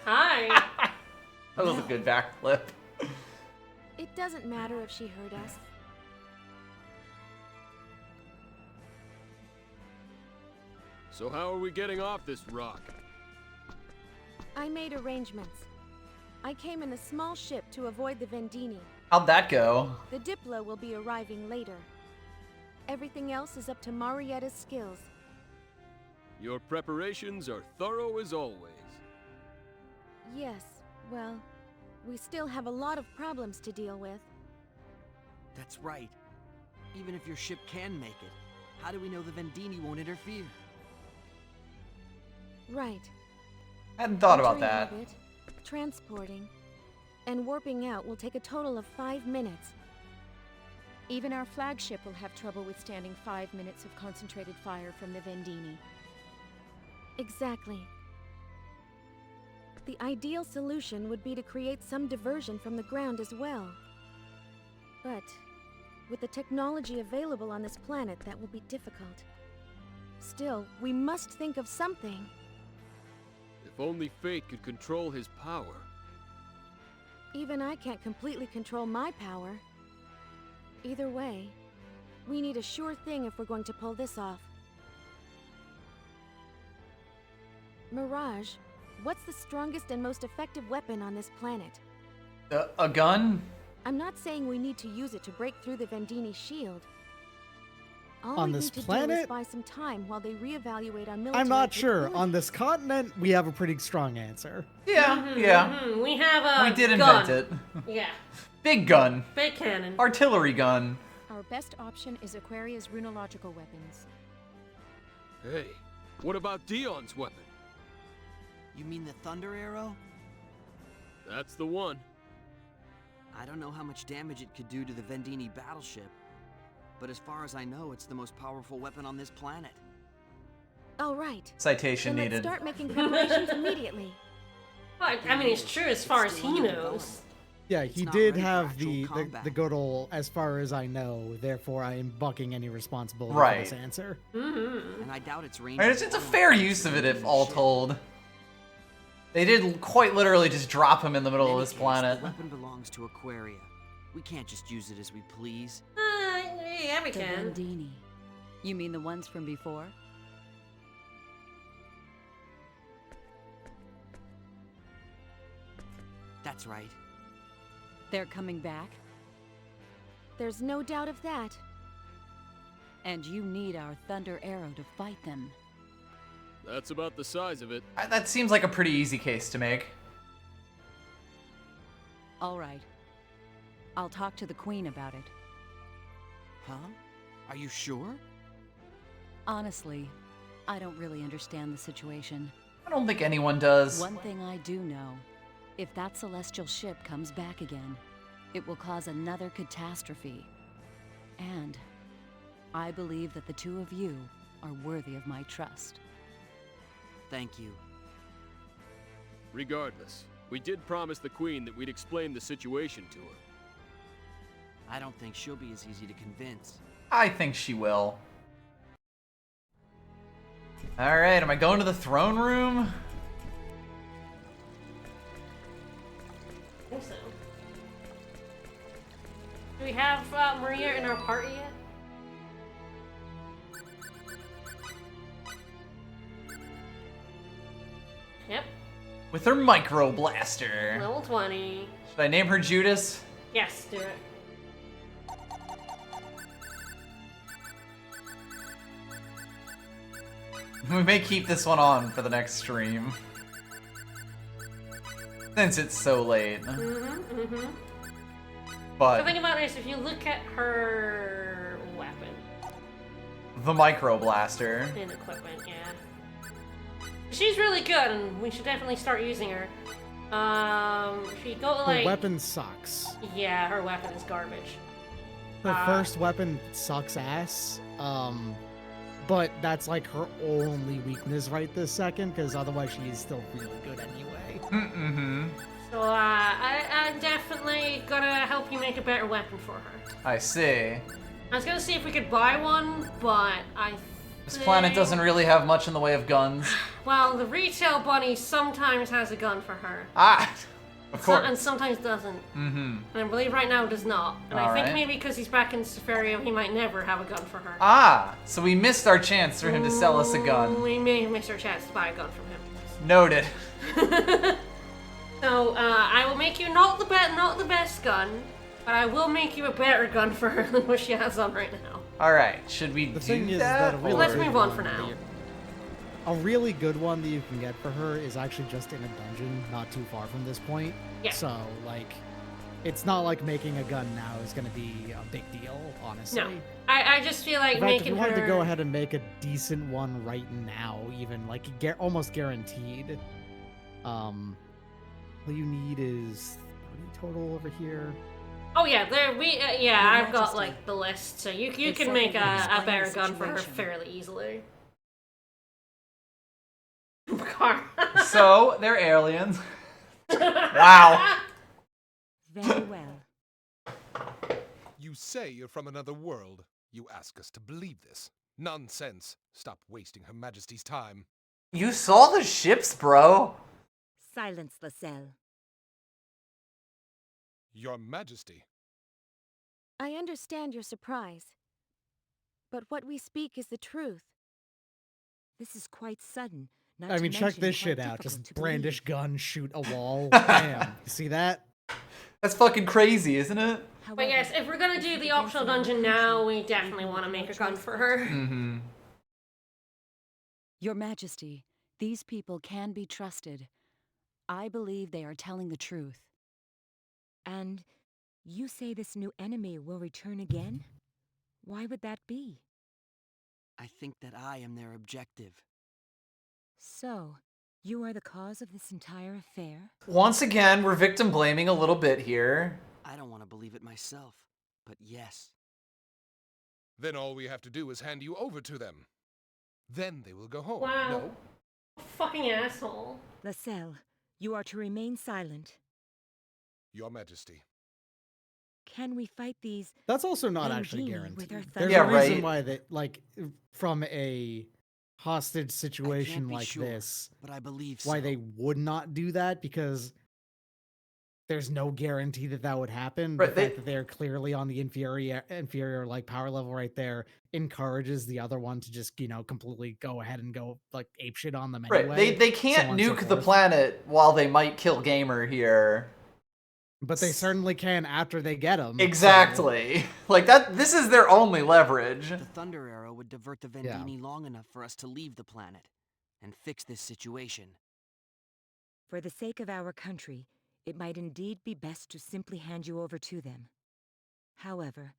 Hi. That was a good backflip. it doesn't matter if she heard us. So how are we getting off this rock? I made arrangements. I came in a small ship to avoid the Vendini. How'd that go? The Diplo will be arriving later. Everything else is up to Marietta's skills. Your preparations are thorough as always. Yes, well, we still have a lot of problems to deal with. That's right. Even if your ship can make it, how do we know the Vendini won't interfere? Right. Hadn't thought about Entering that. orbit, transporting, and warping out will take a total of 5 minutes. Even our flagship will have trouble withstanding 5 minutes of concentrated fire from the Vendini. Exactly. The ideal solution would be to create some diversion from the ground as well. But with the technology available on this planet, that will be difficult. Still, we must think of something. If only fate could control his power. Even I can't completely control my power. Either way, we need a sure thing if we're going to pull this off. Mirage, what's the strongest and most effective weapon on this planet? A gun? I'm not saying we need to use it to break through the Vendini shield. All On we this need to do planet? is buy some time while they reevaluate our military I'm not sure. capabilities. On this continent, we have a pretty strong answer. Yeah, yeah. We have a We did gun. invent it. Yeah. Big gun. Big cannon. Artillery gun. Our best option is Aquaria's runological weapons. Hey, what about Dion's weapon? You mean the Thunder Arrow? That's the one. I don't know how much damage it could do to the Vendini battleship, but as far as I know, it's the most powerful weapon on this planet. All right. Citation then needed. Let's start making preparations immediately. Well, I mean, it's true as far as he knows. Yeah, he not did ready for have actual the combat. good old, as far as I know, therefore I am bucking any responsibility Right. for this answer. And I doubt its range. I mean, it's a fair use of it if all told. They did quite literally just drop him in the middle of this planet. The weapon belongs to Aquaria. We can't just use it as we please. Yeah, we The can. Vendini. You mean the ones from before? That's right. They're coming back? There's no doubt of that. And you need our Thunder Arrow to fight them. That's about the size of it. That seems like a pretty easy case to make. All right. I'll talk to the Queen about it. Huh? Are you sure? Honestly, I don't really understand the situation. I don't think anyone does. One thing I do know, if that celestial ship comes back again, it will cause another catastrophe. And I believe that the two of you are worthy of my trust. Thank you. Regardless, we did promise the Queen that we'd explain the situation to her. I don't think she'll be as easy to convince. I think she will. Alright, am I going to the throne room? I think so. Do we have Maria in our party yet? Yep. With her micro blaster. Level 20. Should I name her Judas? Yes, do it. We may keep this one on for the next stream. Since it's so late. The But thing about it is, if you look at her weapon the micro blaster. and equipment, yeah. She's really good, and we should definitely start using her. If you go Her like... weapon sucks. Yeah, her weapon is garbage. Her first weapon sucks ass. But that's like her only weakness right this second, because otherwise she is still really good anyway. Mm-hmm. So, I'm definitely gonna help you make a better weapon for her. I see. I was gonna see if we could buy one, but This planet doesn't really have much in the way of guns. Well, the retail bunny sometimes has a gun for her. Ah! Of course. And sometimes doesn't. Mm-hmm. And I believe right now does not. And I think Alright. maybe because he's back in Seferio, he might never have a gun for her. Ah! So we missed our chance for him to sell us a gun. We may have missed our chance to buy a gun from him. Noted. So, I will make you not the best gun, but I will make you a better gun for her than what she has on right now. Alright, should we The do thing is that? that a really Let's good move on one for now. that a really good one that you can get for her is actually just in a dungeon not too far from this point. Yeah. So, like, it's not like making a gun now is going to be a big deal, honestly. No, I just feel like In fact, if making you wanted her... to go ahead and make a decent one right now, even, like, almost guaranteed, all you need is 30 total over here. Oh yeah, there yeah, Your I've got Majesty. like the list, so you The can make second a explain better the gun for her situation. fairly easily. Car. So, they're aliens. Wow. Very well. You say you're from another world. You ask us to believe this. Nonsense. Stop wasting Her Majesty's time. You saw the ships, bro. Silence, Lascelles. Your Majesty. I understand your surprise. But what we speak is the truth. This is quite sudden. Not I to mean, check mention this quite shit out. difficult Just to brandish believe. gun, shoot a wall. Damn. You see that? That's fucking crazy, isn't it? But yes, if we're gonna do the optional dungeon now, we definitely want to make a gun for her. Mm-hmm. Your Majesty, these people can be trusted. I believe they are telling the truth. And you say this new enemy will return again? Why would that be? I think that I am their objective. So, you are the cause of this entire affair? Once again, we're victim blaming a little bit here. I don't want to believe it myself, but yes. Then all we have to do is hand you over to them. Then they will go home. Wow. No? Fucking asshole. Lascelles, you are to remain silent. Your Majesty. Can we fight these? That's also not actually Bandini guaranteed. with our There's Yeah, a reason right. why that, like, from a hostage situation be like sure, this, but I believe why so. they would not do that, because there's no guarantee that that would happen. Right, The they- fact that they're clearly on the inferior like power level right there encourages the other one to just, you know, completely go ahead and go like apeshit on them anyway. Right, they so can't on and so nuke the forth. planet while they might kill Gamer here. But they certainly can after they get them. Exactly. Like that. This is their only leverage. The Thunder Arrow would divert the Vendini long enough for us to leave the planet and fix this situation. For the sake of our country, it might indeed be best to simply hand you over to them. However,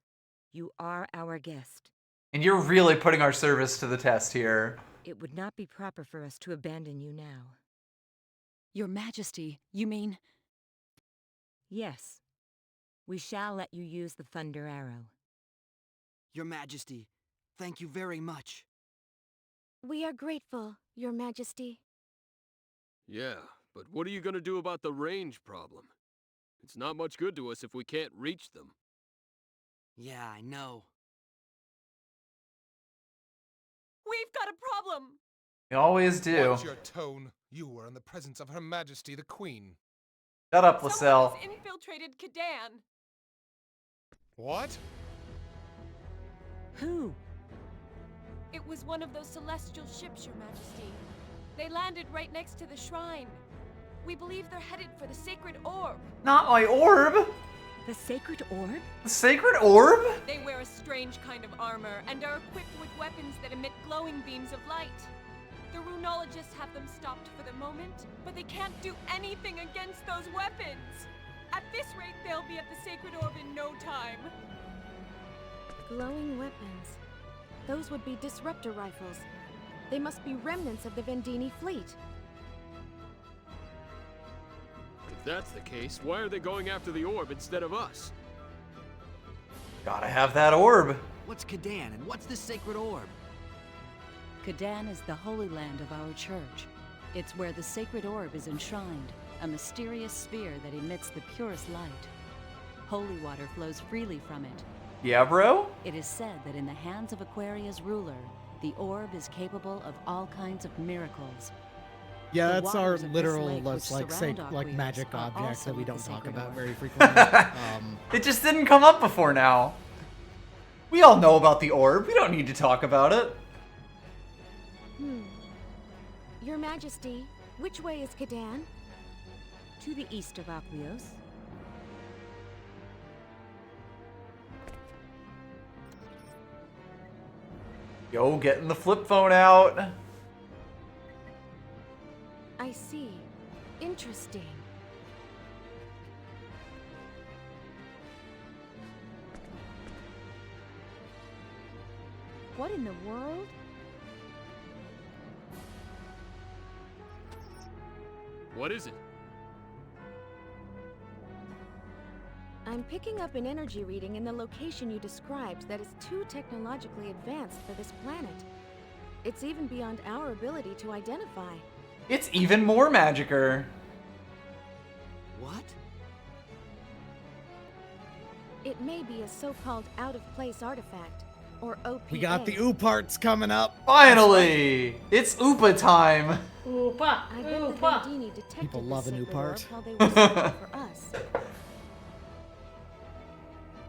you are our guest. And you're really putting our service to the test here. It would not be proper for us to abandon you now. Your Majesty, you mean... Yes. We shall let you use the Thunder Arrow. Your Majesty, thank you very much. We are grateful, Your Majesty. Yeah, but what are you gonna do about the range problem? It's not much good to us if we can't reach them. Yeah, I know. We've got a problem! We always do. Watch your tone. You are in the presence of Her Majesty the Queen. Shut up, Someone Lascelles. has infiltrated Kadan. What? Who? It was one of those celestial ships, Your Majesty. They landed right next to the shrine. We believe they're headed for the sacred orb. Not my orb. The sacred orb? The sacred orb? They wear a strange kind of armor and are equipped with weapons that emit glowing beams of light. The runologists have them stopped for the moment, but they can't do anything against those weapons. At this rate, they'll be at the sacred orb in no time. Glowing weapons. Those would be disruptor rifles. They must be remnants of the Vendini fleet. If that's the case, why are they going after the orb instead of us? Gotta have that orb. What's Kadan and what's this sacred orb? Kadan is the holy land of our church. It's where the sacred orb is enshrined, a mysterious sphere that emits the purest light. Holy water flows freely from it. Yeah, bro? It is said that in the hands of Aquaria's ruler, the orb is capable of all kinds of miracles. Yeah, The that's our waters of this literal, lake let's which like surround say, like Aquarius magic are objects also that we of the don't talk sacred about orb. very frequently. It just didn't come up before now. We all know about the orb. We don't need to talk about it. Your Majesty, which way is Kadan? To the east of Aquios. Yo, getting the flip phone out. I see. Interesting. What in the world? What is it? I'm picking up an energy reading in the location you described that is too technologically advanced for this planet. It's even beyond our ability to identify. It's even more magicer. What? It may be a so-called out-of-place artifact, or OPA. We got the Ooparts coming up. Finally! It's Oopa time! Oopa! I bet the Oopa! Vendini detected People the love a new sacred part. orb while they were searching for us.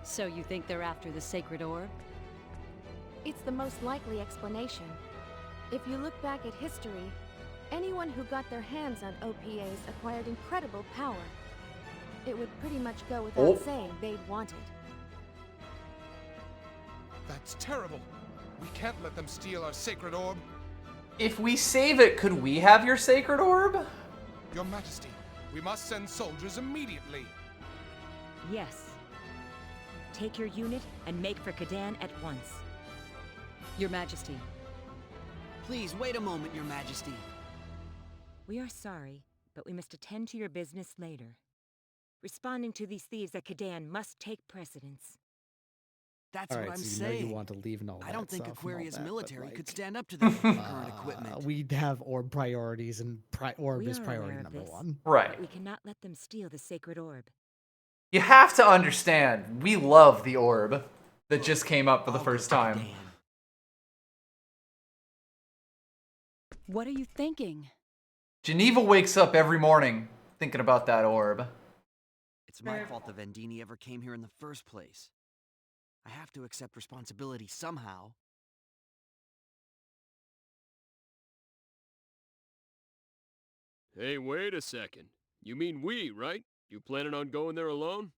So you think they're after the sacred orb? It's the most likely explanation. If you look back at history, anyone who got their hands on OPAs acquired incredible power. It would pretty much go without saying they'd want it. That's terrible. We can't let them steal our sacred orb. If we save it, could we have your sacred orb? Your Majesty, we must send soldiers immediately. Yes. Take your unit and make for Kadan at once. Your Majesty. Please, wait a moment, Your Majesty. We are sorry, but we must attend to your business later. Responding to these thieves at Kadan must take precedence. That's All what right, I'm so you know saying. you want to leave and all I that don't think stuff and all Aquaria's that, but, military like, could stand up to their current equipment. We have orb priorities, and orb We is are priority aware of number this, one. Right. But we cannot let them steal the sacred orb. You have to understand, we love the orb that just came up for the first time. What are you thinking? Geneva wakes up every morning thinking about that orb. It's my fault the Vendini ever came here in the first place. I have to accept responsibility somehow. Hey, wait a second. You mean we, right? You planning on going there alone?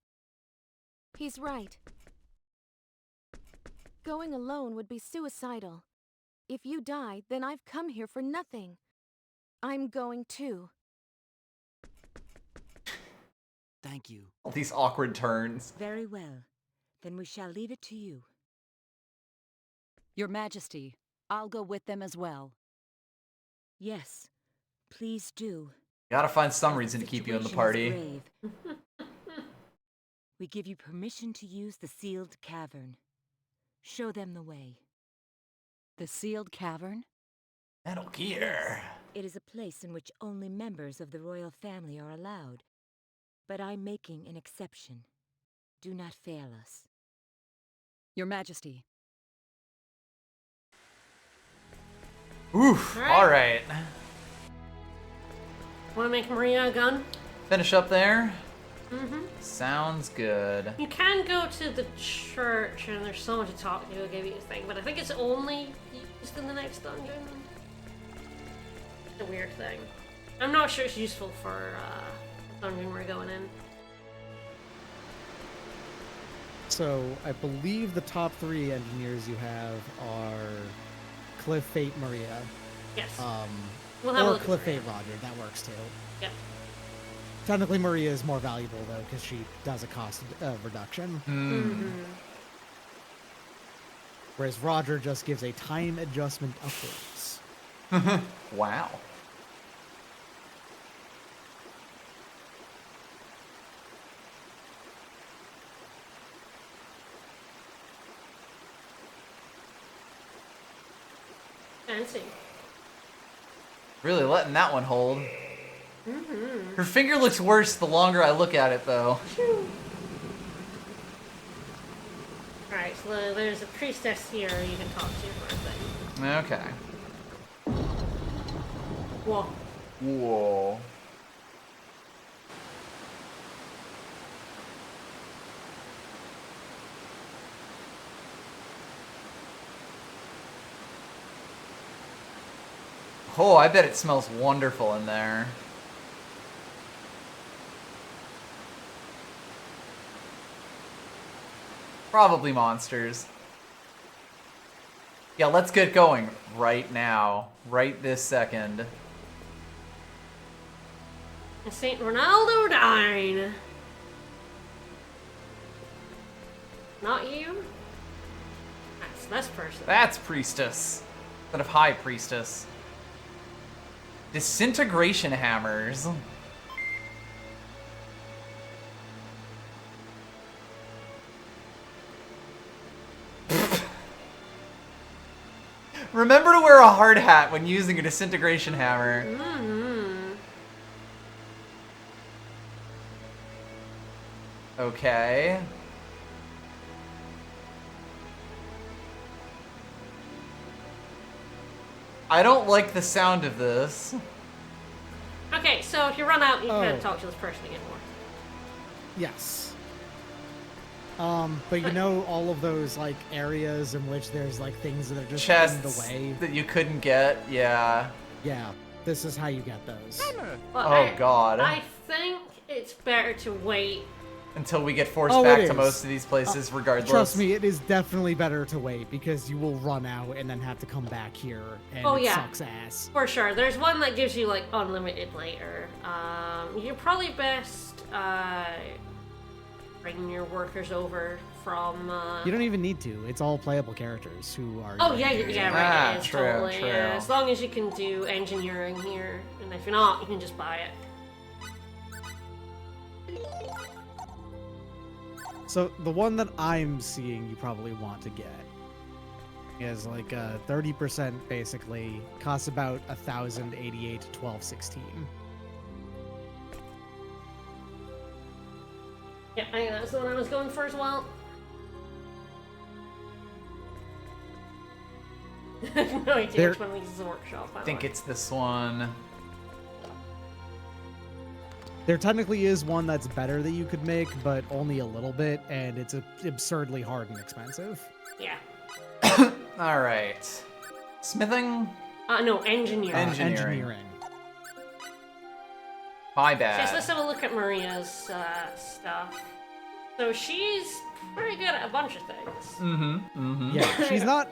He's right. Going alone would be suicidal. If you die, then I've come here for nothing. I'm going too. Thank you. All these awkward turns. Very well. Then we shall leave it to you. Your Majesty, I'll go with them as well. Yes, please do. Gotta find some reason to keep you in the party. We give you permission to use the sealed cavern. Show them the way. The sealed cavern? Metal Gear. It is a place in which only members of the royal family are allowed. But I'm making an exception. Do not fail us. Your Majesty. Oof, alright. Want to make Maria a gun? Finish up there. Mm-hmm. Sounds good. You can go to the church and there's someone to talk to who'll give you a thing, but I think it's only used in the next dungeon. It's a weird thing. I'm not sure it's useful for the dungeon we're going in. So I believe the top 3 engineers you have are Cliff, Fate, Maria. Yes. Or We'll have a look at Cliff, Maria. Fate, Roger. That works too. Yep. Technically, Maria is more valuable though because she does a cost reduction. Mm-hmm. Whereas Roger just gives a time adjustment upwards. Wow. Fancy. Really letting that one hold. Mm-hmm. Her finger looks worse the longer I look at it, though. Alright, so there's a priestess here you can talk to for a thing. Okay. Whoa. Whoa. Oh, I bet it smells wonderful in there. Probably monsters. Yeah, let's get going right now. Right this second. St. Ronaldo Dine. Not you? That's this person. That's priestess. Instead of high priestess. Disintegration hammers. Remember to wear a hard hat when using a disintegration hammer. Mm-hmm. Okay. I don't like the sound of this. Okay, so if you run out, you can Oh. talk to this person again more. Yes. But you know all of those like areas in which there's like things that are just in the Chests way. that you couldn't get, yeah. Yeah, this is how you get those. But Oh, God. I think it's better to wait. Until we get forced Oh, back it to is. most of these places, regardless. Trust me, it is definitely better to wait because you will run out and then have to come back here, and Oh, it yeah. sucks ass. For sure. There's one that gives you like unlimited later. You're probably best bringing your workers over from. You don't even need to. It's all playable characters who are. Oh yeah, yeah, right. Ah, it is true, totally. true. Yeah. As long as you can do engineering here, and if you're not, you can just buy it. So the one that I'm seeing you probably want to get is like 30% basically, costs about 1,088 to 1,216. Yeah, I think that's the one I was going for as well. I have no idea There- which one uses the workshop. I think it's this one. There technically is one that's better that you could make, but only a little bit, and it's absurdly hard and expensive. Yeah. Alright. Smithing? No, engineering. Engineering. My bad. Just let's have a look at Maria's stuff. So she's pretty good at a bunch of things. Mm-hmm. Mm-hmm. Yeah, she's not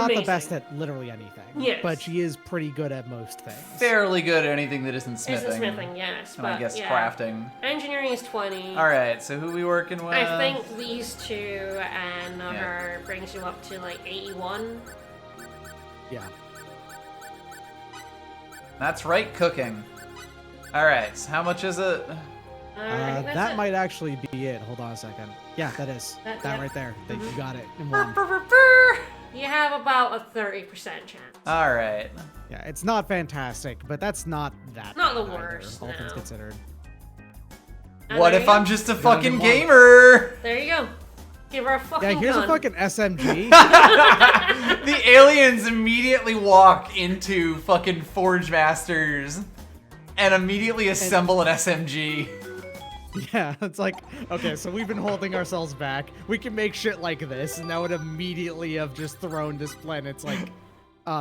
the Amazing. best at literally anything. Yes. But she is pretty good at most things. Fairly good at anything that isn't smithing. Isn't smithing, yes. And I but, guess yeah. crafting. Engineering is 20. Alright, so who we working with? I think these two and her brings you up to like 81. Yeah. That's right, cooking. Alright, so how much is it? Alright, that's That it. might actually be it. Hold on a second. Yeah, that is. That- That yeah. right there. That Mhm. You got it in one. You have about a 30% chance. Alright. Yeah, it's not fantastic, but that's not that Not the bad either, worst, all things no. considered. And What there if you I'm go. just a Got it fucking in one. gamer? There you go. Give her a fucking Yeah, here's gun. a fucking SMG. The aliens immediately walk into fucking Forge Masters and immediately assemble an SMG. Yeah, it's like, okay, so we've been holding ourselves back. We can make shit like this, and that would immediately have just thrown this planet's, like,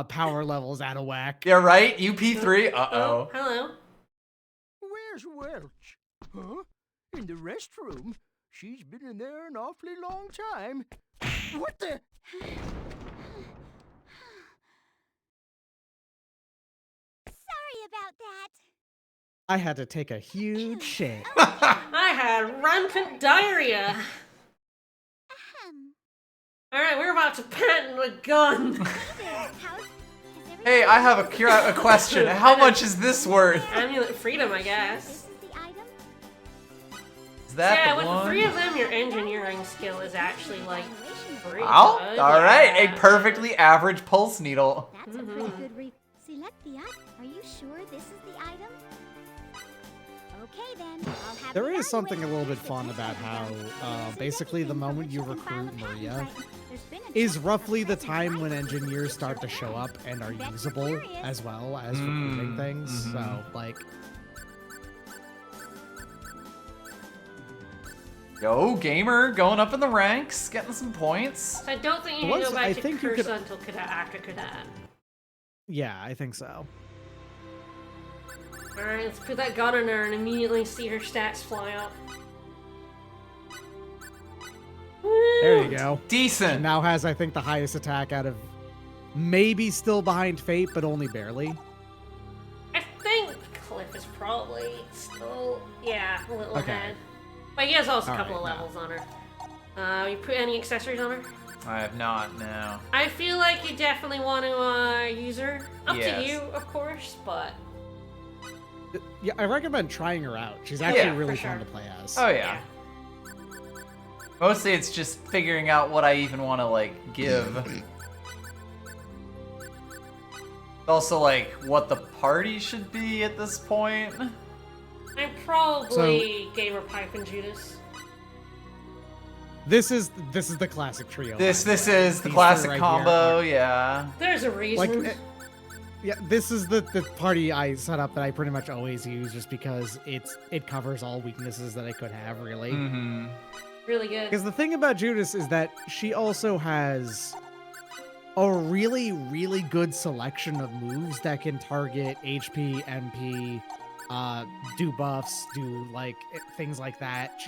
power levels out of whack. Yeah, right? UP3? Uh-oh. Hello. Where's Welch? Huh? In the restroom? She's been in there an awfully long time. What the? Sorry about that. I had to take a huge shit. I had rampant diarrhea. Alright, we're about to patent a gun. Hey, I have a question. How much is this worth? Amulet freedom, I guess. Is that Yeah, the with one? the 3 of them, your engineering skill is actually like pretty Oh, good. alright. Yeah. A perfectly average pulse needle. That's a pretty good Select the item. Are you sure this is the item? Okay then, I'll have There you is something a evaluate little bit fun about how, basically, the moment you recruit Maria There's been a is roughly the time when engineers start to show up and are usable as well as recruiting things. So, like, Yo, gamer, going up in the ranks, getting some points. So I don't think you Once- can go back I to think you Cursa could- until Cadet after Cadet. yeah, I think so. Alright, let's put that gun in her and immediately see her stats fly up. There you go. Decent. Now has, I think, the highest attack out of maybe still behind Fate, but only barely. I think Cliff is probably still, yeah, a little Okay. ahead. But he has also a All couple right, of levels on her. You put any accessories on her? I have not, no. I feel like you definitely want to use her. Up Yes. to you, of course, but Yeah, I recommend trying her out. She's actually Yeah, really for fun sure. to play as. Oh, yeah. Mostly it's just figuring out what I even want to, like, give. Also, like, what the party should be at this point. I'm probably Gamer Pipe and Judas. This is the classic trio. This is the These classic two right combo, here yeah. There's a reason. Like, yeah, this is the party I set up that I pretty much always use just because it covers all weaknesses that I could have, really. Mm-hmm. Really good. Because the thing about Judas is that she also has a really, really good selection of moves that can target HP, MP, do buffs, do like things like that.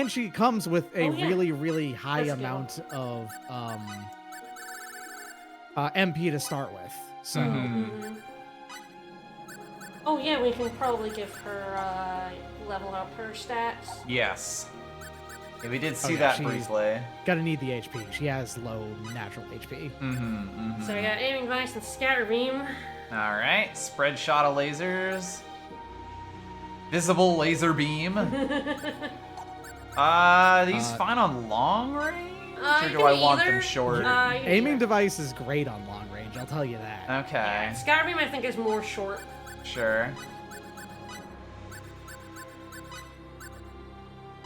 She comes with a really, really high amount of MP to start with. So. Mm-hmm. Oh yeah, we can probably give her level up her stats. Yes. Yeah, we did see yeah, that she's briefly. Gotta need the HP. She has low natural HP. So we got aiming device and scatter beam. All right, spread shot of lasers. Visible laser beam. These fine on long range? Or do I want them short? Aiming device is great on long range, I'll tell you that. Okay. Yeah, scatter beam I think is more short. Sure.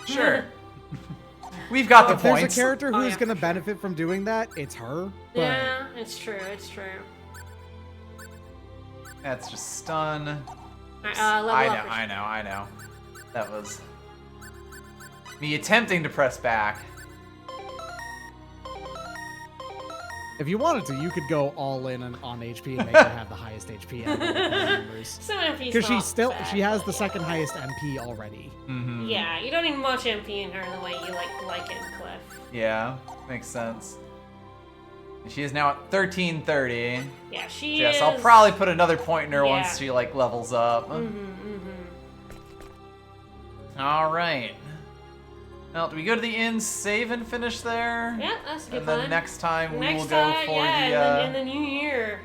Sure. We've got the If points. there's a character who's gonna benefit from doing that, it's her. But Yeah, it's true, it's true. That's just stun. Level up. I know. That was me attempting to press back. if you wanted to, you could go all in on HP and make her have the highest HP out of all the members. So MP's Because not she has the second highest MP already. Mm-hmm. Yeah, you don't need much MP in her the way you like it in Cliff. Yeah, makes sense. She is now at 1330. Yeah, she Yes, is. I'll probably put another point in her Yeah. once she like levels up. All right. Well, do we go to the inn, save and finish there? Yeah, that's a good And then plan. next time we will Next go time, for yeah, the. in the new year.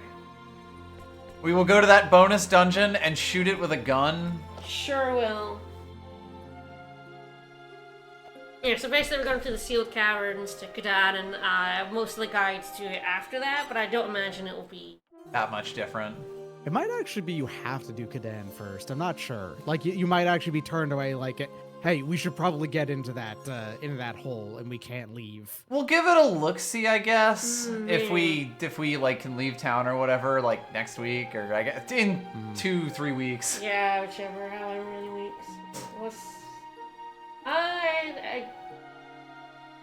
We will go to that bonus dungeon and shoot it with a gun. Sure will. Yeah, so basically we're going to the sealed caverns to Kadad, and most of the guides do it after that, but I don't imagine it will be that much different. It might actually be you have to do Kadan first. I'm not sure. Like you might actually be turned away. Like, hey, we should probably get into that hole, and we can't leave. We'll give it a look-see, I guess. If we like can leave town or whatever, like next week or I guess in 2-3 weeks. Yeah, whichever, however many weeks. What's...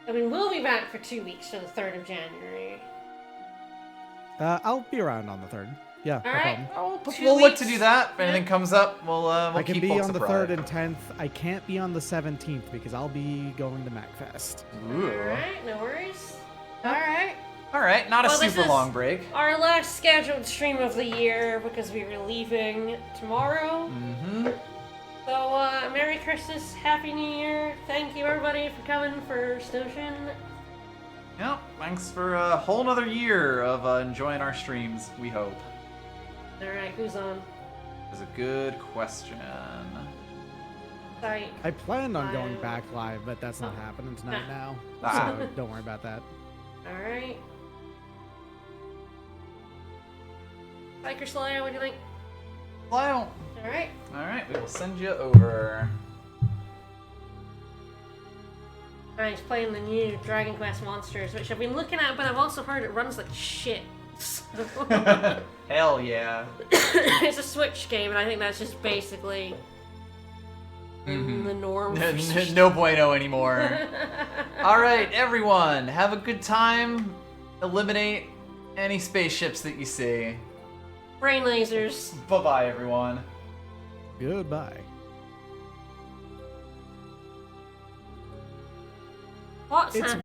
I mean, we'll be back for 2 weeks, so the 3rd of January. I'll be around on the 3rd. Yeah, no Alright. problem. We'll look to do that. If anything comes up, we'll I can keep be folks on the apprised. 3rd and 10th. I can't be on the 17th because I'll be going to MacFest. Alright, no worries. Alright. Alright, not a Well, this super is long break. Our last scheduled stream of the year because we were leaving tomorrow. Mm-hmm. So, Merry Christmas, Happy New Year. Thank you everybody for coming for Snowshin. Yep, thanks for a whole nother year of enjoying our streams, we hope. Alright, who's on? That's a good question. Sorry. I planned on going back live, but that's not happening tonight now. Ah. So don't worry about that. Alright. Biker Slayer, what do you think? Well, Alright. alright, we will send you over. Alright, he's playing the new Dragon Quest Monsters, which I've been looking at, but I've also heard it runs like shit. So... Hell yeah. It's a Switch game, and I think that's just basically the norm. No bueno anymore. Alright, everyone, have a good time. Eliminate any spaceships that you see. Brain lasers. Bye-bye, everyone. Goodbye. What's It's happening?